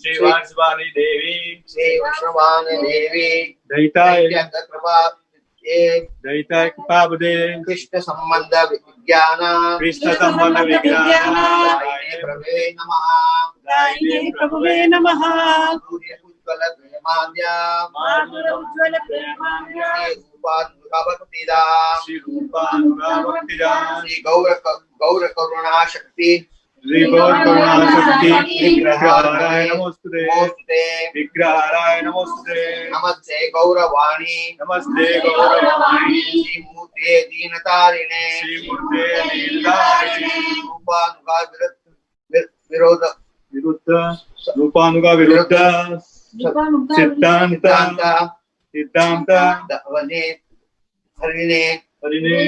Speaker 8: Shri Varsvani Devi
Speaker 9: Shri Varshavani Devi
Speaker 8: Daitaya
Speaker 9: Daitaya
Speaker 8: Kripabade
Speaker 9: Krishna Sambandha Vijnana
Speaker 8: Krishna Sambandha Vijnana
Speaker 9: Prabhe Namaha
Speaker 2: Prabhuve Namaha
Speaker 9: Surya Ujjvala Premandya
Speaker 8: Shri Rupa Nuga Bhaktida
Speaker 9: Shri Gaura Karuna Shakti
Speaker 8: Shri Gaur Karuna Shakti Vigraharaaya Namaste Vigraharaaya Namaste
Speaker 9: Namaste Gauravani
Speaker 8: Namaste Gauravani
Speaker 9: Shri Murte Deenatarine
Speaker 8: Shri Murte Deenatarine
Speaker 9: Rupanuga Virodha
Speaker 8: Viruddha Rupanuga Viruddha Siddhanta
Speaker 9: Dhavane Harine
Speaker 8: Harine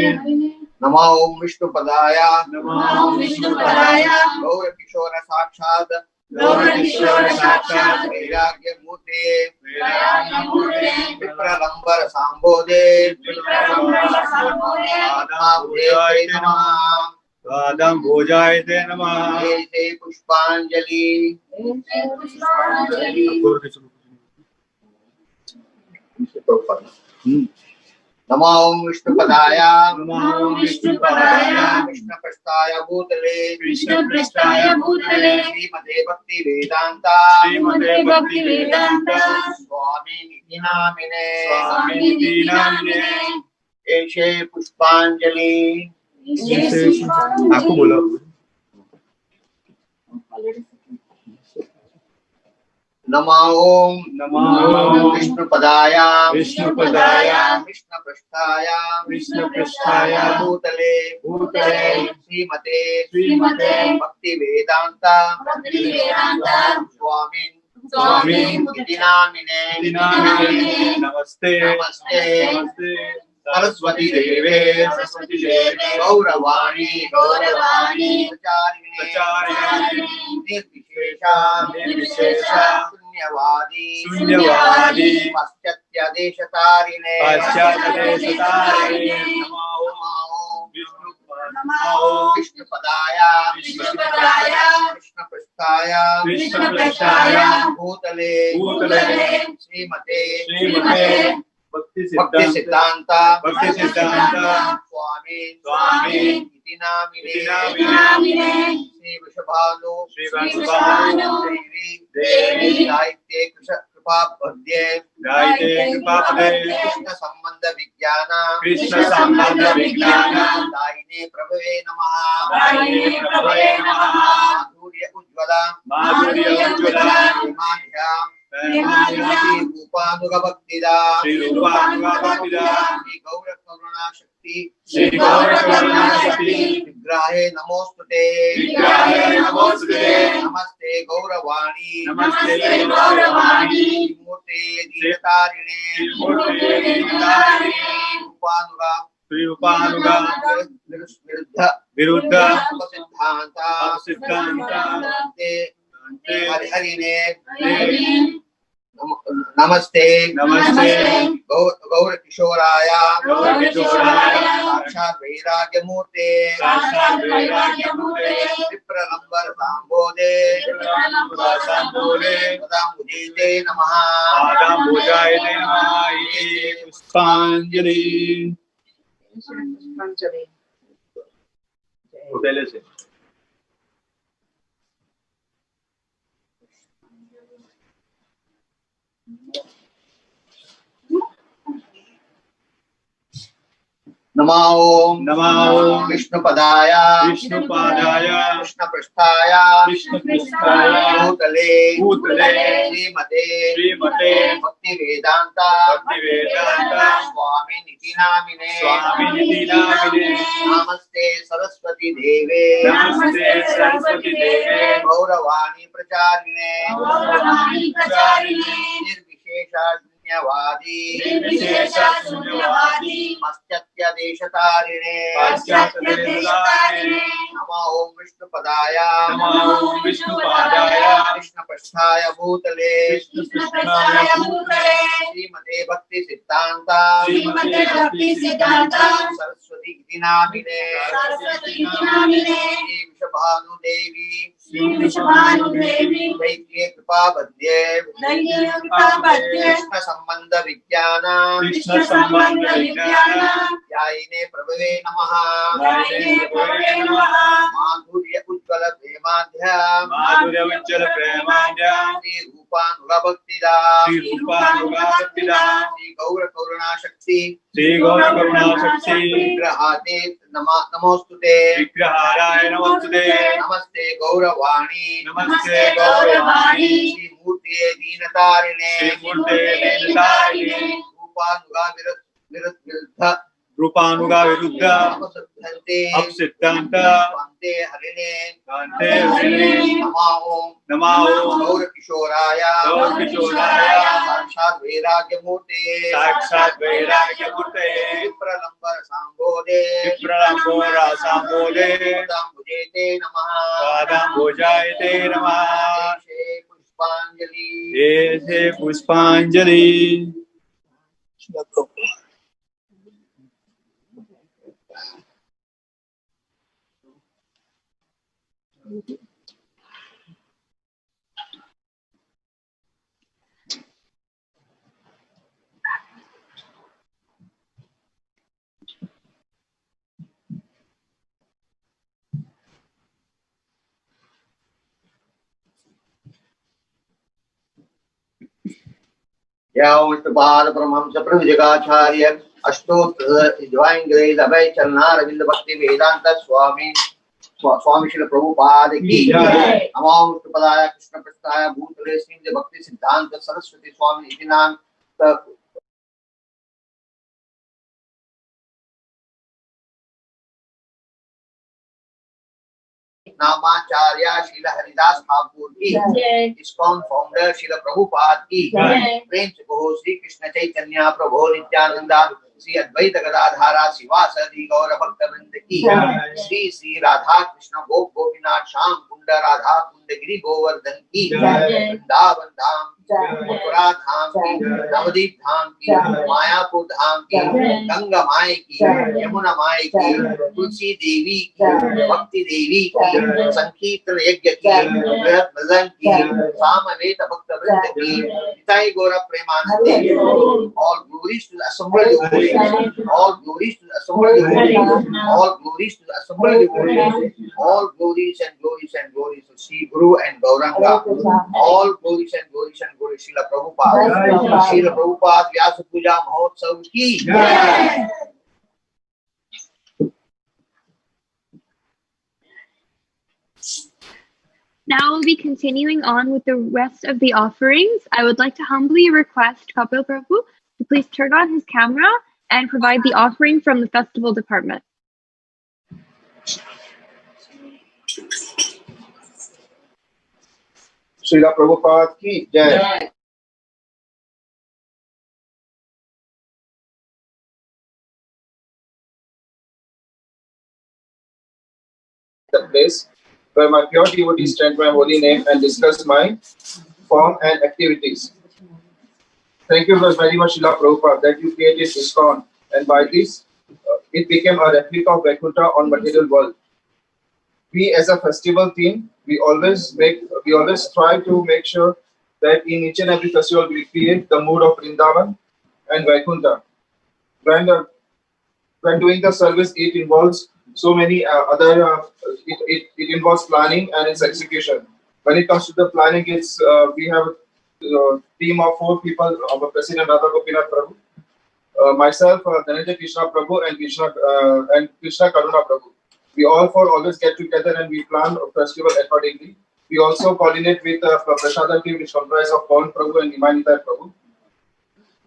Speaker 9: Nama Om Vishnu Padaya
Speaker 8: Nama Om Vishnu Padaya
Speaker 9: Gaura Kishora Sakshat Vairagya Murte Vipralambar Sambodhe Adamudayate Namaha
Speaker 8: Radam Bhojayate Namaha
Speaker 9: Ete Pushpanjali Nama Om Vishnu Padaya
Speaker 8: Nama Om Vishnu Padaya
Speaker 9: Krishna Prasthaya Bhutale
Speaker 2: Krishna Prasthaya Bhutale
Speaker 9: Srimate Bhakti Vedanta
Speaker 8: Srimate Bhakti Vedanta
Speaker 9: Swami Niti Namine
Speaker 8: Swami Niti Namine
Speaker 9: Eshe Pushpanjali
Speaker 8: Aku bola
Speaker 9: Nama Om
Speaker 8: Vishnu
Speaker 9: Padaya
Speaker 8: Vishnu Padaya
Speaker 9: Krishna Prasthaya
Speaker 8: Krishna Prasthaya
Speaker 9: Bhutale Srimate Bhakti Vedanta Swami Niti Namine
Speaker 8: Namaste
Speaker 9: Saraswati Deve Gauravani Pracharine Nirvishesha Sunyavadi Paschatya Deshatarine Vishnu Padaya Krishna Prasthaya Bhutale Srimate Bhakti Siddhanta Swami Niti Namine Shri Vrishabhanu Devi Daite Kripa Bhadye Krishna Sambandha Vijnana Daine Prabhave Namaha Madhurya Ujjvala Rupanuga Bhaktida Shri Gaura Karuna Shakti Vigrahe Namostute Namaste Gauravani Murte Deenatarine Rupanuga
Speaker 8: Srirupanuga Viruddha Siddhanta
Speaker 9: Harine Namaste Gaur Kishoraya Sakshat Vairagya Murte Vipralambar Sambode Padam Ujite Namaha
Speaker 8: Padam Bhujayate Namaha Iti Puspanjali. पहले से
Speaker 9: नमो विष्णुपदाय कृष्णपृष्ठाय भूतले श्रीमते भक्तिवेदांत स्वामिनिति नामिने नमस्ते सरस्वती देवे गौरवाणी प्रचारिणे निर्विशेषाशून्यवादी पाश्चात्यदेशतारिणे नमो ओं विष्णुपदाय कृष्णपृष्ठाय भूतले श्रीमते भक्ति सिद्धांत सरस्वती इति नामिने श्री वृषभानुदेवी दैत्ये कृपाबध्ये कृष्ण संबंध विज्ञान ध्यायिने प्रभवे नमः माधुर्य उज्ज्वल प्रेमाढ्य श्री रूपानुगा भक्तिदा श्री गौर करुणा शक्ति विग्रहाते नमोस्तुते नमस्ते गौरवाणी श्री मूर्तिये दीनतारिणे
Speaker 8: रूपानुगा विरुद्ध अपसिद्धांत
Speaker 9: हरिणे
Speaker 8: नमो
Speaker 9: गौर किशोराय साक्षात वैराग्य मूर्ते विप्रलंबर सांबोदे भुजेते नमः
Speaker 8: पुष्पांजलि
Speaker 9: Prabhupada Paramahamsa Pravijagacharya Ashtotra Divine Grace Abhay Chalna Ravinda Bhakti Vedanta Swami Srila Prabhupada ki Namo Vishnupadaya Krishna Prasthaya Bhutale Srimad Bhakti Siddhanta Saraswati Swami iti nam नामाचार्य Srila Haridas Thakur की ISKCON फाउंडर श्रील प्रभुपाद की प्रेम से कहो श्री कृष्ण चैतन्य प्रभु नित्यानंदा श्री अद्वैत गदाधारा शिवासदि गौर भक्त वृंद की श्री श्री राधा कृष्ण गोपीनाथ श्याम कुंड राधा कुंड गिरि गोवर्धन की वृंदावन धाम मथुरा धाम की नवदीप धाम की मायापुर धाम की गंगा माई की यमुना माई की तुलसी देवी की भक्ति देवी की संकीर्तन यज्ञ की बृहद भजन की सामवेद भक्त वृंद की निताई गौर Premanand all glories to the assembled devotees all glories to the assembled devotees all glories to the assembled devotees all glories and glories and glories to Sri Guru and Gauranga all glories and glories and glories Srila Prabhupada Vyasa Puja Mahotsav ki
Speaker 5: Now we'll be continuing on with the rest of the offerings. I would like to humbly request Kapil Prabhu to please turn on his camera and provide the offering from the festival department.
Speaker 9: Srila Prabhupada ki jai.
Speaker 20: place where my pure devotees chant my holy name and discuss my form and activities. Thank you very much, Srila Prabhupada, that you created ISKCON, and by this, it became a replica of Vaikuntha on material world. We, as a festival team, we always try to make sure that in each and every festival we create the mood of Vrindavan and Vaikuntha. When doing the service, it involves so many it involves planning and its execution. When it comes to the planning, it's we have a team of 4 people, our President Radha Gopinath Prabhu, myself, Dhananjay Krishna Prabhu, and Krishna Karuna Prabhu. We all 4 always get together and we plan a festival accordingly. We also coordinate with the Prasadam team, which comprises of Pawan Prabhu and Imanita Prabhu.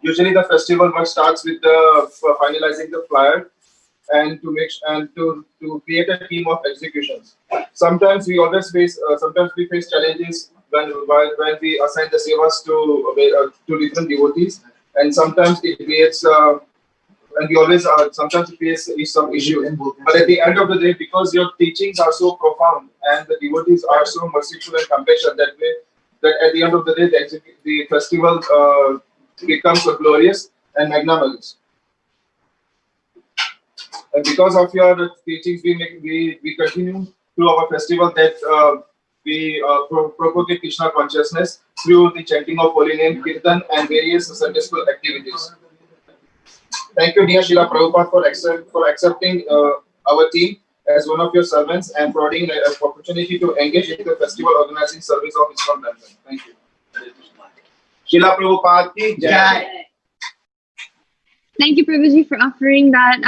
Speaker 20: Usually, the festival work starts with finalizing the flyer and to create a team of executions. Sometimes we face challenges when we assign the sevas to different devotees, and sometimes it creates and we always sometimes it creates some issue. But at the end of the day, because your teachings are so profound and the devotees are so merciful and compassionate, that at the end of the day, the festival becomes glorious and magnanimous. And because of your teachings, we continue through our festival that we propagate Krishna consciousness through the chanting of holy name, kirtan, and various Sunday school activities. Thank you, dear Srila Prabhupada, for accepting our team as one of your servants and providing an opportunity to engage in the festival organizing service of ISKCON Brampton. Thank you. Srila Prabhupada ki Jai.
Speaker 5: Thank you, Prabhuji, for offering that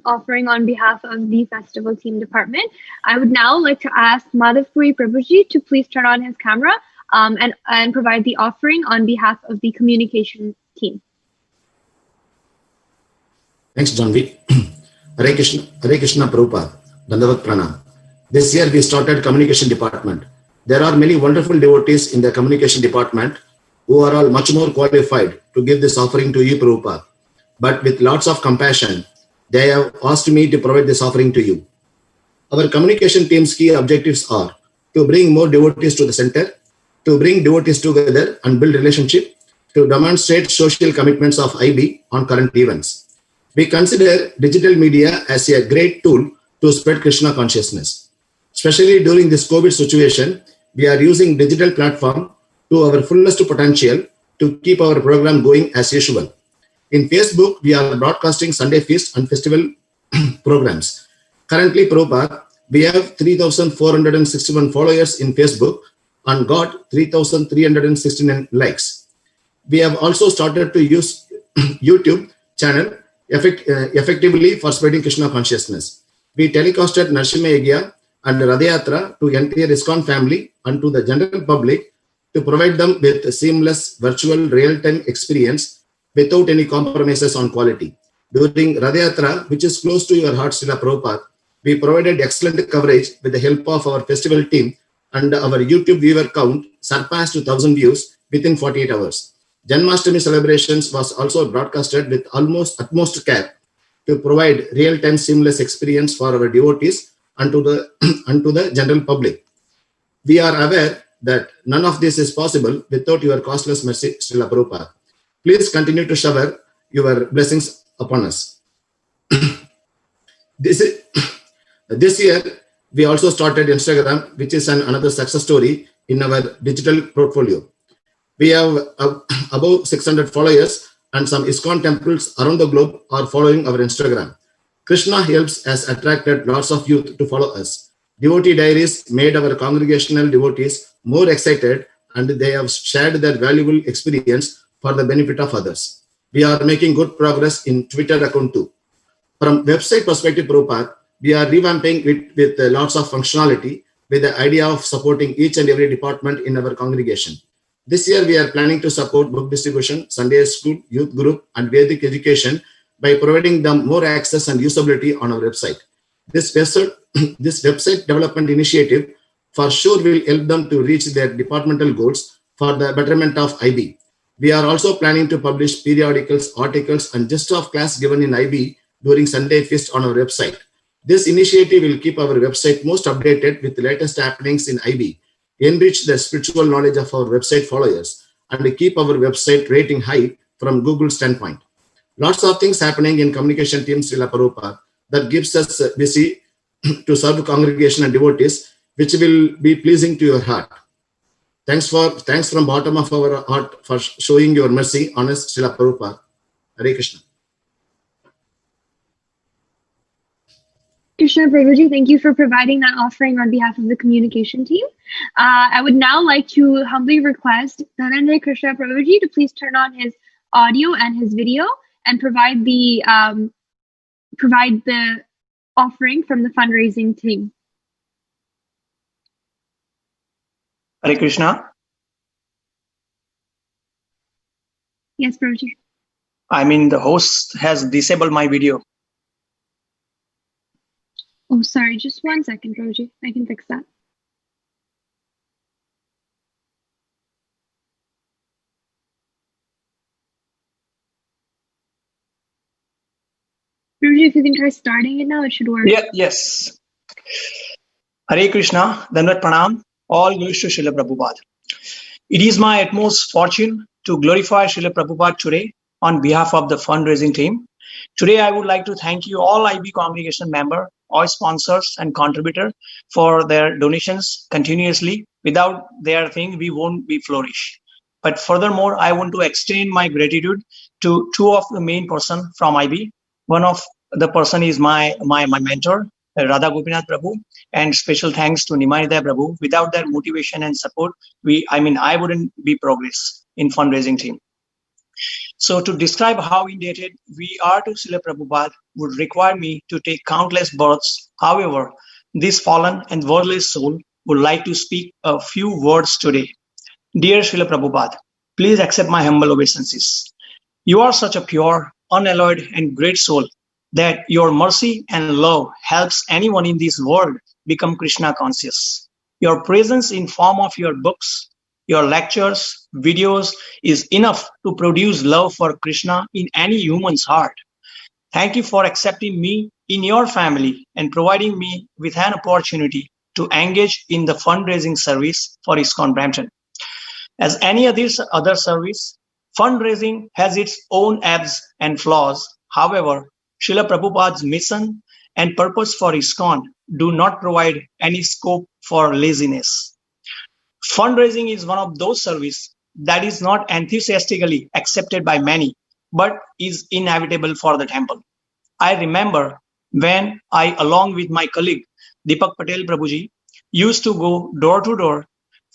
Speaker 5: offering on behalf of the festival team department. I would now like to ask Madhavpuri Prabhuji to please turn on his camera and provide the offering on behalf of the communication team.
Speaker 21: Thanks, Janvi. Hare Krishna Prabhupada, Dandavat Pranam. This year we started communication department. There are many wonderful devotees in the communication department who are all much more qualified to give this offering to you, Prabhupada. But with lots of compassion, they have asked me to provide this offering to you. Our communication team's key objectives are to bring more devotees to the center, to bring devotees together and build relationship, to demonstrate social commitments of IB on current events. We consider digital media as a great tool to spread Krishna consciousness. Especially during this COVID situation, we are using digital platform to our fullest potential to keep our program going as usual. In Facebook, we are broadcasting Sunday feast and festival programs. Currently, Prabhupada, we have 3,461 followers in Facebook and got 3,369 likes. We have also started to use YouTube channel effectively for spreading Krishna consciousness. We telecasted Narsimha Yagya and Radhayatra to entire ISKCON family and to the general public to provide them with a seamless virtual real-time experience without any compromises on quality. During Radhayatra, which is close to your heart, Srila Prabhupada, we provided excellent coverage with the help of our festival team, and our YouTube viewer count surpassed 1,000 views within 48 hours. Janmashtami celebrations was also broadcasted with utmost care to provide real-time seamless experience for our devotees and to the general public. We are aware that none of this is possible without your costless mercy, Srila Prabhupada. Please continue to shower your blessings upon us. This year, we also started Instagram, which is another success story in our digital portfolio. We have above 600 followers, and some ISKCON temples around the globe are following our Instagram. Krishna helps has attracted lots of youth to follow us. Devotee diaries made our congregational devotees more excited, and they have shared their valuable experience for the benefit of others. We are making good progress in Twitter account too. From website perspective, Prabhupada, we are revamping it with lots of functionality with the idea of supporting each and every department in our congregation. This year, we are planning to support book distribution, Sunday school, youth group, and Vedic education by providing them more access and usability on our website. This website development initiative for sure will help them to reach their departmental goals for the betterment of IB. We are also planning to publish periodicals, articles, and gist of class given in IB during Sunday feast on our website. This initiative will keep our website most updated with the latest happenings in IB, enrich the spiritual knowledge of our website followers, and keep our website rating high from Google's standpoint. Lots of things happening in communication team Srila Prabhupada that gives us busy to serve congregation and devotees, which will be pleasing to your heart. Thanks from bottom of our heart for showing your mercy on us, Srila Prabhupada. Hare Krishna.
Speaker 5: Krishna Prabhuji, thank you for providing that offering on behalf of the communication team. I would now like to humbly request Dhananjay Krishna Prabhuji to please turn on his audio and his video and provide the offering from the fundraising team.
Speaker 15: Hare Krishna.
Speaker 5: Yes, Prabhuji.
Speaker 15: I mean, the host has disabled my video.
Speaker 5: Oh, sorry, just 1 second, Prabhuji. I can fix that. Prabhuji, if you can try starting it now, it should work.
Speaker 15: Yeah, yes. Hare Krishna, Dandavat Pranam, all glories to Srila Prabhupada. It is my utmost fortune to glorify Srila Prabhupada today on behalf of the fundraising team. Today, I would like to thank you all IB congregation member, all sponsors and contributor for their donations continuously. Without their thing, we won't be flourish. But furthermore, I want to extend my gratitude to two of the main person from IB. One of the person is my mentor, Radha Gopinath Prabhu, and special thanks to Nimanida Prabhu. Without their motivation and support, I wouldn't be progress in fundraising team. So to describe how indebted we are to Srila Prabhupada would require me to take countless births. However, this fallen and worldless soul would like to speak a few words today. Dear Srila Prabhupada, please accept my humble obeisances. You are such a pure, unalloyed and great soul that your mercy and love helps anyone in this world become Krishna conscious. Your presence in form of your books, your lectures, videos is enough to produce love for Krishna in any human's heart. Thank you for accepting me in your family and providing me with an opportunity to engage in the fundraising service for ISKCON Brampton. As any other service, fundraising has its own ebbs and flaws. However, Srila Prabhupada's mission and purpose for ISKCON do not provide any scope for laziness. Fundraising is one of those services that is not enthusiastically accepted by many, but is inevitable for the temple. I remember when I, along with my colleague Deepak Patel Prabhuji, used to go door to door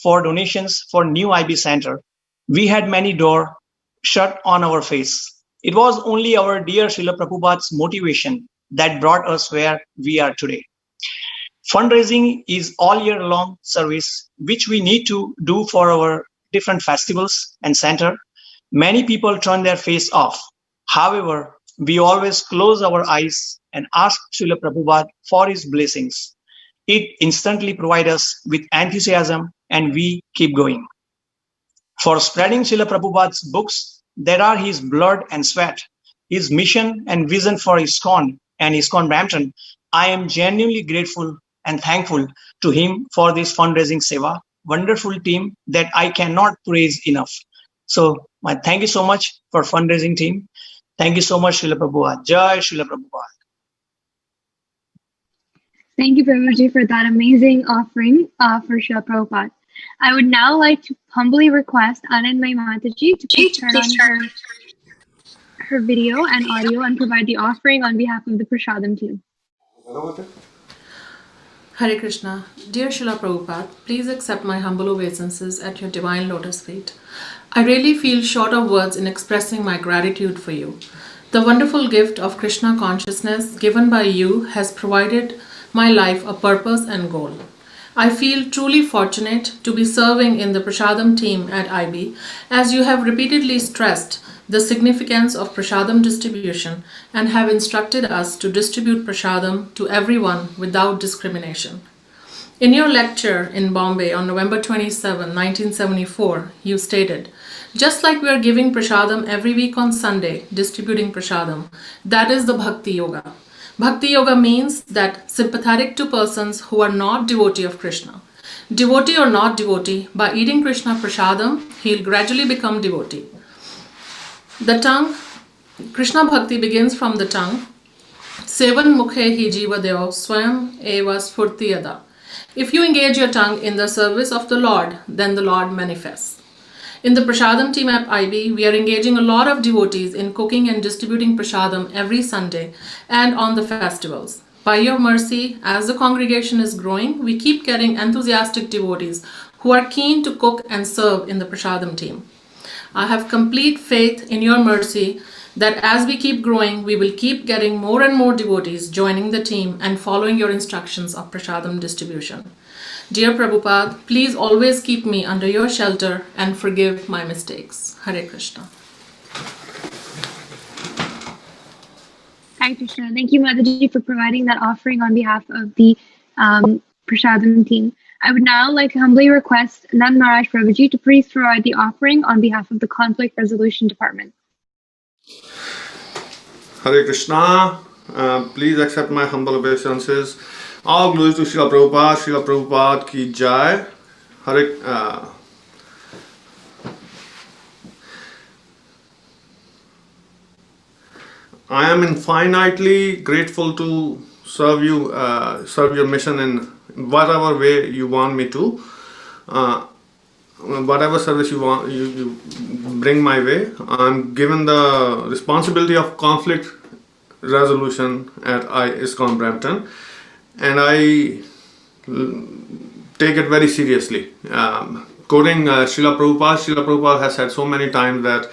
Speaker 15: for donations for new IB center. We had many doors shut on our face. It was only our dear Srila Prabhupada's motivation that brought us where we are today. Fundraising is all year long service, which we need to do for our different festivals and center. Many people turn their face off. However, we always close our eyes and ask Srila Prabhupada for his blessings. It instantly provides us with enthusiasm and we keep going. For spreading Srila Prabhupada's books, there are his blood and sweat, his mission and vision for ISKCON and ISKCON Brampton. I am genuinely grateful and thankful to him for this fundraising seva, wonderful team that I cannot praise enough. So thank you so much for fundraising team. Thank you so much, Srila Prabhupada. Jai Srila Prabhupada.
Speaker 5: Thank you, Prabhuji, for that amazing offering for Srila Prabhupada. I would now like to humbly request Anandmay Mataji to please turn on her video and audio and provide the offering on behalf of the Prasadam team.
Speaker 1: Hare Krishna. Dear Srila Prabhupada, please accept my humble obeisances at your divine lotus feet. I really feel short of words in expressing my gratitude for you. The wonderful gift of Krishna consciousness given by you has provided my life a purpose and goal. I feel truly fortunate to be serving in the Prasadam team at IB, as you have repeatedly stressed the significance of Prasadam distribution and have instructed us to distribute Prasadam to everyone without discrimination. In your lecture in Bombay on November 27, 1974, you stated, just like we are giving Prasadam every week on Sunday, distributing Prasadam, that is the Bhakti Yoga. Bhakti Yoga means that sympathetic to persons who are not devotee of Krishna. Devotee or not devotee, by eating Krishna prasadam, he'll gradually become devotee. The tongue, Krishna Bhakti begins from the tongue. Sevan mukhe hi jiva deo swayam eva sphurtiyada. If you engage your tongue in the service of the Lord, then the Lord manifests. In the Prasadam team at IB, we are engaging a lot of devotees in cooking and distributing prasadam every Sunday and on the festivals. By your mercy, as the congregation is growing, we keep getting enthusiastic devotees who are keen to cook and serve in the prasadam team. I have complete faith in your mercy that as we keep growing, we will keep getting more and more devotees joining the team and following your instructions of prasadam distribution. Dear Prabhupada, please always keep me under your shelter and forgive my mistakes. Hare Krishna.
Speaker 5: Hare Krishna. Thank you, Mataji, for providing that offering on behalf of the Prasadam team. I would now like to humbly request Nand Maharaj Prabhuji to please provide the offering on behalf of the Conflict Resolution Department.
Speaker 3: Hare Krishna. Please accept my humble obeisances. All glories to Srila Prabhupada. Srila Prabhupada ki jai. I am infinitely grateful to serve you, serve your mission in whatever way you want me to. Whatever service you want, you bring my way. I'm given the responsibility of conflict resolution at ISKCON Brampton, and I take it very seriously. Quoting Srila Prabhupada has said so many times that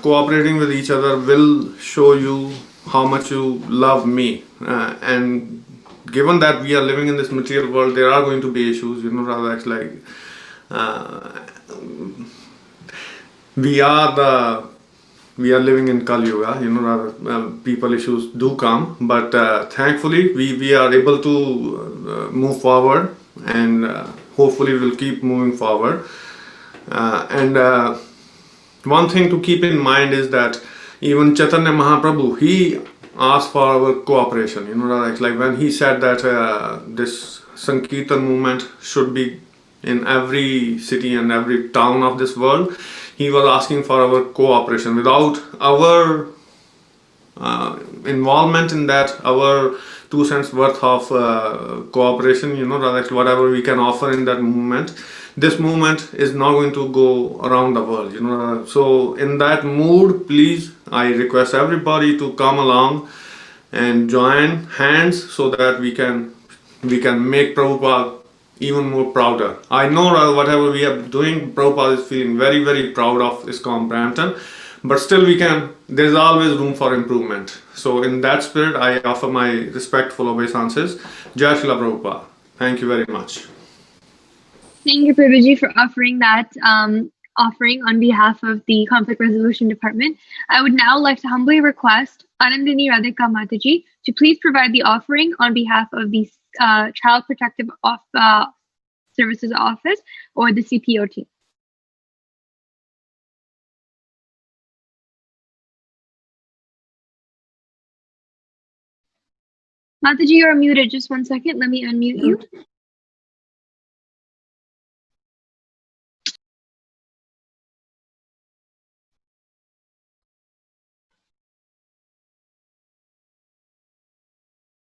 Speaker 3: cooperating with each other will show you how much you love me. And given that we are living in this material world, there are going to be issues, rather it's like we are living in Kali Yuga, rather people issues do come, but thankfully we are able to move forward, and hopefully we'll keep moving forward. And one thing to keep in mind is that even Chaitanya Mahaprabhu, he asked for our cooperation, like when he said that this Sankirtan movement should be in every city and every town of this world, he was asking for our cooperation. Without our involvement in that, our 2 cents worth of cooperation, whatever we can offer in that movement, this movement is not going to go around the world. So in that mood, please, I request everybody to come along and join hands so that we can make Prabhupada even more prouder. I know whatever we are doing, Prabhupada is feeling very, very proud of ISKCON Brampton, but still there's always room for improvement. So in that spirit, I offer my respectful obeisances. Jai Srila Prabhupada. Thank you very much.
Speaker 5: Thank you, Prabhuji, for offering that offering on behalf of the Conflict Resolution Department. I would now like to humbly request Anandini Radhika Mataji to please provide the offering on behalf of the Child Protective Services Office, or the CPO team. Mataji, you're muted. Just 1 second. Let me unmute you.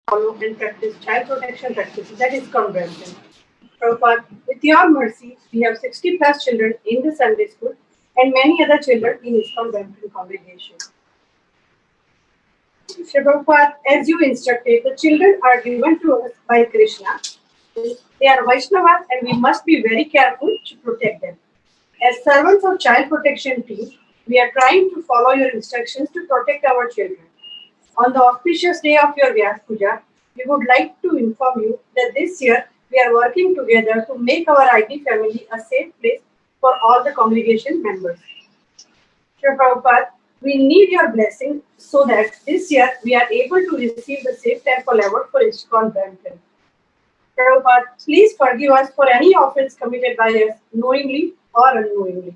Speaker 2: Follow and practice child protection practices at ISKCON Brampton. Prabhupada, with your mercy, we have 60 plus children in the Sunday school and many other children in ISKCON Brampton congregation. Shri Prabhupada, as you instructed, the children are given to us by Krishna. They are Vaishnavas and we must be very careful to protect them. As servants of child protection team, we are trying to follow your instructions to protect our children. On the auspicious day of your Vyas Puja, we would like to inform you that this year we are working together to make our IT family a safe place for all the congregation members. Shri Prabhupada, we need your blessing so that this year we are able to receive the Safe Temple Award for ISKCON Brampton. Prabhupada, please forgive us for any offense committed by us, knowingly or unknowingly.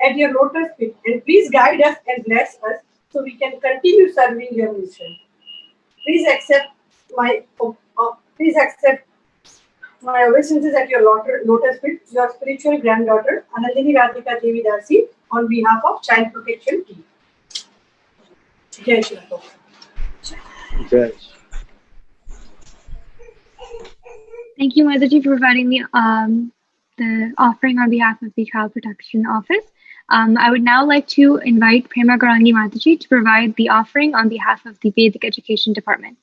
Speaker 2: At your lotus feet, and please guide us and bless us so we can continue serving your mission. Please accept my obeisances at your lotus feet, your spiritual granddaughter, Anandini Radhika Devi Dasi, on behalf of Child Protection Team. Jai Shri Prabhupada.
Speaker 19: Jai.
Speaker 5: Thank you, Mataji, for providing the offering on behalf of the Child Protection Office. I would now like to invite Prema Garangi Mataji to provide the offering on behalf of the Vedic Education Department.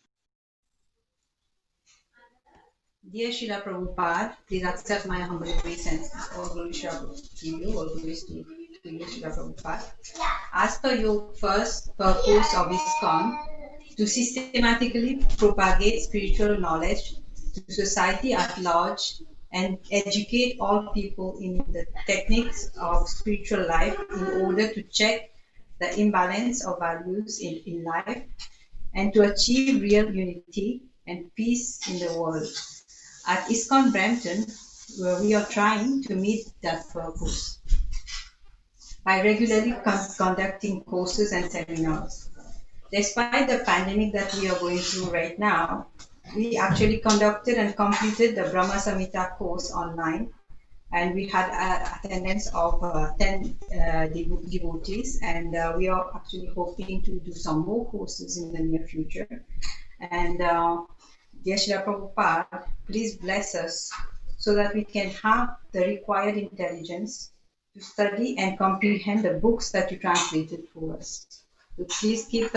Speaker 7: Dear Srila Prabhupada, please accept my humble obeisance. All glory to you, all glory to you, Srila Prabhupada. As per your first purpose of ISKCON, to systematically propagate spiritual knowledge to society at large and educate all people in the techniques of spiritual life in order to check the imbalance of values in life and to achieve real unity and peace in the world. At ISKCON Brampton, where we are trying to meet that purpose by regularly conducting courses and seminars. Despite the pandemic that we are going through right now, we actually conducted and completed the Brahma Samhita course online, and we had attendance of 10 devotees, and we are actually hoping to do some more courses in the near future. And dear Srila Prabhupada, please bless us so that we can have the required intelligence to study and comprehend the books that you translated for us. So please keep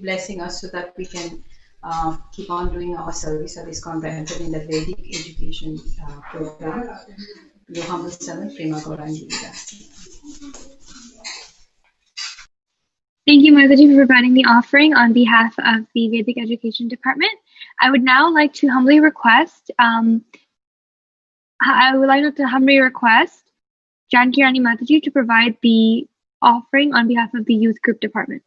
Speaker 7: blessing us so that we can keep on doing our service at ISKCON Brampton in the Vedic education program. Your humble servant, Prema Gaurangi Dasi.
Speaker 5: Thank you, Mataji, for providing the offering on behalf of the Vedic Education Department. I would now like to humbly request, Janki Rani Mataji to provide the offering on behalf of the Youth Group Department.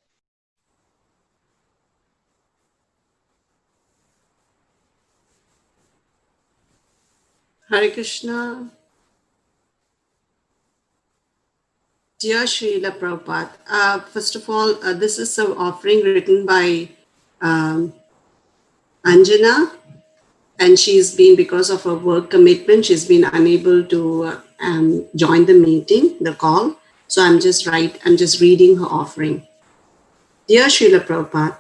Speaker 11: Hare Krishna. Dear Srila Prabhupada, first of all, this is an offering written by Anjana, and she's been, because of her work commitment, she's been unable to join the meeting, the call. So I'm just reading her offering. Dear Srila Prabhupada,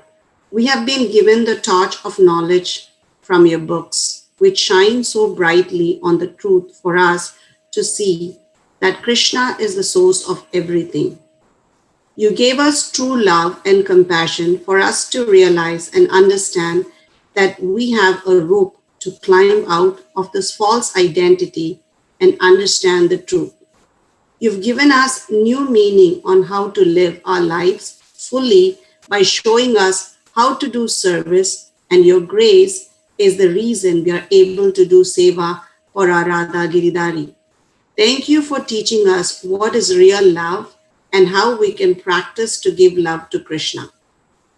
Speaker 11: we have been given the torch of knowledge from your books, which shine so brightly on the truth for us to see that Krishna is the source of everything. You gave us true love and compassion for us to realize and understand that we have a rope to climb out of this false identity and understand the truth. You've given us new meaning on how to live our lives fully by showing us how to do service, and your grace is the reason we are able to do seva for our Radha Giridhari. Thank you for teaching us what is real love and how we can practice to give love to Krishna.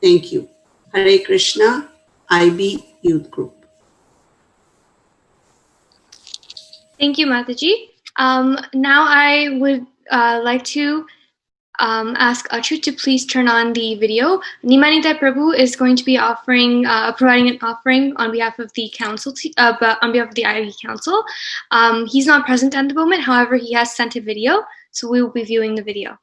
Speaker 11: Thank you. Hare Krishna, IB Youth Group.
Speaker 5: Thank you, Mataji. Now I would like to ask Achyut to please turn on the video. Nimanita Prabhu is going to be providing an offering on behalf of the council, on behalf of the IB Council. He's not present at the moment, however, he has sent a video, so we will be viewing the video.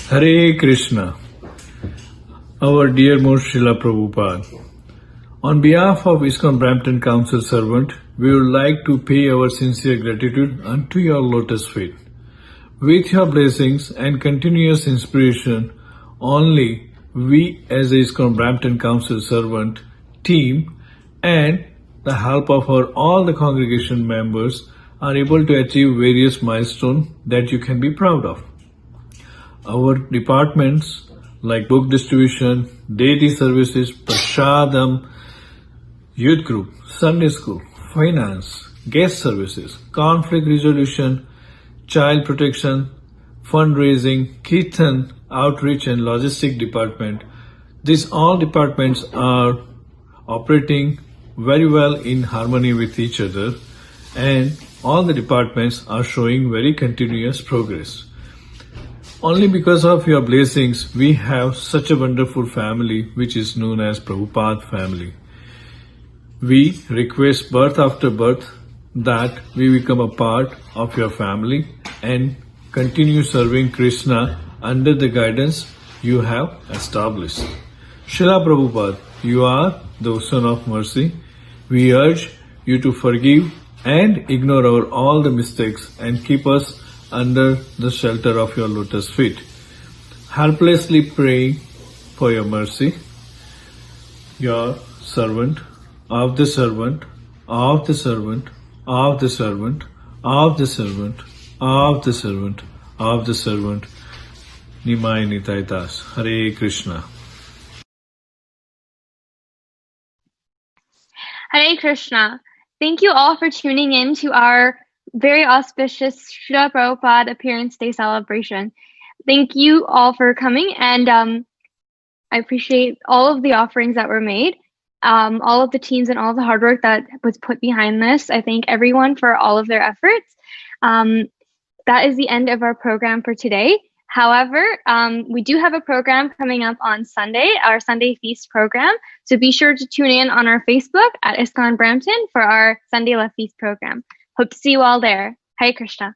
Speaker 22: Hare Krishna. Our dear most Srila Prabhupada, on behalf of ISKCON Brampton Council servant, we would like to pay our sincere gratitude unto your lotus feet. With your blessings and continuous inspiration, only we as the ISKCON Brampton Council servant team and the help of all the congregation members are able to achieve various milestones that you can be proud of. Our departments like book distribution, deity services, prasadam, youth group, Sunday school, finance, guest services, conflict resolution, child protection, fundraising, kirtan, outreach and logistic department. These all departments are operating very well in harmony with each other, and all the departments are showing very continuous progress. Only because of your blessings, we have such a wonderful family which is known as Prabhupada family. We request birth after birth that we become a part of your family and continue serving Krishna under the guidance you have established. Srila Prabhupada, you are the Ocean of Mercy. We urge you to forgive and ignore all the mistakes and keep us under the shelter of your lotus feet. Helplessly praying for your mercy, your servant, of the servant, of the servant, of the servant, of the servant, of the servant, of the servant, Nimai Nitai Das. Hare Krishna.
Speaker 5: Hare Krishna. Thank you all for tuning in to our very auspicious Srila Prabhupada Appearance Day celebration. Thank you all for coming, and I appreciate all of the offerings that were made, all of the teams and all the hard work that was put behind this. I thank everyone for all of their efforts. That is the end of our program for today. However, we do have a program coming up on Sunday, our Sunday Feast program. So be sure to tune in on our Facebook at ISKCON Brampton for our Sunday Love Feast program. Hope to see you all there. Hare Krishna.